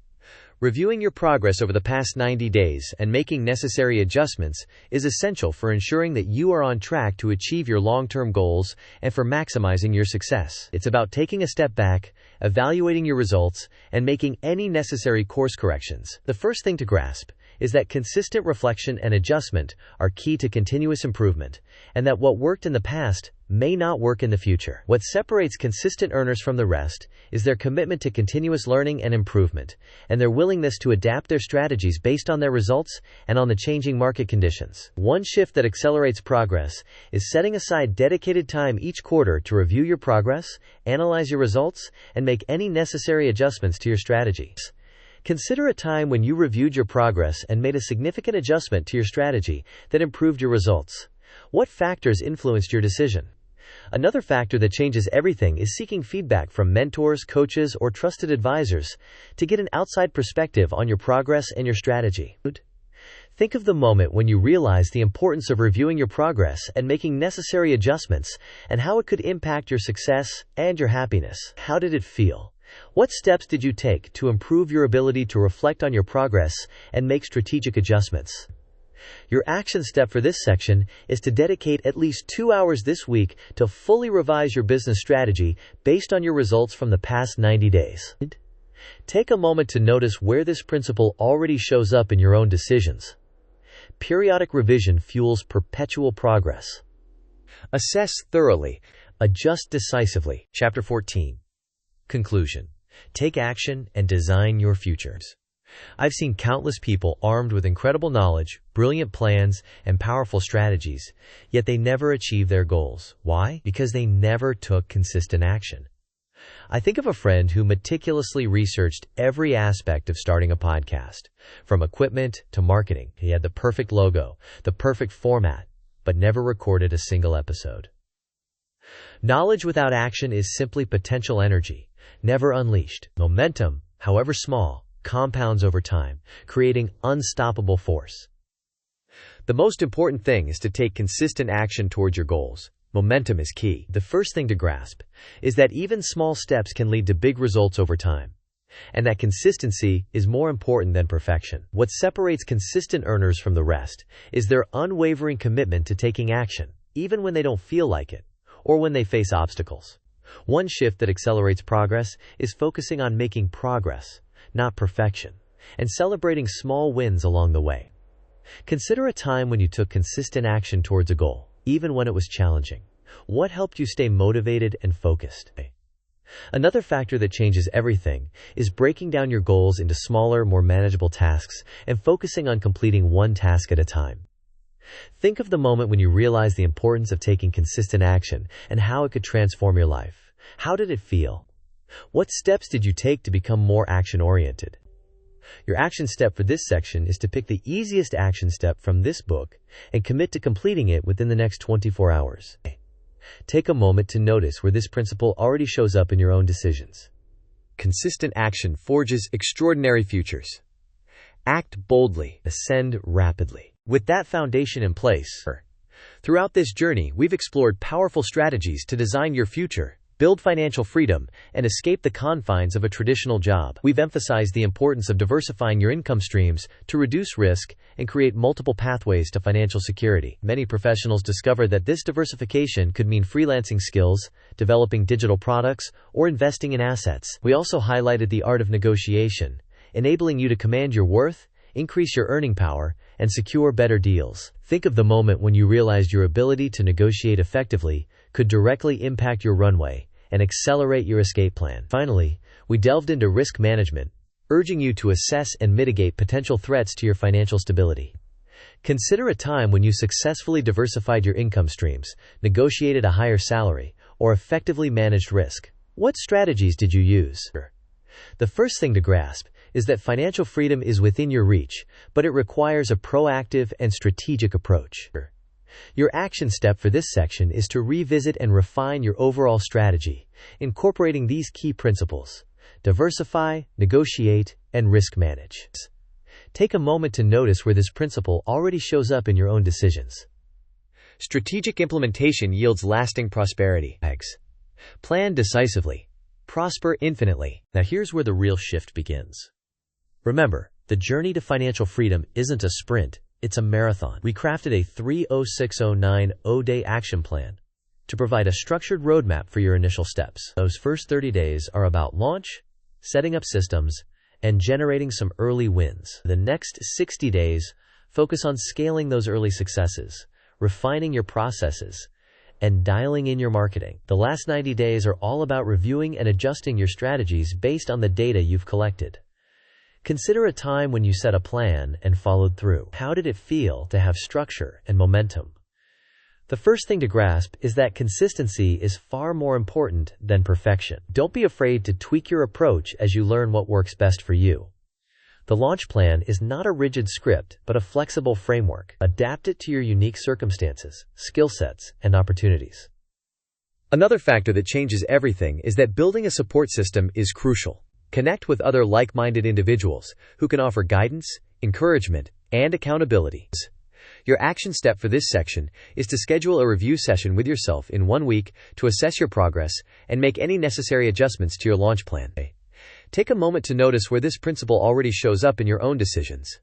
Reviewing your progress over the past 90 days and making necessary adjustments is essential for ensuring that you are on track to achieve your long-term goals and for maximizing your success. It's about taking a step back, evaluating your results, and making any necessary course corrections. The first thing to grasp is that consistent reflection and adjustment are key to continuous improvement, and that what worked in the past may not work in the future. What separates consistent earners from the rest is their commitment to continuous learning and improvement, and their willingness to adapt their strategies based on their results and on the changing market conditions. One shift that accelerates progress is setting aside dedicated time each quarter to review your progress, analyze your results, and make any necessary adjustments to your strategies. Consider a time when you reviewed your progress and made a significant adjustment to your strategy that improved your results. What factors influenced your decision? Another factor that changes everything is seeking feedback from mentors, coaches, or trusted advisors to get an outside perspective on your progress and your strategy. Think of the moment when you realized the importance of reviewing your progress and making necessary adjustments and how it could impact your success and your happiness. How did it feel? What steps did you take to improve your ability to reflect on your progress and make strategic adjustments? Your action step for this section is to dedicate at least 2 hours this week to fully revise your business strategy based on your results from the past 90 days. Take a moment to notice where this principle already shows up in your own decisions. Periodic revision fuels perpetual progress. Assess thoroughly. Adjust decisively. Chapter 14. Conclusion. Take action and design your futures. I've seen countless people armed with incredible knowledge, brilliant plans, and powerful strategies, yet they never achieve their goals. Why? Because they never took consistent action. I think of a friend who meticulously researched every aspect of starting a podcast, from equipment to marketing. He had the perfect logo, the perfect format, but never recorded a single episode. Knowledge without action is simply potential energy, never unleashed. Momentum, however small, compounds over time, creating unstoppable force. The most important thing is to take consistent action towards your goals. Momentum is key. The first thing to grasp is that even small steps can lead to big results over time, and that consistency is more important than perfection. What separates consistent earners from the rest is their unwavering commitment to taking action, even when they don't feel like it, or when they face obstacles. One shift that accelerates progress is focusing on making progress, not perfection, and celebrating small wins along the way. Consider a time when you took consistent action towards a goal, even when it was challenging. What helped you stay motivated and focused? Another factor that changes everything is breaking down your goals into smaller, more manageable tasks and focusing on completing one task at a time. Think of the moment when you realized the importance of taking consistent action and how it could transform your life. How did it feel? What steps did you take to become more action-oriented? Your action step for this section is to pick the easiest action step from this book and commit to completing it within the next 24 hours. Take a moment to notice where this principle already shows up in your own decisions. Consistent action forges extraordinary futures. Act boldly, ascend rapidly. With that foundation in place, throughout this journey, we've explored powerful strategies to design your future, build financial freedom, and escape the confines of a traditional job. We've emphasized the importance of diversifying your income streams to reduce risk and create multiple pathways to financial security. Many professionals discover that this diversification could mean freelancing skills, developing digital products, or investing in assets. We also highlighted the art of negotiation, enabling you to command your worth, increase your earning power, and secure better deals. Think of the moment when you realized your ability to negotiate effectively could directly impact your runway and accelerate your escape plan. Finally, we delved into risk management, urging you to assess and mitigate potential threats to your financial stability. Consider a time when you successfully diversified your income streams, negotiated a higher salary, or effectively managed risk. What strategies did you use? The first thing to grasp is that financial freedom is within your reach, but it requires a proactive and strategic approach. Your action step for this section is to revisit and refine your overall strategy, incorporating these key principles: diversify, negotiate, and risk manage. Take a moment to notice where this principle already shows up in your own decisions. Strategic implementation yields lasting prosperity. Plan decisively. Prosper infinitely. Now here's where the real shift begins. Remember, the journey to financial freedom isn't a sprint, it's a marathon. We crafted a 30609-day action plan to provide a structured roadmap for your initial steps. Those first 30 days are about launch, setting up systems, and generating some early wins. The next 60 days focus on scaling those early successes, refining your processes, and dialing in your marketing. The last 90 days are all about reviewing and adjusting your strategies based on the data you've collected. Consider a time when you set a plan and followed through. How did it feel to have structure and momentum? The first thing to grasp is that consistency is far more important than perfection. Don't be afraid to tweak your approach as you learn what works best for you. The launch plan is not a rigid script, but a flexible framework. Adapt it to your unique circumstances, skill sets, and opportunities. Another factor that changes everything is that building a support system is crucial. Connect with other like-minded individuals who can offer guidance, encouragement, and accountability. Your action step for this section is to schedule a review session with yourself in 1 week to assess your progress and make any necessary adjustments to your launch plan. Take a moment to notice where this principle already shows up in your own decisions.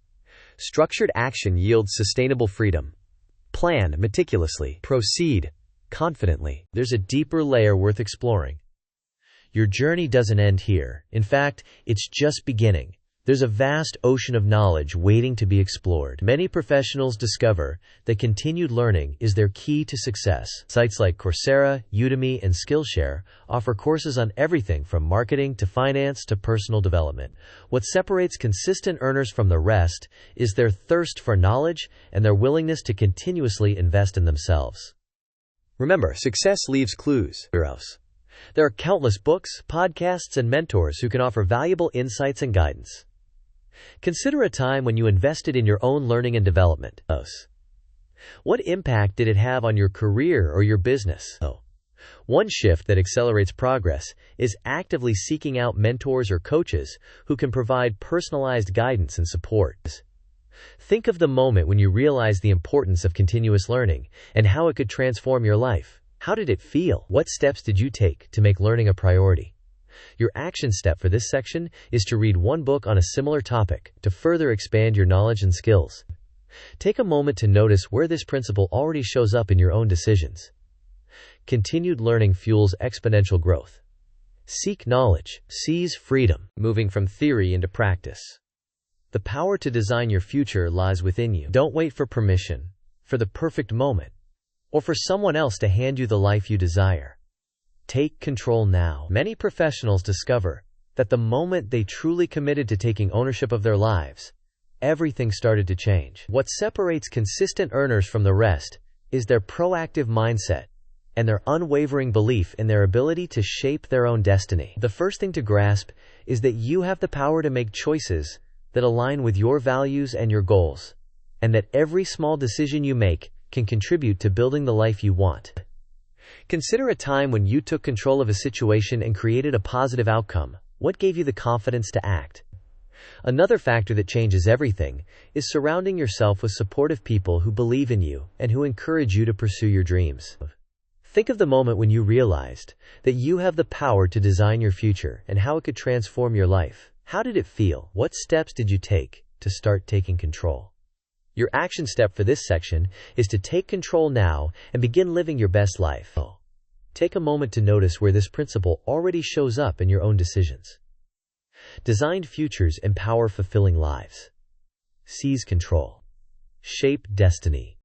Structured action yields sustainable freedom. Plan meticulously. Proceed confidently. There's a deeper layer worth exploring. Your journey doesn't end here. In fact, it's just beginning. There's a vast ocean of knowledge waiting to be explored. Many professionals discover that continued learning is their key to success. Sites like Coursera, Udemy, and Skillshare offer courses on everything from marketing to finance to personal development. What separates consistent earners from the rest is their thirst for knowledge and their willingness to continuously invest in themselves. Remember, success leaves clues. There are countless books, podcasts, and mentors who can offer valuable insights and guidance. Consider a time when you invested in your own learning and development. What impact did it have on your career or your business? One shift that accelerates progress is actively seeking out mentors or coaches who can provide personalized guidance and support. Think of the moment when you realized the importance of continuous learning and how it could transform your life. How did it feel? What steps did you take to make learning a priority? Your action step for this section is to read one book on a similar topic to further expand your knowledge and skills. Take a moment to notice where this principle already shows up in your own decisions. Continued learning fuels exponential growth. Seek knowledge. Seize freedom. Moving from theory into practice. The power to design your future lies within you. Don't wait for permission, for the perfect moment, or for someone else to hand you the life you desire. Take control now. Many professionals discover that the moment they truly committed to taking ownership of their lives, everything started to change. What separates consistent earners from the rest is their proactive mindset and their unwavering belief in their ability to shape their own destiny. The first thing to grasp is that you have the power to make choices that align with your values and your goals, and that every small decision you make can contribute to building the life you want. Consider a time when you took control of a situation and created a positive outcome. What gave you the confidence to act? Another factor that changes everything is surrounding yourself with supportive people who believe in you and who encourage you to pursue your dreams. Think of the moment when you realized that you have the power to design your future and how it could transform your life. How did it feel? What steps did you take to start taking control? Your action step for this section is to take control now and begin living your best life. Take a moment to notice where this principle already shows up in your own decisions. Designed futures empower fulfilling lives. Seize control. Shape destiny.